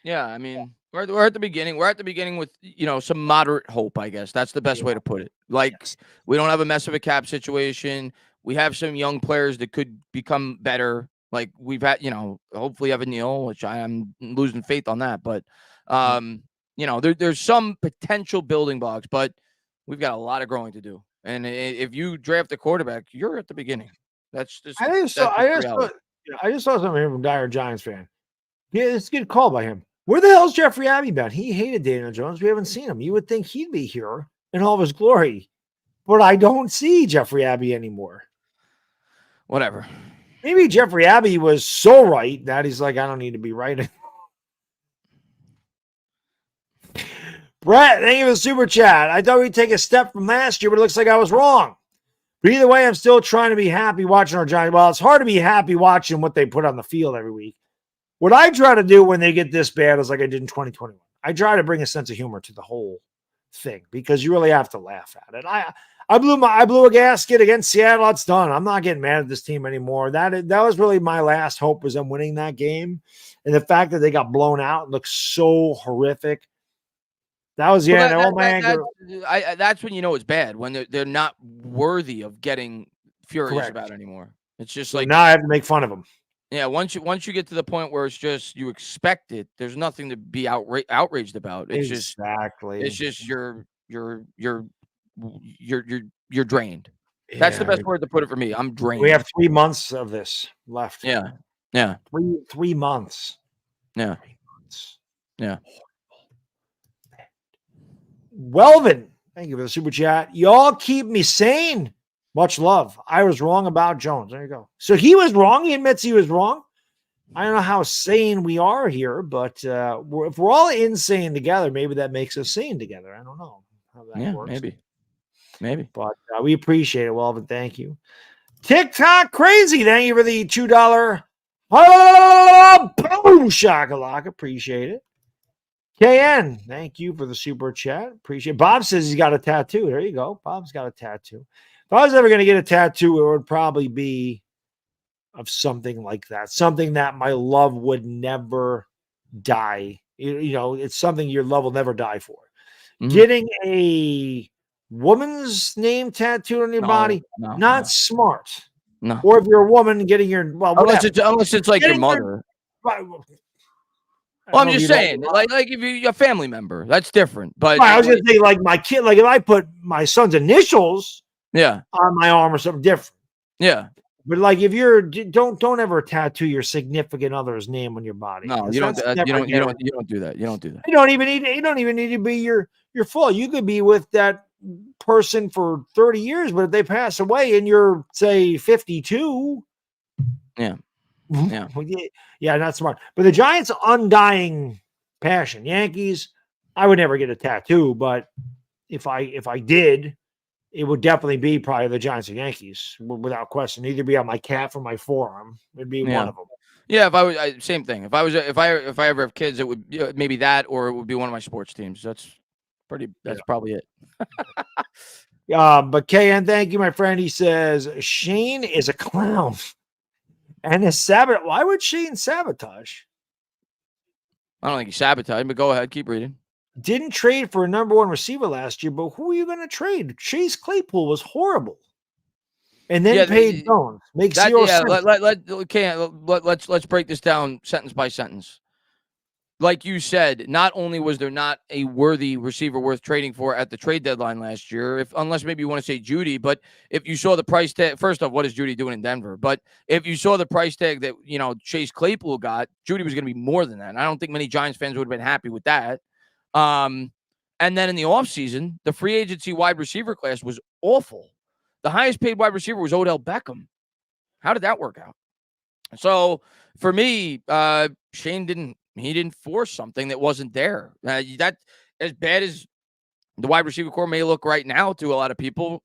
yeah, I mean, we're at the beginning. We're at the beginning with some moderate hope. I guess that's the best way to put it. Like, we don't have a mess of a cap situation. We have some young players that could become better. Like we've had, hopefully Evan Neal, which I am losing faith on that, but there's some potential building blocks, but we've got a lot of growing to do. And if you draft a quarterback, you're at the beginning. That's just. I just saw something here from Dire Giants fan. Yeah, it's a good call by him. Where the hell's Jeffrey Abbey been? He hated Daniel Jones. We haven't seen him. You would think he'd be here in all of his glory, but I don't see Jeffrey Abbey anymore. Whatever. Maybe Jeffrey Abbey was so right that he's like, I don't need to be right. Brett, thank you for the super chat. I thought we'd take a step from last year, but it looks like I was wrong. But either way, I'm still trying to be happy watching our Giants. Well, it's hard to be happy watching what they put on the field every week. What I try to do when they get this bad is like I did in 2021. I try to bring a sense of humor to the whole thing because you really have to laugh at it. I blew a gasket against Seattle. It's done. I'm not getting mad at this team anymore. That was really my last hope was them winning that game. And the fact that they got blown out and looked so horrific. That was anger. That's when you know it's bad, when they're not worthy of getting furious about anymore. It's just like now I have to make fun of them. Yeah, once you get to the point where it's just you expect it, there's nothing to be outraged about. It's just you're drained. Yeah. That's the best word to put it for me. I'm drained. We have 3 months of this left. Yeah. 3 months. Yeah. 3 months. Yeah. Welvin, thank you for the super chat. Y'all keep me sane. Much love. I was wrong about Jones. There you go. So he was wrong. He admits he was wrong. I don't know how sane we are here, but if we're all insane together, maybe that makes us sane together. I don't know how that works. Maybe. But we appreciate it, Welvin. Thank you. TikTok crazy. Thank you for the $2. Boom shakalaka. Appreciate it. KN, thank you for the super chat. Appreciate it. Bob says he's got a tattoo. There you go. Bob's got a tattoo. If I was ever going to get a tattoo, it would probably be of something like that, something that my love would never die. It's something your love will never die for. Mhm. Getting a woman's name tattooed on your body, not smart. No. Or if you're a woman, getting your Unless whatever. it's like your Getting mother. Right, I Well, don't I'm know if just you love saying, like if you're a family member, that's different. But I was gonna say, like my kid, like if I put my son's initials yeah, on my arm or something different. yeah. But like if you're don't ever tattoo your significant other's name on your body. No, 'Cause you don't. that's never You don't guaranteed. do that. You don't do that. You don't even need to be your full. You could be with that person for 30 years, but if they pass away and you're say 52, Yeah, yeah. yeah, not smart. But the Giants' undying passion, Yankees, I would never get a tattoo, but if I did, it would definitely be probably the Giants and Yankees without question. Either be on my calf or my forearm. It'd be one of them. Yeah, if I was same thing. If I ever have kids, it would maybe that, or it would be one of my sports teams. That's probably it. But KN, thank you, my friend. He says Shane is a clown and is sabotage. Why would Shane sabotage? I don't think he sabotaged, but go ahead, keep reading. Didn't trade for a number one receiver last year, but who are you going to trade? Chase Claypool was horrible. And then paid Jones. Makes zero sense. Let's break this down sentence by sentence. Like you said, not only was there not a worthy receiver worth trading for at the trade deadline last year, unless maybe you want to say Judy, but if you saw the price tag, first off, what is Judy doing in Denver? But if you saw the price tag that Chase Claypool got, Judy was going to be more than that. And I don't think many Giants fans would have been happy with that. And then in the offseason, the free agency wide receiver class was awful. The highest paid wide receiver was Odell Beckham. How did that work out? So for me, Shane didn't force something that wasn't there. That as bad as the wide receiver core may look right now to a lot of people,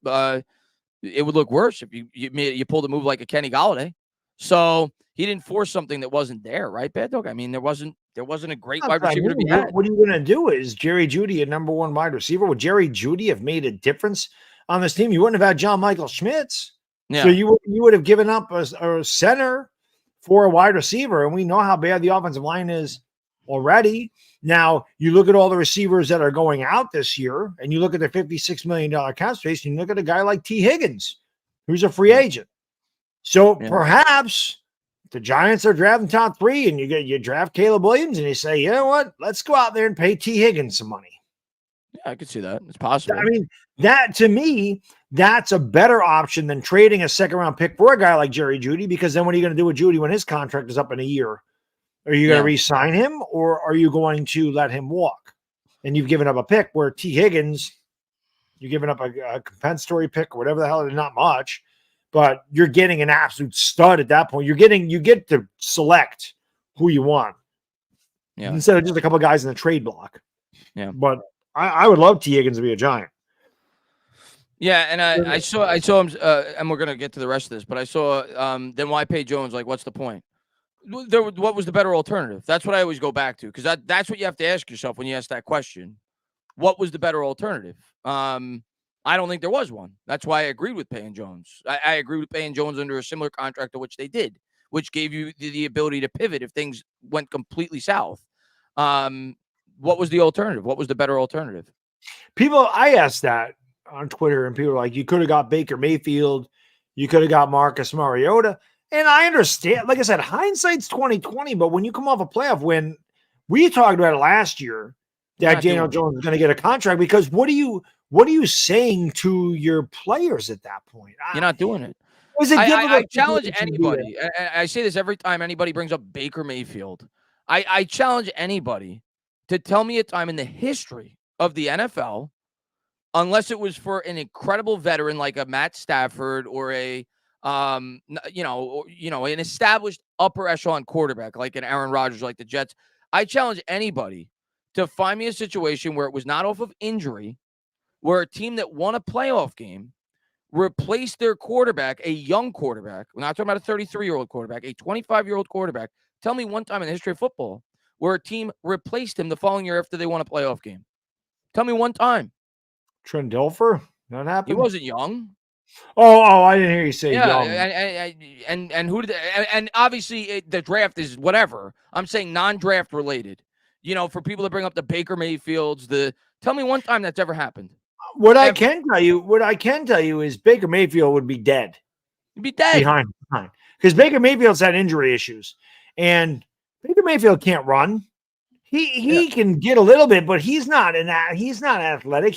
it would look worse if you pulled a move like a Kenny Golladay. So he didn't force something that wasn't there, right, Baddog? I mean, there wasn't a great wide receiver to be had. What are you going to do? Is Jerry Jeudy a number one wide receiver? Would Jerry Jeudy have made a difference on this team? You wouldn't have had John Michael Schmitz. Yeah. So you would have given up a center for a wide receiver, and we know how bad the offensive line is already. Now, you look at all the receivers that are going out this year, and you look at the $56 million cap space, and you look at a guy like T. Higgins, who's a free agent. So perhaps the Giants are drafting top three, and you draft Caleb Williams, and you say, you know what? Let's go out there and pay T. Higgins some money. Yeah, I could see that. It's possible. I mean, that to me, that's a better option than trading a second-round pick for a guy like Jerry Jeudy, because then what are you going to do with Jeudy when his contract is up in a year? Are you going to re-sign him, or are you going to let him walk? And you've given up a pick where T. Higgins, you're giving up a compensatory pick or whatever the hell, not much, but you're getting an absolute stud at that point. You get to select who you want instead of just a couple of guys in the trade block. Yeah. But I would love T. Higgins to be a Giant. Yeah, and I saw him, and we're gonna get to the rest of this, but I saw then why pay Jones? Like, what's the point? What was the better alternative? That's what I always go back to, because that's what you have to ask yourself when you ask that question. What was the better alternative? I don't think there was one. That's why I agreed with paying Jones. I agreed with paying Jones under a similar contract to which they did, which gave you the ability to pivot if things went completely south. What was the alternative? What was the better alternative? I asked that on Twitter, and people were like, you could have got Baker Mayfield, you could have got Marcus Mariota. And I understand, like I said, hindsight's 2020, but when you come off a playoff win, we talked about it last year that Daniel Jones is going to get a contract, because what are you saying to your players at that point? You're not doing it. I challenge anybody. I say this every time anybody brings up Baker Mayfield. I challenge anybody to tell me a time in the history of the NFL, unless it was for an incredible veteran like a Matt Stafford or a an established upper echelon quarterback like an Aaron Rodgers, like the Jets. I challenge anybody to find me a situation where it was not off of injury, where a team that won a playoff game replaced their quarterback, a young quarterback. We're not talking about a 33-year-old quarterback, a 25-year-old quarterback. Tell me one time in the history of football where a team replaced him the following year after they won a playoff game. Tell me one time. Trent Dilfer? That happened? He wasn't young. Oh, I didn't hear you say Yeah, young. and who did and obviously the draft is whatever. I'm saying non-draft related. For people to bring up the Baker Mayfields, tell me one time that's ever happened. What I Ever. can tell you is Baker Mayfield would be dead You'd be dead. behind because Baker Mayfield's had injury issues, and Baker Mayfield can't run. Yeah. He can get a little bit, but he's not athletic.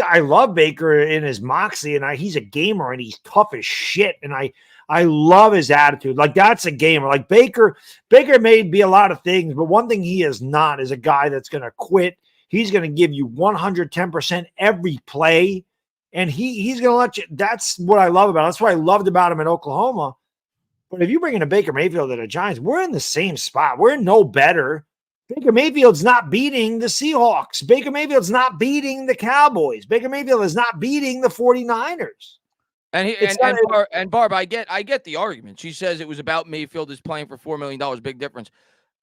I love Baker in his moxie, and he's a gamer, and he's tough as shit, and I love his attitude. Like, that's a gamer. Like, Baker may be a lot of things, but one thing he is not is a guy that's going to quit. He's going to give you 110% every play, and he's going to let you. That's what I love about him. That's what I loved about him in Oklahoma. But if you bring in a Baker Mayfield to the Giants, we're in the same spot. We're no better. Baker Mayfield's not beating the Seahawks. Baker Mayfield's not beating the Cowboys. Baker Mayfield is not beating the 49ers. And Barb, I get the argument. She says it was about Mayfield is playing for $4 million, big difference.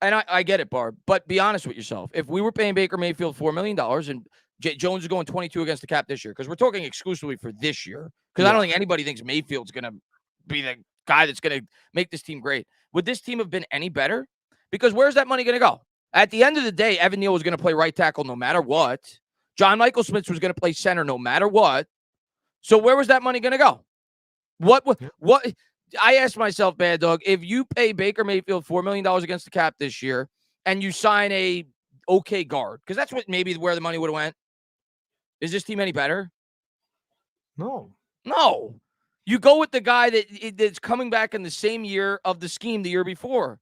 And I get it, Barb. But be honest with yourself. If we were paying Baker Mayfield $4 million and Jones is going 22 against the cap this year, because we're talking exclusively for this year, because I don't think anybody thinks Mayfield's going to be the guy that's going to make this team great. Would this team have been any better? Because where's that money going to go? At the end of the day, Evan Neal was going to play right tackle no matter what. John Michael Smith was going to play center no matter what. So where was that money going to go? What? I asked myself, Bad Dog, if you pay Baker Mayfield $4 million against the cap this year and you sign a okay guard, because that's maybe where the money would have went. Is this team any better? No. You go with the guy that's coming back in the same year of the scheme the year before.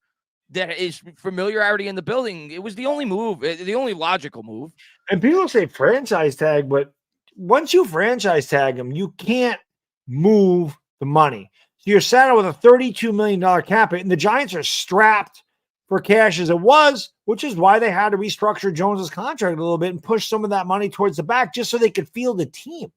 That is familiarity in the building. It was the only move, the only logical move. And people say franchise tag, but once you franchise tag them, you can't move the money. So you're saddled with a $32 million cap hit, and the Giants are strapped for cash as it was, which is why they had to restructure Jones's contract a little bit and push some of that money towards the back just so they could field the team.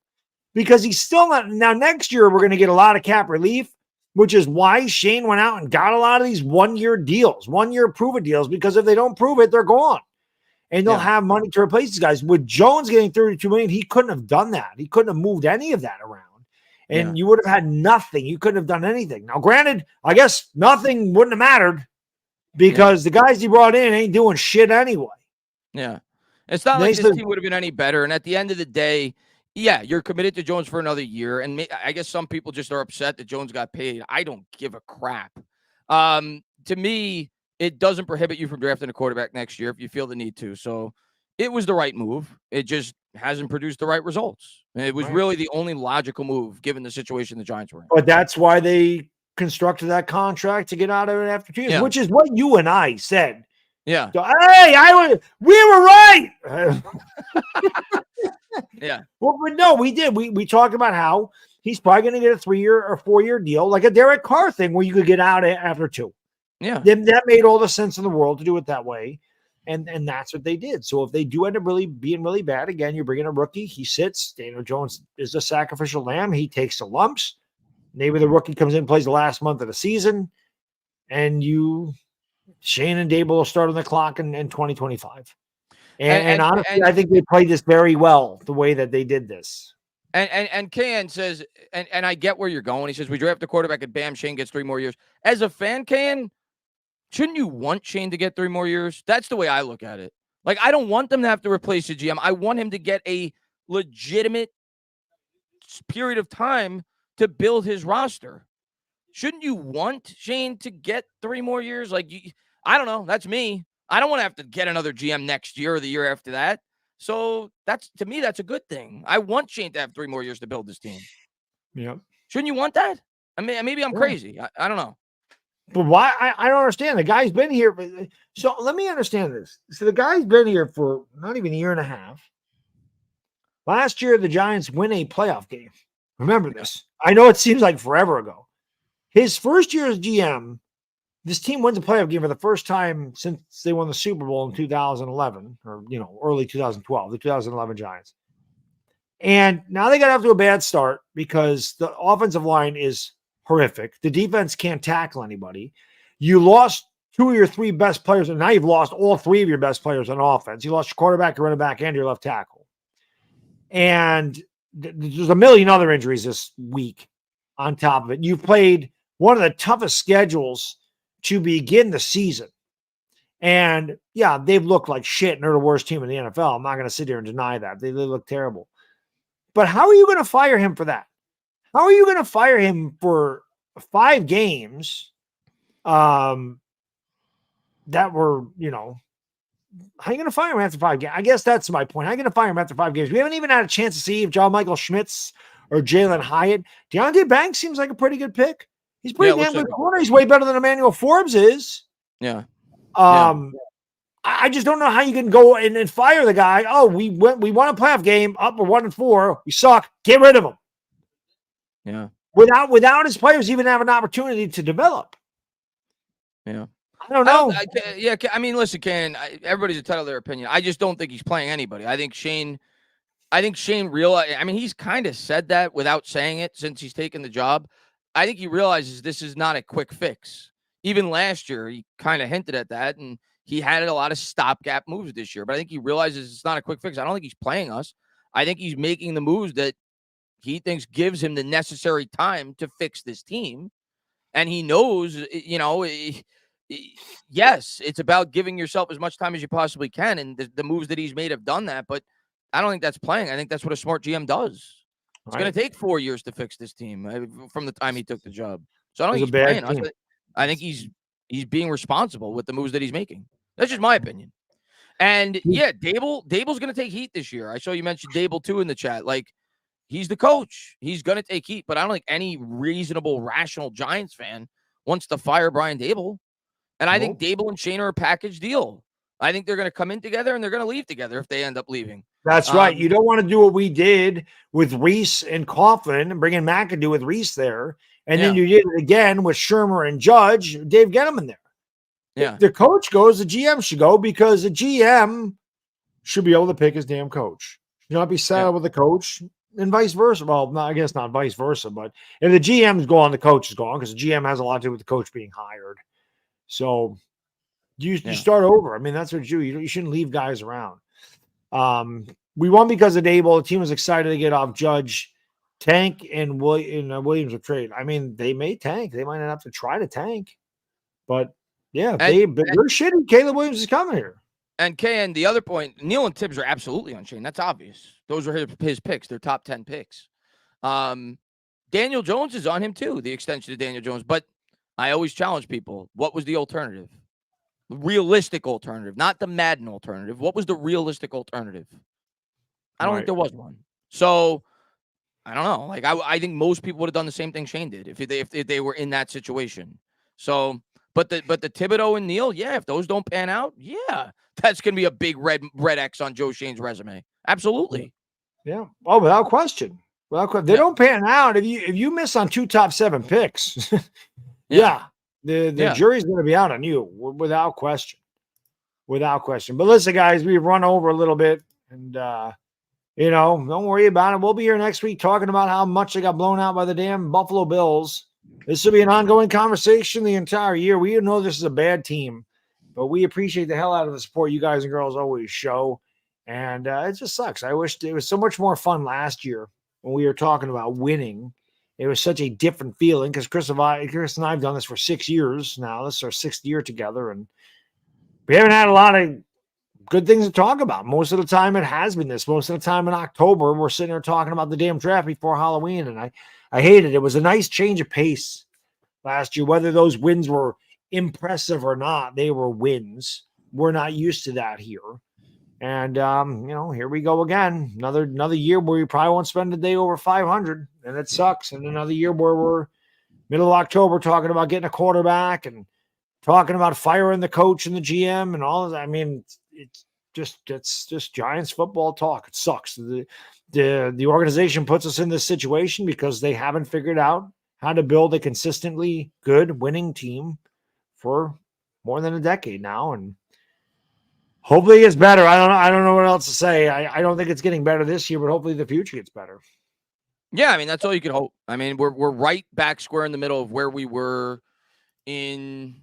Because he's still not. Now, next year, we're going to get a lot of cap relief, which is why Shane went out and got a lot of these one-year deals, one-year prove-it deals, because if they don't prove it, they're gone. And they'll have money to replace these guys. With Jones getting $32 million, he couldn't have done that. He couldn't have moved any of that around. And you would have had nothing. You couldn't have done anything. Now, granted, I guess nothing wouldn't have mattered because the guys he brought in ain't doing shit anyway. Yeah. It's not like this team would have been any better. And at the end of the day, you're committed to Jones for another year. And I guess some people just are upset that Jones got paid. I don't give a crap. To me, it doesn't prohibit you from drafting a quarterback next year if you feel the need to. So it was the right move. It just hasn't produced the right results. And it was really the only logical move given the situation the Giants were in. But that's why they constructed that contract to get out of it after 2 years, which is what you and I said. Yeah. So, hey, we were right. Yeah. Well, but no, we did. We talked about how he's probably going to get a 3-year or 4-year deal, like a Derek Carr thing where you could get out after 2. Yeah. Then that made all the sense in the world to do it that way. And that's what they did. So if they do end up really being really bad, again, you bring in a rookie, he sits. Daniel Jones is a sacrificial lamb. He takes the lumps. Maybe the rookie comes in and plays the last month of the season, and Shane and Dable will start on the clock in 2025. And honestly, I think they played this very well, the way that they did this. And KN says, and I get where you're going. He says, we draft a quarterback and bam, Shane gets 3 more years. As a fan, KN, shouldn't you want Shane to get 3 more years? That's the way I look at it. Like, I don't want them to have to replace the GM. I want him to get a legitimate period of time to build his roster. Shouldn't you want Shane to get 3 more years? Like, I don't know. That's me. I don't want to have to get another GM next year or the year after that. So to me, that's a good thing. I want Shane to have 3 more years to build this team. Yeah. Shouldn't you want that? I mean, maybe I'm crazy. I don't know. But why? I don't understand. The guy's been here. So let me understand this. So the guy's been here for not even a year and a half. Last year, the Giants win a playoff game. Remember this. I know it seems like forever ago. His first year as GM, this team wins a playoff game for the first time since they won the Super Bowl in 2011 or, early 2012, the 2011 Giants. And now they got off to a bad start because the offensive line is horrific. The defense can't tackle anybody. You lost 2 of your 3 best players, and now you've lost all 3 of your best players on offense. You lost your quarterback, your running back, and your left tackle. And there's a million other injuries this week on top of it. You've played one of the toughest schedules to begin the season. And yeah, they've looked like shit and they're the worst team in the NFL. I'm not going to sit here and deny that. They look terrible. But how are you going to fire him for that? How are you going to fire him for 5 games that were, how are you going to fire him after 5 games? I guess that's my point. How are you going to fire him after 5 games? We haven't even had a chance to see if John Michael Schmitz or Jalen Hyatt. Deontay Banks seems like a pretty good pick. He's pretty damn good corner. He's way better than Emmanuel Forbes is. Yeah. I just don't know how you can go and fire the guy. Oh, we won a playoff game, up or 1-4. We suck. Get rid of him. Yeah. Without his players even have an opportunity to develop. Yeah. I don't know. I mean, listen, Ken, everybody's entitled to their opinion. I just don't think he's playing anybody. I think Shane realized, I mean, he's kind of said that without saying it since he's taken the job. I think he realizes this is not a quick fix. Even last year, he kind of hinted at that, and he had a lot of stopgap moves this year. But I think he realizes it's not a quick fix. I don't think he's playing us. I think he's making the moves that he thinks gives him the necessary time to fix this team. And he knows, yes, it's about giving yourself as much time as you possibly can. And the moves that he's made have done that. But I don't think that's playing. I think that's what a smart GM does. It's going to take 4 years to fix this team from the time he took the job. So I don't think he's playing us. I think he's being responsible with the moves that he's making. That's just my opinion. And yeah, Dable's going to take heat this year. I saw you mentioned Dable too in the chat. Like, he's the coach. He's going to take heat, but I don't think any reasonable, rational Giants fan wants to fire Brian Dable. And I think Dable and Shane are a package deal. I think they're going to come in together and they're going to leave together if they end up leaving. That's right. You don't want to do what we did with Reese and Coughlin and bring in McAdoo with Reese there. And then you did it again with Shermer and Judge, Dave Gettleman there. Yeah. If the coach goes, the GM should go because the GM should be able to pick his damn coach. You not be saddled with the coach and vice versa. Well, no, I guess not vice versa, but if the GM's gone, the coach is gone because the GM has a lot to do with the coach being hired. So you start over. I mean, that's what you do. You shouldn't leave guys around. We won because of Dable. The team was excited to get off Judge. Tank and Williams will trade. I mean, they may tank. They might not have to try to tank. But yeah, they're shitty. Caleb Williams is coming here. And Ken, the other point, Neal and Tibbs are absolutely on Shane. That's obvious. Those are his picks. They're top 10 picks. Daniel Jones is on him too, the extension of Daniel Jones. But I always challenge people. What was the alternative? Realistic alternative, not the Madden alternative. What was the realistic alternative? I don't think there was one. So I don't know. Like I think most people would have done the same thing Shane did if they were in that situation. So, but the Thibodeau and Neal, if those don't pan out, that's gonna be a big red X on Joe Shane's resume. Absolutely. Yeah. Oh, without question. They don't pan out if you miss on 2 top 7 picks. The jury's going to be out on you without question. Without question. But listen, guys, we've run over a little bit and don't worry about it. We'll be here next week talking about how much they got blown out by the damn Buffalo Bills. This will be an ongoing conversation the entire year. We know this is a bad team, but we appreciate the hell out of the support you guys and girls always show. And it just sucks. I wish it was so much more fun last year when we were talking about winning. It was such a different feeling because Chris and I have done this for 6 years now. This is our 6th year together, and we haven't had a lot of good things to talk about. Most of the time it has been this. Most of the time in October, we're sitting there talking about the damn draft before Halloween, and I hate it. It was a nice change of pace last year. Whether those wins were impressive or not, they were wins. We're not used to that here. And, here we go again. Another year where we probably won't spend a day over 500, and it sucks. And another year where we're middle of October talking about getting a quarterback and talking about firing the coach and the GM and all of that. I mean, it's just Giants football talk. It sucks. The organization puts us in this situation because they haven't figured out how to build a consistently good winning team for more than a decade now. And hopefully it gets better. I don't know what else to say. I don't think it's getting better this year, but hopefully the future gets better. Yeah, I mean, that's all you can hope. I mean, we're right back square in the middle of where we were in,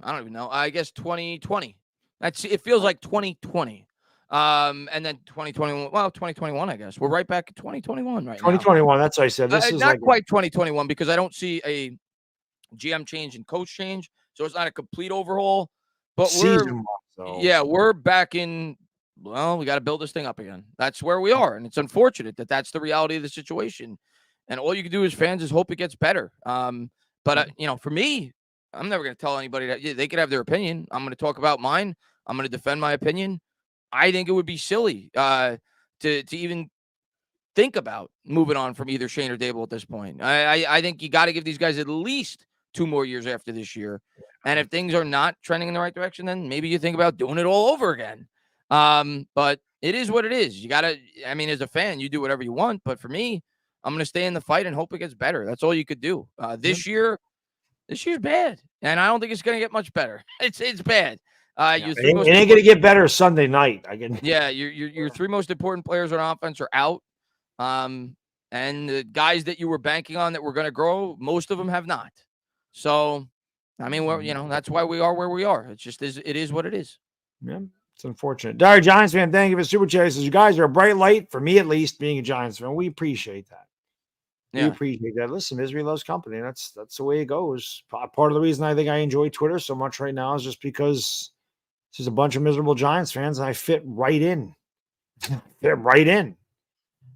I don't even know, I guess 2020. It feels like 2020. And then 2021. Well, 2021, I guess we're right back at 2021 right now. 2021. That's what I said. This is not like quite 2021 because I don't see a GM change and coach change, so it's not a complete overhaul. But we're back in. Well, we got to build this thing up again. That's where we are, and it's unfortunate that that's the reality of the situation. And all you can do as fans is hope it gets better. But for me, I'm never going to tell anybody that they could have their opinion. I'm going to talk about mine. I'm going to defend my opinion. I think it would be silly to even think about moving on from either Shane or Dable at this point. I think you got to give these guys at least 2 more years after this year. And if things are not trending in the right direction, then maybe you think about doing it all over again. But it is what it is. You got to, as a fan, you do whatever you want. But for me, I'm going to stay in the fight and hope it gets better. That's all you could do. This year's bad. And I don't think it's going to get much better. It's bad. It ain't going to get better Sunday night. Your 3 most important players on offense are out. And the guys that you were banking on that were going to grow, most of them have not. So, that's why we are where we are. It's just it is what it is. Yeah, it's unfortunate. Dire Giants fan, thank you for super chat. Says you guys are a bright light for me, at least, being a Giants fan. We appreciate that. We appreciate that. Listen, misery loves company. That's the way it goes. Part of the reason I think I enjoy Twitter so much right now is just because there's a bunch of miserable Giants fans, and I fit right in.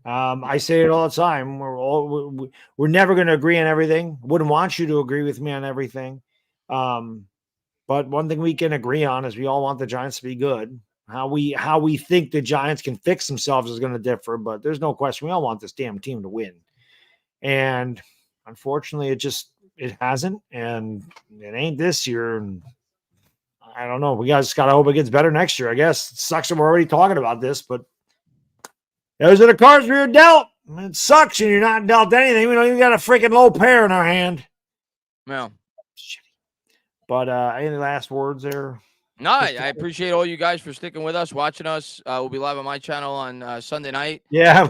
I say it all the time. We're never going to agree on everything. Wouldn't want you to agree with me on everything. But one thing we can agree on is we all want the Giants to be good. How we think the Giants can fix themselves is going to differ, but there's no question we all want this damn team to win. And unfortunately, it hasn't, and it ain't this year. And I don't know. We just got to hope it gets better next year, I guess. It sucks that we're already talking about this, but those are the cards we were dealt. It sucks and you're not dealt anything. We don't even got a freaking low pair in our hand. No. But any last words there? No, I appreciate all you guys for sticking with us, watching us. We'll be live on my channel on Sunday night. Yeah,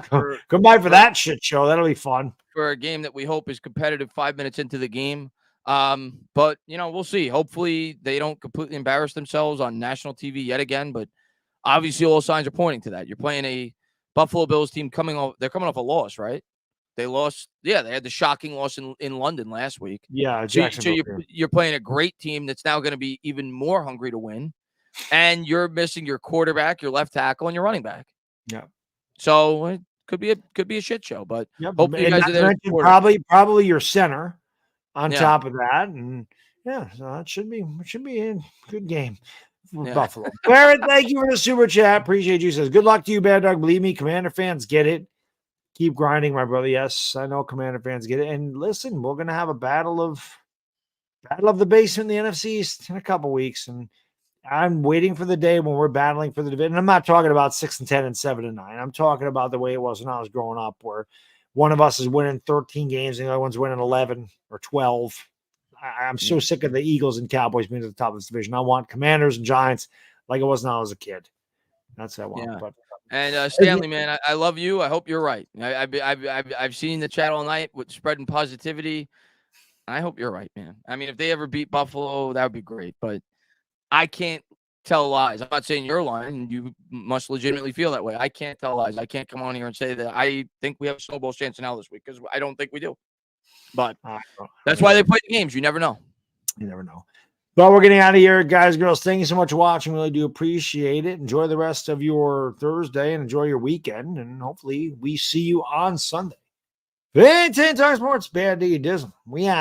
come by for that shit show. That'll be fun. For a game that we hope is competitive 5 minutes into the game. But, we'll see. Hopefully they don't completely embarrass themselves on national TV yet again. But obviously all signs are pointing to that. You're playing a Buffalo Bills team they're coming off a loss, right? They lost. Yeah, they had the shocking loss in London last week. Yeah, so you're playing a great team that's now going to be even more hungry to win, and you're missing your quarterback, your left tackle, and your running back. Yeah. So it could be a shit show, but hopefully you guys are there. Probably your center on top of that, and so that should be a good game. Buffalo. Barrett, thank you for the super chat. Appreciate you. Says, good luck to you, Baddog. Believe me, Commander fans get it. Keep grinding, my brother. Yes, I know Commander fans get it. And listen, we're gonna have a battle of the basement in the NFC East in a couple weeks. And I'm waiting for the day when we're battling for the division. I'm not talking about 6-10 and 7-9. I'm talking about the way it was when I was growing up, where one of us is winning 13 games and the other one's winning 11 or 12. I'm so sick of the Eagles and Cowboys being at the top of this division. I want Commanders and Giants like it was when I was a kid. That's what I want. Yeah. But and Stanley, man, I love you. I hope you're right. I've seen the chat all night with spreading positivity. I hope you're right, man. If they ever beat Buffalo, that would be great. But I can't tell lies. I'm not saying you're lying. You must legitimately feel that way. I can't tell lies. I can't come on here and say that I think we have a snowball chance in hell this week because I don't think we do. But that's why they play the games. You never know. You never know. But we're getting out of here, guys, girls. Thank you so much for watching. Really do appreciate it. Enjoy the rest of your Thursday and enjoy your weekend. And hopefully we see you on Sunday. Talk Sports, Bad Dizzle. We out.